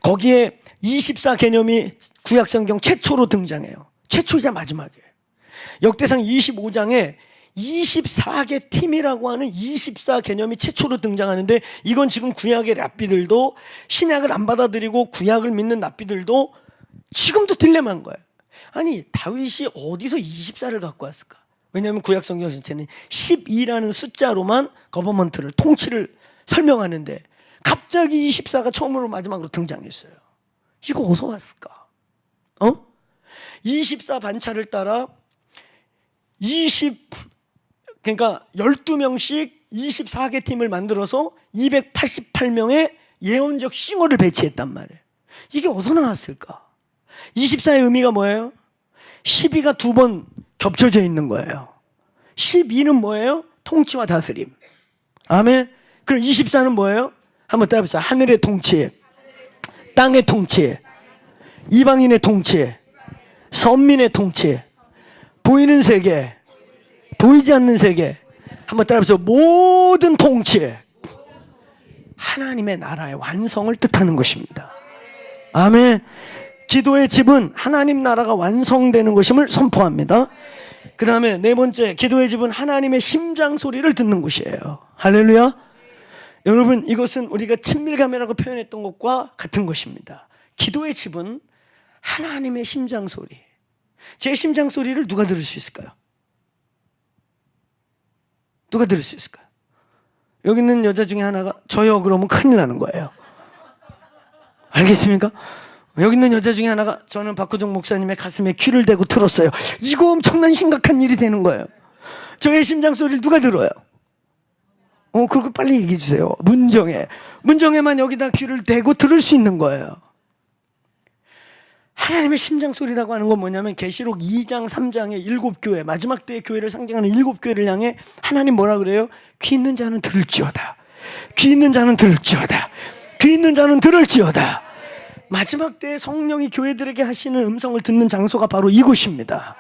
거기에 24 개념이 구약성경 최초로 등장해요. 최초이자 마지막이에요. 역대상 25장에 24개 팀이라고 하는 24 개념이 최초로 등장하는데, 이건 지금 구약의 랍비들도, 신약을 안 받아들이고 구약을 믿는 랍비들도 지금도 딜레마인 거예요. 아니, 다윗이 어디서 24를 갖고 왔을까? 왜냐하면 구약성경 전체는 12라는 숫자로만 거버먼트를, 통치를 설명하는데 갑자기 24가 처음으로 마지막으로 등장했어요. 이거 어디서 왔을까? 24 반차를 따라 그러니까 12명씩 24개 팀을 만들어서 288명의 예언적 싱어를 배치했단 말이에요. 이게 어디서 나왔을까? 24의 의미가 뭐예요? 12가 두 번 겹쳐져 있는 거예요. 12는 뭐예요? 통치와 다스림. 아멘. 그럼 24는 뭐예요? 한번 따라해보세요. 하늘의 통치, 땅의 통치, 이방인의 통치, 선민의 통치, 보이는 세계, 보이지 않는 세계. 한번 따라해보세요. 모든 통치, 하나님의 나라의 완성을 뜻하는 것입니다. 아멘. 기도의 집은 하나님 나라가 완성되는 것임을 선포합니다. 그 다음에 네 번째, 기도의 집은 하나님의 심장 소리를 듣는 곳이에요. 할렐루야. 여러분, 이것은 우리가 친밀감이라고 표현했던 것과 같은 것입니다. 기도의 집은 하나님의 심장 소리. 제 심장 소리를 누가 들을 수 있을까요? 누가 들을 수 있을까요? 여기 있는 여자 중에 하나가 저요 그러면 큰일 나는 거예요. 알겠습니까? 여기 있는 여자 중에 하나가 저는 박호정 목사님의 가슴에 귀를 대고 들었어요. 이거 엄청난 심각한 일이 되는 거예요. 저의 심장 소리를 누가 들어요? 그거 빨리 얘기해 주세요. 문정에만 여기다 귀를 대고 들을 수 있는 거예요. 하나님의 심장 소리라고 하는 건 뭐냐면 계시록 2장 3장의 7교회, 마지막 때의 교회를 상징하는 7교회를 향해 하나님 뭐라 그래요? 귀 있는 자는 들을지어다. 귀 있는 자는 들을지어다. 귀 있는 자는 들을지어다. 마지막 때에 성령이 교회들에게 하시는 음성을 듣는 장소가 바로 이곳입니다.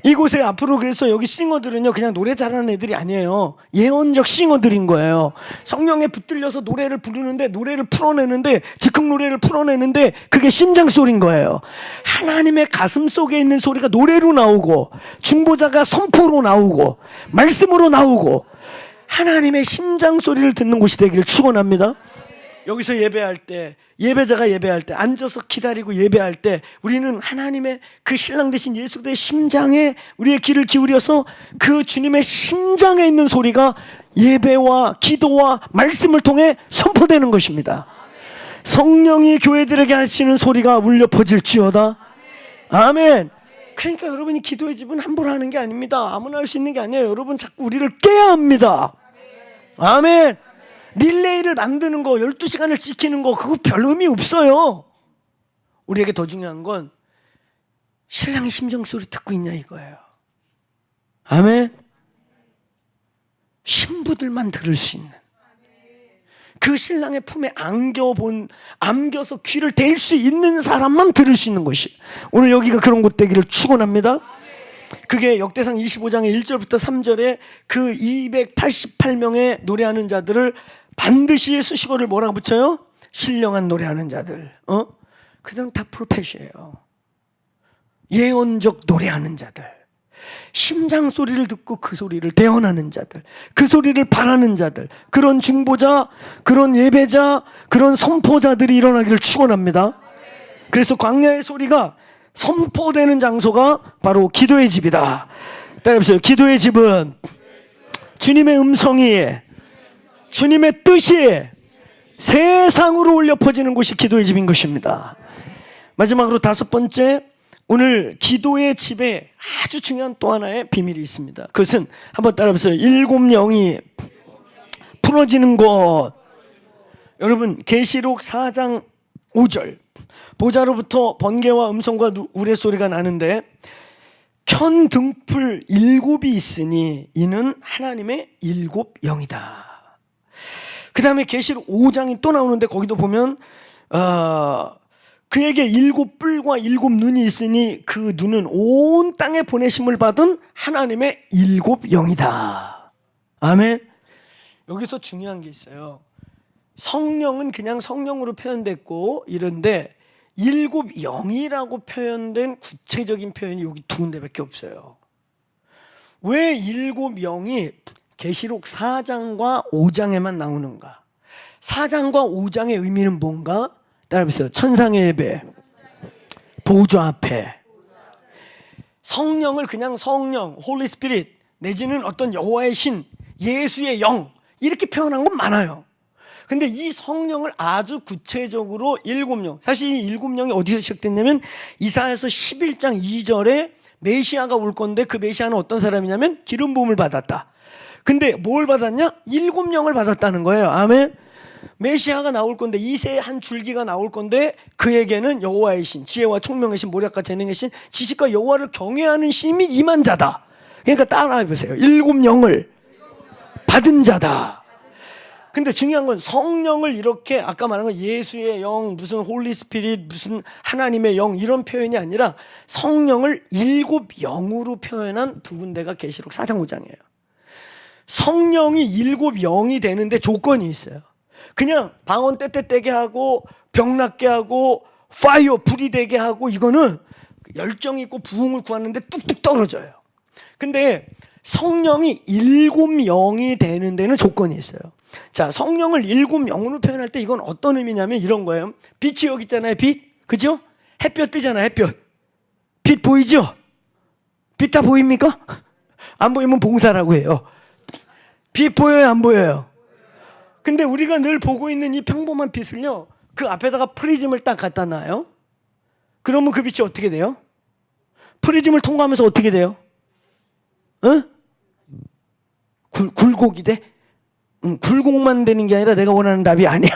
이곳에 앞으로, 그래서 여기 싱어들은요 그냥 노래 잘하는 애들이 아니에요. 예언적 싱어들인 거예요. 성령에 붙들려서 노래를 부르는데, 노래를 풀어내는데, 즉흥 노래를 풀어내는데 그게 심장 소리인 거예요. 하나님의 가슴 속에 있는 소리가 노래로 나오고, 중보자가 선포로 나오고, 말씀으로 나오고, 하나님의 심장 소리를 듣는 곳이 되기를 축원합니다. 여기서 예배할 때, 예배자가 예배할 때, 앉아서 기다리고 예배할 때 우리는 하나님의 그 신랑 되신 예수 그리스도의 심장에 우리의 귀를 기울여서 그 주님의 심장에 있는 소리가 예배와 기도와 말씀을 통해 선포되는 것입니다. 성령이 교회들에게 하시는 소리가 울려 퍼질지어다. 아멘. 그러니까 여러분이 기도의 집은 함부로 하는 게 아닙니다. 아무나 할 수 있는 게 아니에요. 여러분 자꾸 우리를 깨야 합니다. 아멘. 릴레이를 만드는 거, 12시간을 지키는 거, 그거 별 의미 없어요. 우리에게 더 중요한 건 신랑의 심정 소리 듣고 있냐 이거예요. 아멘. 신부들만 들을 수 있는, 그 신랑의 품에 안겨서 귀를 댈 수 있는 사람만 들을 수 있는 것이, 오늘 여기가 그런 곳 되기를 축원합니다. 그게 역대상 25장의 1절부터 3절에 그 288명의 노래하는 자들을 반드시 수식어를 뭐라고 붙여요? 신령한 노래하는 자들. 그들은 다 프로펫이에요. 예언적 노래하는 자들, 심장 소리를 듣고 그 소리를 대언하는 자들, 그 소리를 바라는 자들, 그런 중보자, 그런 예배자, 그런 선포자들이 일어나기를 축원합니다. 그래서 광야의 소리가 선포되는 장소가 바로 기도의 집이다. 따라해보세요. 기도의 집은 주님의 음성이, 주님의 뜻이 세상으로 울려 퍼지는 곳이 기도의 집인 것입니다. 마지막으로 5번째, 오늘 기도의 집에 아주 중요한 또 하나의 비밀이 있습니다. 그것은 한번 따라해보세요. 7 영이 풀어지는 곳. 여러분, 계시록 4장 5절, 보좌로부터 번개와 음성과 우레소리가 나는데 켠 등불 7이 있으니 이는 하나님의 7 영이다. 그 다음에 계시록 5장이 또 나오는데 거기도 보면 그에게 7 뿔과 7 눈이 있으니 그 눈은 온 땅에 보내심을 받은 하나님의 7 영이다. 아멘. 여기서 중요한 게 있어요. 성령은 그냥 성령으로 표현됐고 이런데 7 영이라고 표현된 구체적인 표현이 여기 2군데밖에 없어요. 왜 7 영이 계시록 4장과 5장에만 나오는가? 4장과 5장의 의미는 뭔가? 따라해보세요. 천상의 예배, 보좌 앞에. 성령을 그냥 성령, 홀리 스피릿, 내지는 어떤 여호와의 신, 예수의 영, 이렇게 표현한 건 많아요. 근데 이 성령을 아주 구체적으로 7 영, 사실 이 7 영이 어디서 시작됐냐면 이사야서 11장 2절에 메시아가 올 건데 그 메시아는 어떤 사람이냐면 기름 부음을 받았다. 근데 뭘 받았냐? 7 영을 받았다는 거예요. 아멘. 메시아가 나올 건데, 이새의 한 줄기가 나올 건데 그에게는 여호와의 신, 지혜와 총명의 신, 모략과 재능의 신, 지식과 여호와를 경외하는 신이 임한 자다. 그러니까 따라해보세요. 7 영을 받은 자다. 근데 중요한 건 성령을 이렇게 아까 말한 건 예수의 영, 무슨 홀리 스피릿, 무슨 하나님의 영, 이런 표현이 아니라 성령을 7 영으로 표현한 2군데가 계시록 4장 5장이에요. 성령이 7 영이 되는데 조건이 있어요. 그냥 방언 떼떼떼게 하고 병 낫게 하고 파이어 불이 되게 하고 이거는 열정이 있고 부흥을 구하는데 뚝뚝 떨어져요. 근데 성령이 7 영이 되는 데는 조건이 있어요. 자, 성령을 7 영으로 표현할 때 이건 어떤 의미냐면 이런 거예요. 빛이 여기 있잖아요. 빛, 그죠? 햇볕 뜨잖아요. 햇볕. 빛 보이죠? 빛 다 보입니까? 안 보이면 봉사라고 해요. 빛 보여요? 안 보여요? 근데 우리가 늘 보고 있는 이 평범한 빛을요, 그 앞에다가 프리즘을 딱 갖다 놔요. 그러면 그 빛이 어떻게 돼요? 프리즘을 통과하면서 어떻게 돼요? 굴곡이 돼? 굴곡만 되는 게 아니라 내가 원하는 답이 아니야.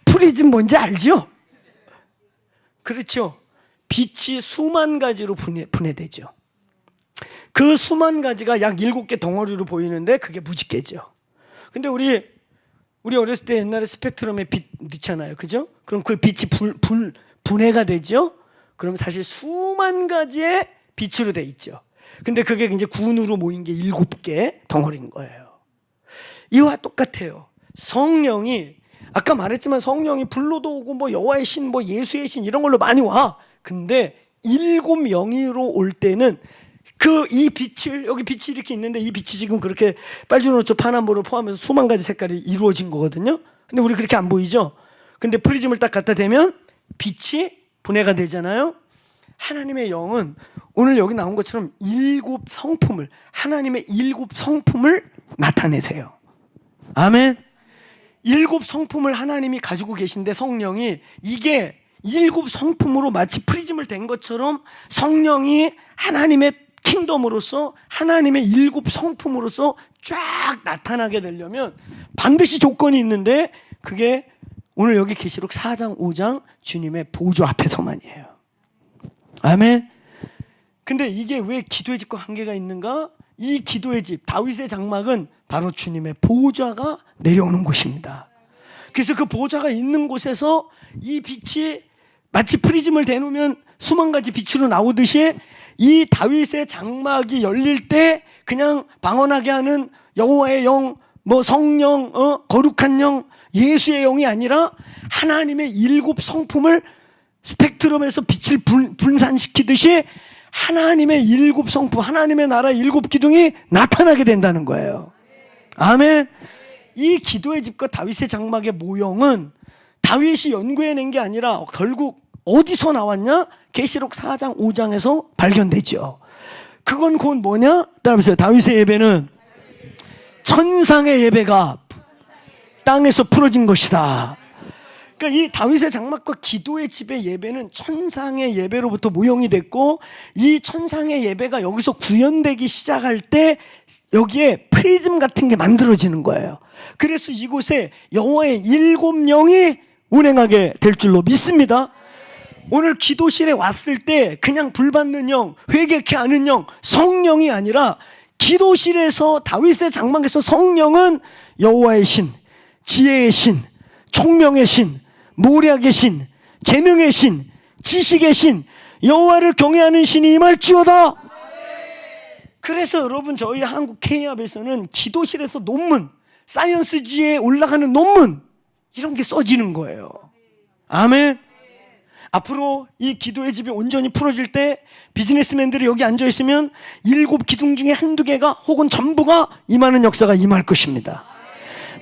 프리즘 뭔지 알죠? 그렇죠. 빛이 수만 가지로 분해되죠. 그 수만 가지가 약 7개 덩어리로 보이는데 그게 무지개죠. 근데 우리 어렸을 때 옛날에 스펙트럼에 빛 넣잖아요. 그죠? 그럼 그 빛이 분해가 되죠? 그럼 사실 수만 가지의 빛으로 돼 있죠. 근데 그게 이제 군으로 모인 게 7개 덩어리인 거예요. 이와 똑같아요. 성령이, 아까 말했지만 성령이 불로도 오고 뭐 여호와의 신, 뭐 예수의 신 이런 걸로 많이 와. 근데 7 영으로 올 때는 이 빛을, 여기 빛이 이렇게 있는데 이 빛이 지금 그렇게 빨주노초 파남보를 포함해서 수만 가지 색깔이 이루어진 거거든요. 근데 우리 그렇게 안 보이죠? 근데 프리즘을 딱 갖다 대면 빛이 분해가 되잖아요. 하나님의 영은 오늘 여기 나온 것처럼 7성품을, 하나님의 7성품을 나타내세요. 아멘. 7성품을 하나님이 가지고 계신데, 성령이 이게 7성품으로 마치 프리즘을 댄 것처럼 성령이 하나님의 킹덤으로서, 하나님의 7성품으로서 쫙 나타나게 되려면 반드시 조건이 있는데, 그게 오늘 여기 계시록 4장 5장 주님의 보좌 앞에서만이에요. 아멘. 근데 이게 왜 기도의 집과 관계가 있는가? 이 기도의 집, 다윗의 장막은 바로 주님의 보좌가 내려오는 곳입니다. 그래서 그 보좌가 있는 곳에서 이 빛이 마치 프리즘을 대놓으면 수만 가지 빛으로 나오듯이, 이 다윗의 장막이 열릴 때 그냥 방언하게 하는 여호와의 영, 성령, 거룩한 영, 예수의 영이 아니라 하나님의 7성품을 스펙트럼에서 빛을 분산시키듯이 하나님의 7성품, 하나님의 나라 7기둥이 나타나게 된다는 거예요. 아멘. 이 기도의 집과 다윗의 장막의 모형은 다윗이 연구해낸 게 아니라 결국 어디서 나왔냐? 계시록 4장 5장에서 발견되죠. 그건 곧 뭐냐? 따라보세요. 다윗의 예배는 천상의 예배가 땅에서 풀어진 것이다. 그러니까 이 다윗의 장막과 기도의 집의 예배는 천상의 예배로부터 모형이 됐고, 이 천상의 예배가 여기서 구현되기 시작할 때 여기에 프리즘 같은 게 만들어지는 거예요. 그래서 이곳에 여호와의 7영이 운행하게 될 줄로 믿습니다. 오늘 기도실에 왔을 때 그냥 불받는 영, 회개케 하는 영, 성령이 아니라 기도실에서, 다윗의 장막에서 성령은 여호와의 신, 지혜의 신, 총명의 신, 모략의 신, 재능의 신, 지식의 신, 여호와를 경외하는 신이 임할지어다. 그래서 여러분, 저희 한국 K합에서는 기도실에서 논문, 사이언스지에 올라가는 논문, 이런 게 써지는 거예요. 아멘. 앞으로 이 기도의 집이 온전히 풀어질 때 비즈니스맨들이 여기 앉아있으면 7기둥 중에 한두 개가 혹은 전부가 임하는 역사가 임할 것입니다.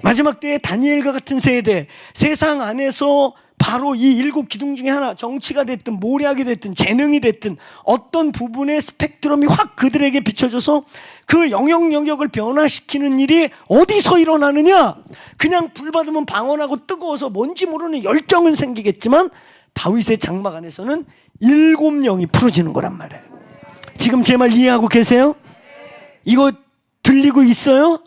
마지막 때에 다니엘과 같은 세대, 세상 안에서 바로 이 7기둥 중에 하나, 정치가 됐든 모략이 됐든 재능이 됐든 어떤 부분의 스펙트럼이 확 그들에게 비춰져서 그 영역을 변화시키는 일이 어디서 일어나느냐? 그냥 불 받으면 방언하고 뜨거워서 뭔지 모르는 열정은 생기겠지만 다윗의 장막 안에서는 7영이 풀어지는 거란 말이에요. 지금 제 말 이해하고 계세요? 이거 들리고 있어요?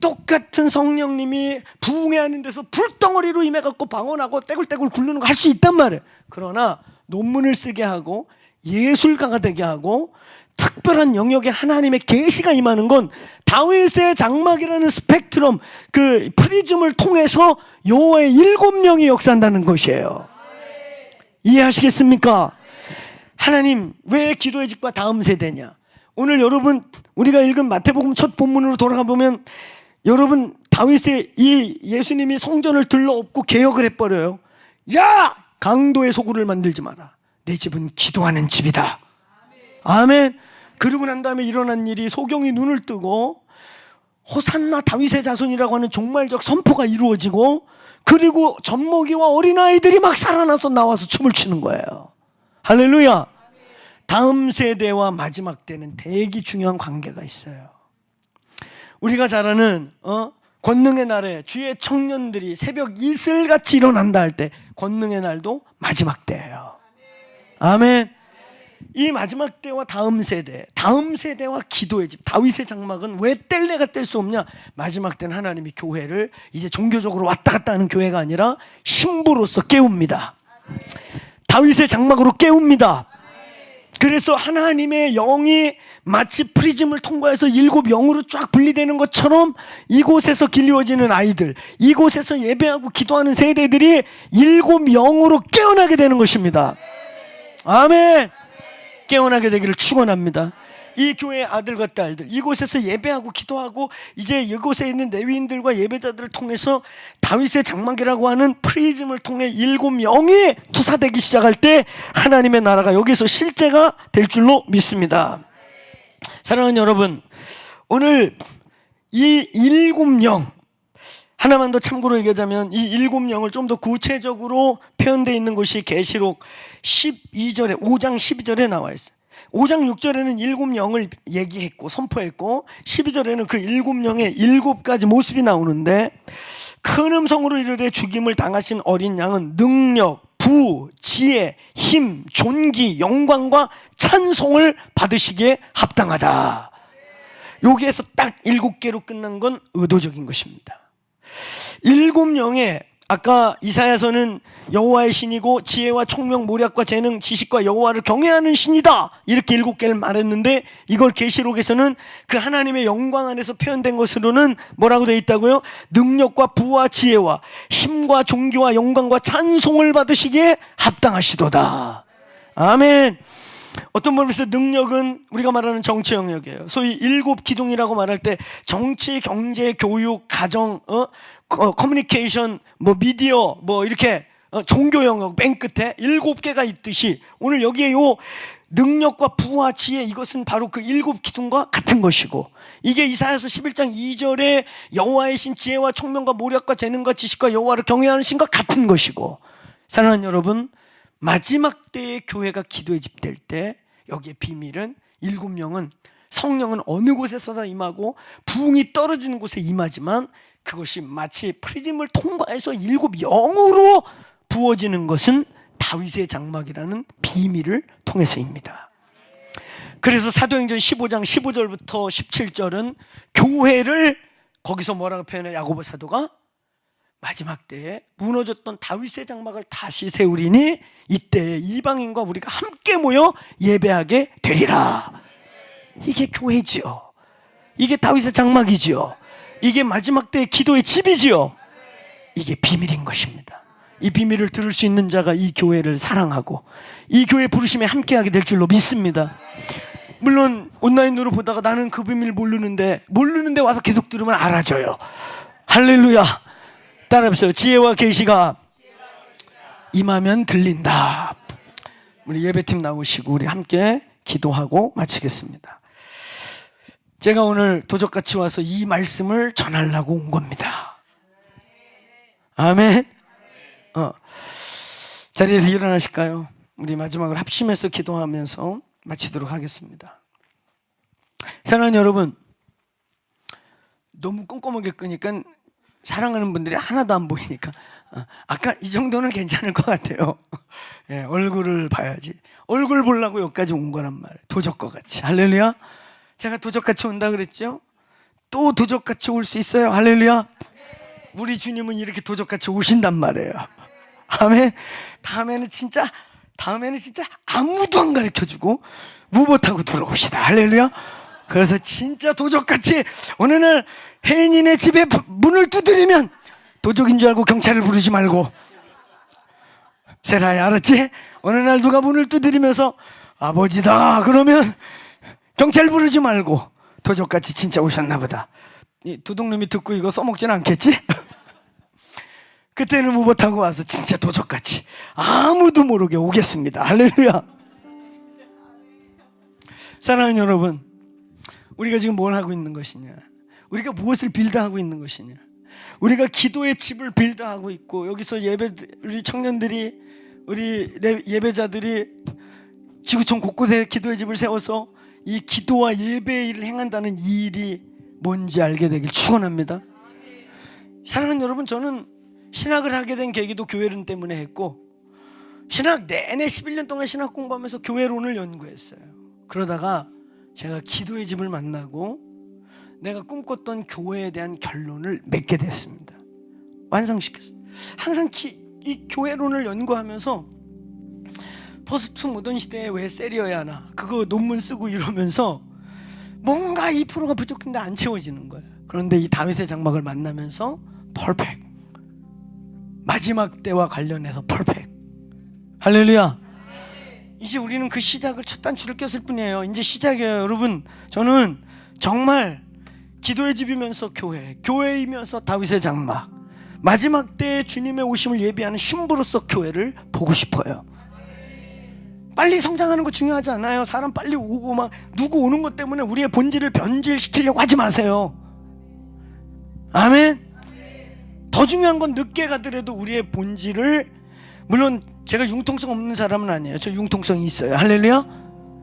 똑같은 성령님이 부흥회하는 데서 불덩어리로 임해갖고 방언하고 떼굴떼굴 굴르는 거 할 수 있단 말이에요. 그러나 논문을 쓰게 하고 예술가가 되게 하고 특별한 영역에 하나님의 계시가 임하는 건 다윗의 장막이라는 스펙트럼, 그 프리즘을 통해서 여호와의 7영이 역사한다는 것이에요. 이해하시겠습니까? 하나님, 왜 기도의 집과 다음 세대냐? 오늘 여러분, 우리가 읽은 마태복음 첫 본문으로 돌아가 보면, 여러분, 다윗의 이 예수님이 성전을 들러엎고 개혁을 해버려요. 야! 강도의 소굴을 만들지 마라. 내 집은 기도하는 집이다. 아멘. 그러고 난 다음에 일어난 일이, 소경이 눈을 뜨고 호산나 다윗의 자손이라고 하는 종말적 선포가 이루어지고, 그리고 젖먹이와 어린아이들이 막 살아나서 나와서 춤을 추는 거예요. 할렐루야. 다음 세대와 마지막 때는 되게 중요한 관계가 있어요. 우리가 잘 아는 권능의 날에 주의 청년들이 새벽 이슬같이 일어난다 할 때, 권능의 날도 마지막 때예요. 아멘. 이 마지막 때와 다음 세대, 다음 세대와 기도의 집, 다윗의 장막은 왜 뗄래가 뗄 수 없냐? 마지막 때는 하나님이 교회를 이제 종교적으로 왔다 갔다 하는 교회가 아니라 신부로서 깨웁니다. 다윗의 장막으로 깨웁니다. 그래서 하나님의 영이 마치 프리즘을 통과해서 7영으로 쫙 분리되는 것처럼 이곳에서 길리워지는 아이들, 이곳에서 예배하고 기도하는 세대들이 7영으로 깨어나게 되는 것입니다. 아멘. 깨어나게 되기를 축원합니다. 이 교회의 아들과 딸들, 이곳에서 예배하고 기도하고 이제 이곳에 있는 레위인들과 예배자들을 통해서 다윗의 장막이라고 하는 프리즘을 통해 7영이 투사되기 시작할 때 하나님의 나라가 여기서 실제가 될 줄로 믿습니다. 사랑하는 여러분, 오늘 이 7영, 하나만 더 참고로 얘기하자면 이 일곱 영을 좀 더 구체적으로 표현되어 있는 곳이 계시록 12절에 5장 12절에 나와 있어요. 5장 6절에는 일곱 영을 얘기했고 선포했고 12절에는 그 일곱 영의 7가지 모습이 나오는데, 큰 음성으로 이르되 죽임을 당하신 어린 양은 능력, 부, 지혜, 힘, 존귀, 영광과 찬송을 받으시기에 합당하다. 여기에서 딱 7개로 끝난 건 의도적인 것입니다. 일곱 영에 아까 이사야서는 여호와의 신이고 지혜와 총명, 모략과 재능, 지식과 여호와를 경외하는 신이다 이렇게 7개를 말했는데, 이걸 계시록에서는 그 하나님의 영광 안에서 표현된 것으로는 뭐라고 되어 있다고요? 능력과 부와 지혜와 힘과 존귀와 영광과 찬송을 받으시기에 합당하시도다. 아멘. 어떤 부분에서 능력은 우리가 말하는 정치 영역이에요. 소위 7기둥이라고 말할 때 정치, 경제, 교육, 가정, 커뮤니케이션, 미디어, 이렇게 종교 영역 맨 끝에 7개가 있듯이, 오늘 여기에 요 능력과 부와 지혜, 이것은 바로 그 7기둥과 같은 것이고, 이게 이사야서 11장 2절에 여호와의 신, 지혜와 총명과 모략과 재능과 지식과 여호와를 경외하는 신과 같은 것이고, 사랑하는 여러분, 마지막 때의 교회가 기도의 집 될 때 여기에 비밀은, 7영은 성령은 어느 곳에서나 임하고 부흥이 떨어지는 곳에 임하지만 그것이 마치 프리즘을 통과해서 7영으로 부어지는 것은 다윗의 장막이라는 비밀을 통해서입니다. 그래서 사도행전 15장 15절부터 17절은 교회를 거기서 뭐라고 표현해? 야고보 사도가 마지막 때에 무너졌던 다윗의 장막을 다시 세우리니 이때 이방인과 우리가 함께 모여 예배하게 되리라. 이게 교회지요. 이게 다윗의 장막이지요. 이게 마지막 때의 기도의 집이지요. 이게 비밀인 것입니다. 이 비밀을 들을 수 있는 자가 이 교회를 사랑하고 이 교회 부르심에 함께하게 될 줄로 믿습니다. 물론 온라인으로 보다가 나는 그 비밀 모르는데 와서 계속 들으면 알아져요. 할렐루야. 따라해보세요. 지혜와 계시가 임하면 들린다. 우리 예배팀 나오시고 우리 함께 기도하고 마치겠습니다. 제가 오늘 도적같이 와서 이 말씀을 전하려고 온 겁니다. 아멘. 자리에서 일어나실까요? 우리 마지막으로 합심해서 기도하면서 마치도록 하겠습니다. 사랑하는 여러분, 너무 꼼꼼하게 끄니까 사랑하는 분들이 하나도 안 보이니까 아까 이 정도는 괜찮을 것 같아요. 예, 얼굴을 봐야지. 얼굴 보려고 여기까지 온 거란 말이에요. 도적과 같이. 할렐루야. 제가 도적같이 온다 그랬죠? 또 도적같이 올 수 있어요. 할렐루야. 우리 주님은 이렇게 도적같이 오신단 말이에요. 아멘. 다음에는 진짜 아무도 안 가르쳐주고 무보 타고 들어옵시다. 할렐루야. 그래서 진짜 도적같이 어느 날 혜인이네 집에 문을 두드리면 도적인 줄 알고 경찰을 부르지 말고, 세라야 알았지? 어느 날 누가 문을 두드리면서 아버지다 그러면 경찰 부르지 말고 도적같이 진짜 오셨나 보다. 이 도둑놈이 듣고 이거 써먹지는 않겠지? 그때는 무보 타고 와서 진짜 도적같이 아무도 모르게 오겠습니다. 할렐루야. 사랑하는 여러분, 우리가 지금 뭘 하고 있는 것이냐? 우리가 무엇을 빌드하고 있는 것이냐? 우리가 기도의 집을 빌드하고 있고, 여기서 우리 청년들이, 우리 예배자들이 지구촌 곳곳에 기도의 집을 세워서 이 기도와 예배의 일을 행한다는 이 일이 뭔지 알게 되길 축원합니다. 사랑하는 여러분, 저는 신학을 하게 된 계기도 교회론 때문에 했고, 신학 내내 11년 동안 신학 공부하면서 교회론을 연구했어요. 그러다가 제가 기도의 집을 만나고 내가 꿈꿨던 교회에 대한 결론을 맺게 됐습니다. 완성시켰어요. 항상 이 교회론을 연구하면서 포스트 모던 시대에 왜 셀이어야 하나, 그거 논문 쓰고 이러면서 뭔가 2%가 부족한데 안 채워지는 거예요. 그런데 이 다윗의 장막을 만나면서 퍼펙트, 마지막 때와 관련해서 퍼펙트. 할렐루야. 이제 우리는 그 시작을 첫 단추를 꼈을 뿐이에요. 이제 시작이에요. 여러분, 저는 정말 기도의 집이면서 교회이면서 다윗의 장막, 마지막 때 주님의 오심을 예비하는 신부로서 교회를 보고 싶어요. 빨리 성장하는 거 중요하지 않아요. 사람 빨리 오고 막 누구 오는 것 때문에 우리의 본질을 변질시키려고 하지 마세요. 아멘. 더 중요한 건 늦게 가더라도 우리의 본질을, 물론 제가 융통성 없는 사람은 아니에요. 저 융통성이 있어요. 할렐루야.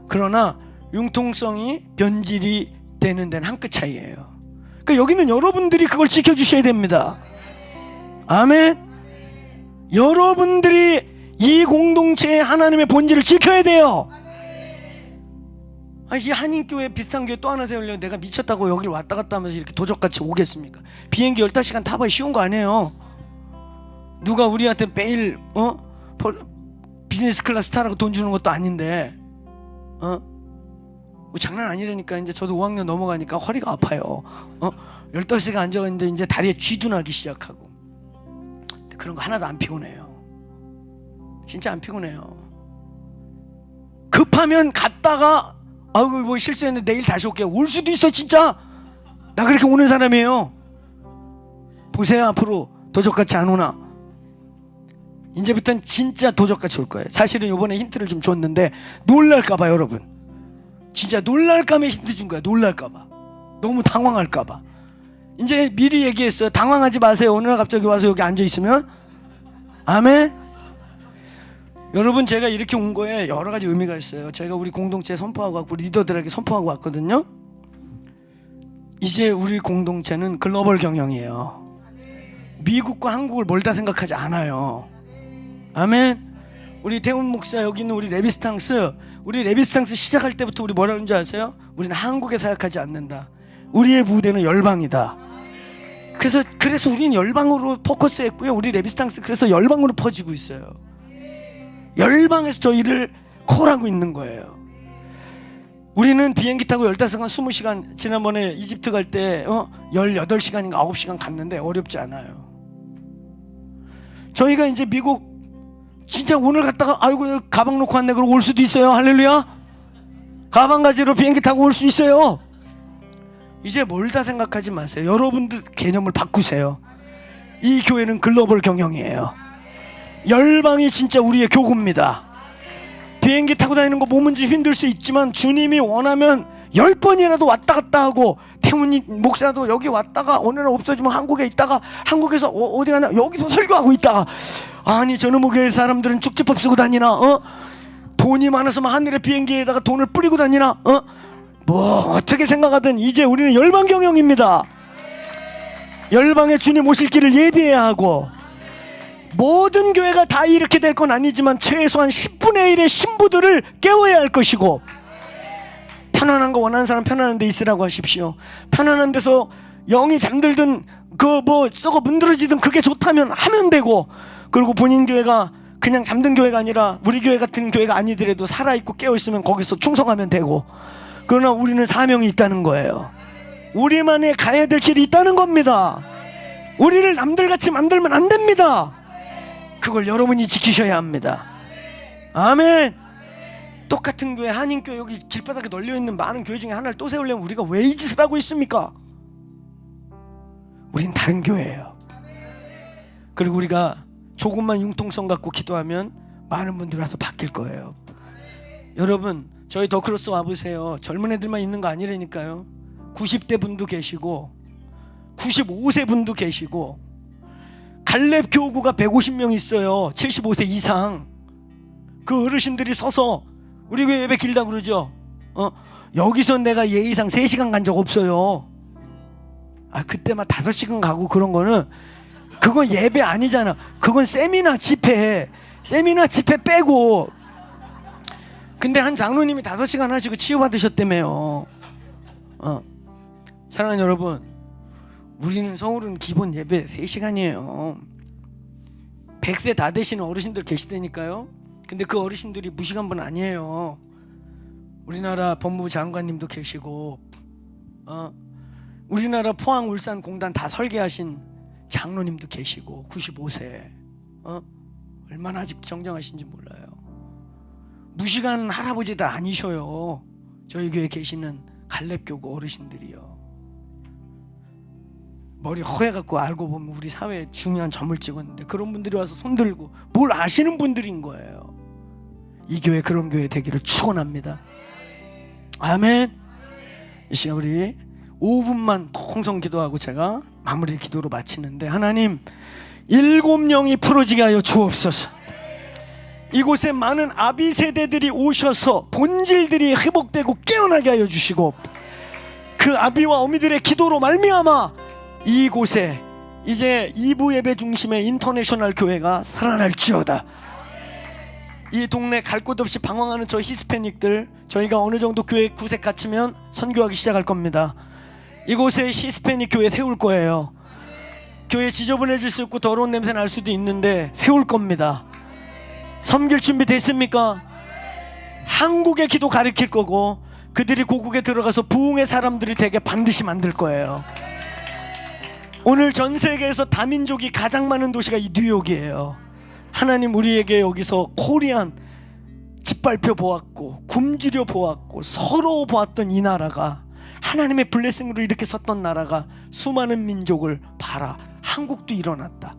그러나 융통성이 변질이 되는 데는 한 끗 차이예요. 그러니까 여기는 여러분들이 그걸 지켜주셔야 됩니다. 아멘. 여러분들이 이 공동체의 하나님의 본질을 지켜야 돼요. 이 한인교회 비슷한 교회 또 하나 세우려면 내가 미쳤다고 여기를 왔다 갔다 하면서 이렇게 도적같이 오겠습니까? 비행기 15시간 타봐야 쉬운 거 아니에요. 누가 우리한테 매일 비즈니스 클래스 타라고 돈 주는 것도 아닌데 뭐 장난 아니라니까. 이제 저도 5학년 넘어가니까 허리가 아파요. 15시간 앉아있는데 이제 다리에 쥐도 나기 시작하고. 그런 거 하나도 안 피곤해요. 진짜 안 피곤해요. 급하면 갔다가 아이고 뭐 실수했는데 내일 다시 올게요. 올 수도 있어. 진짜 나 그렇게 오는 사람이에요. 보세요. 앞으로 도적같이 안 오나. 이제부터는 진짜 도적같이 올 거예요. 사실은 이번에 힌트를 좀 줬는데 놀랄까봐 여러분, 진짜 놀랄까봐 힌트 준 거야. 놀랄까봐, 너무 당황할까봐. 이제 미리 얘기했어요. 당황하지 마세요. 어느 날 갑자기 와서 여기 앉아있으면. 아멘. 여러분, 제가 이렇게 온 거에 여러 가지 의미가 있어요. 제가 우리 공동체에 선포하고 왔고 리더들에게 선포하고 왔거든요. 이제 우리 공동체는 글로벌 경영이에요. 미국과 한국을 멀다 생각하지 않아요. 아멘. 우리 태훈 목사, 여기 있는 우리 레비스탕스 시작할 때부터 우리 뭐라 그런지 아세요? 우리는 한국에 사역하지 않는다. 우리의 무대는 열방이다. 그래서 우리는 열방으로 포커스했고요. 우리 레비스탕스 그래서 열방으로 퍼지고 있어요. 열방에서 저희를 콜하고 있는 거예요. 우리는 비행기 타고 15시간 20시간 지난번에 이집트 갈 때 18시간인가 9시간 갔는데 어렵지 않아요. 저희가 이제 미국 진짜 오늘 갔다가 아이고 가방 놓고 왔네 그러고 올 수도 있어요. 할렐루야. 가방 가지러 비행기 타고 올 수 있어요. 이제 멀다 생각하지 마세요. 여러분들 개념을 바꾸세요. 이 교회는 글로벌 경영이에요. 열방이 진짜 우리의 교구입니다. 비행기 타고 다니는 거 몸은지 힘들 수 있지만 주님이 원하면 10번이라도 왔다 갔다 하고, 태훈이 목사도 여기 왔다가 어느 날 없어지면 한국에 있다가 한국에서 어디 가나 여기서 설교하고 있다가, 아니 저놈의 교회 사람들은 축지법 쓰고 다니나? 돈이 많아서 하늘의 비행기에다가 돈을 뿌리고 다니나? 뭐 어떻게 생각하든 이제 우리는 열방 경영입니다. 열방에 주님 오실 길을 예비해야 하고, 모든 교회가 다 이렇게 될 건 아니지만 최소한 10분의 1의 신부들을 깨워야 할 것이고, 편안한 거 원하는 사람 편안한 데 있으라고 하십시오. 편안한 데서 영이 잠들든 뭐 썩어 문드러지든 그게 좋다면 하면 되고, 그리고 본인 교회가 그냥 잠든 교회가 아니라 우리 교회 같은 교회가 아니더라도 살아있고 깨어있으면 거기서 충성하면 되고, 그러나 우리는 사명이 있다는 거예요. 우리만의 가야 될 길이 있다는 겁니다. 우리를 남들같이 만들면 안 됩니다. 그걸 여러분이 지키셔야 합니다. 아멘. 똑같은 교회, 한인교회 여기 길바닥에 널려있는 많은 교회 중에 하나를 또 세우려면 우리가 왜 이 짓을 하고 있습니까? 우린 다른 교회예요. 그리고 우리가 조금만 융통성 갖고 기도하면 많은 분들이 와서 바뀔 거예요. 여러분, 저희 더 크로스 와보세요. 젊은 애들만 있는 거 아니라니까요. 90대 분도 계시고 95세 분도 계시고, 갈렙 교구가 150명 있어요. 75세 이상. 그 어르신들이 서서 우리 교회 예배 길다 그러죠. 여기서 내가 예의상 3시간 간 적 없어요. 그때만 5시간 가고 그런 거는 그건 예배 아니잖아. 그건 세미나 집회 빼고. 근데 한 장로님이 5시간 하시고 치유받으셨다며요. 사랑하는 여러분, 우리는 서울은 기본 예배 3시간이에요 100세 다 되시는 어르신들 계시다니까요. 근데 그 어르신들이 무식한 분 아니에요. 우리나라 법무부 장관님도 계시고, 우리나라 포항 울산 공단 다 설계하신 장로님도 계시고 95세. 얼마나 아직 정정하신지 몰라요. 무식한 할아버지들 아니셔요. 저희 교회에 계시는 갈렙교구 어르신들이요. 머리 허해갖고 알고 보면 우리 사회에 중요한 점을 찍었는데, 그런 분들이 와서 손들고 뭘 아시는 분들인 거예요. 이 교회 그런 교회 되기를 축원합니다. 아멘. 이 시간 우리 5분만 통성 기도하고 제가 마무리 기도로 마치는데, 하나님 7영이 풀어지게 하여 주옵소서. 이곳에 많은 아비 세대들이 오셔서 본질들이 회복되고 깨어나게 하여 주시고, 그 아비와 어미들의 기도로 말미암아 이곳에 이제 2부 예배 중심의 인터내셔널 교회가 살아날지어다. 이 동네 갈 곳 없이 방황하는 저 히스패닉들, 저희가 어느 정도 교회 구색 갖추면 선교하기 시작할 겁니다. 이곳에 히스패닉 교회 세울 거예요. 교회 지저분해질 수 있고 더러운 냄새 날 수도 있는데 세울 겁니다. 섬길 준비 됐습니까? 한국의 기도 가르칠 거고, 그들이 고국에 들어가서 부흥의 사람들이 되게 반드시 만들 거예요. 오늘 전 세계에서 다민족이 가장 많은 도시가 이 뉴욕이에요. 하나님 우리에게 여기서 코리안 짓밟혀 보았고 굶주려 보았고 서러워 보았던 이 나라가, 하나님의 블레싱으로 이렇게 섰던 나라가 수많은 민족을 봐라, 한국도 일어났다.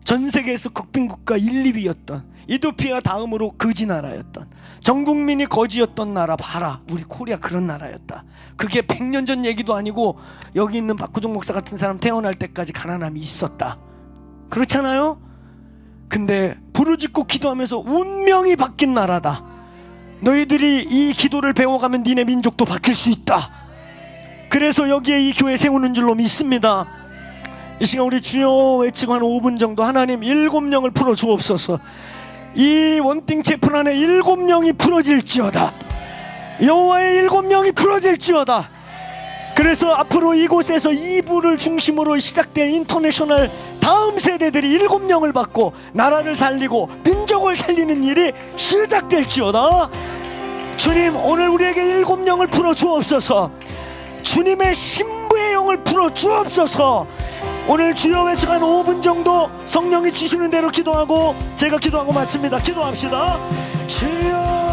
전 세계에서 국빈국가 1, 2위였던 이도피아 다음으로 거지 나라였던, 전 국민이 거지였던 나라 봐라, 우리 코리아 그런 나라였다. 그게 100년 전 얘기도 아니고 여기 있는 박구종 목사 같은 사람 태어날 때까지 가난함이 있었다. 그렇잖아요? 근데 부르짖고 기도하면서 운명이 바뀐 나라다. 너희들이 이 기도를 배워가면 니네 민족도 바뀔 수 있다. 그래서 여기에 이 교회 세우는 줄로 믿습니다. 이 시간 우리 주여 외치고 한 5분 정도, 하나님 7영을 풀어 주옵소서. 이 원띵 채플 안에 7영이 풀어질지어다. 여호와의 7영이 풀어질지어다. 그래서 앞으로 이곳에서 2부를 중심으로 시작된 인터내셔널 다음 세대들이 7영을 받고 나라를 살리고 민족을 살리는 일이 시작될지어다. 주님, 오늘 우리에게 7영을 풀어 주옵소서. 주님의 신부의 영을 풀어 주옵소서. 오늘 주여 외치고 한 5분 정도 성령이 주시는 대로 기도하고 제가 기도하고 마칩니다. 기도합시다. 주여.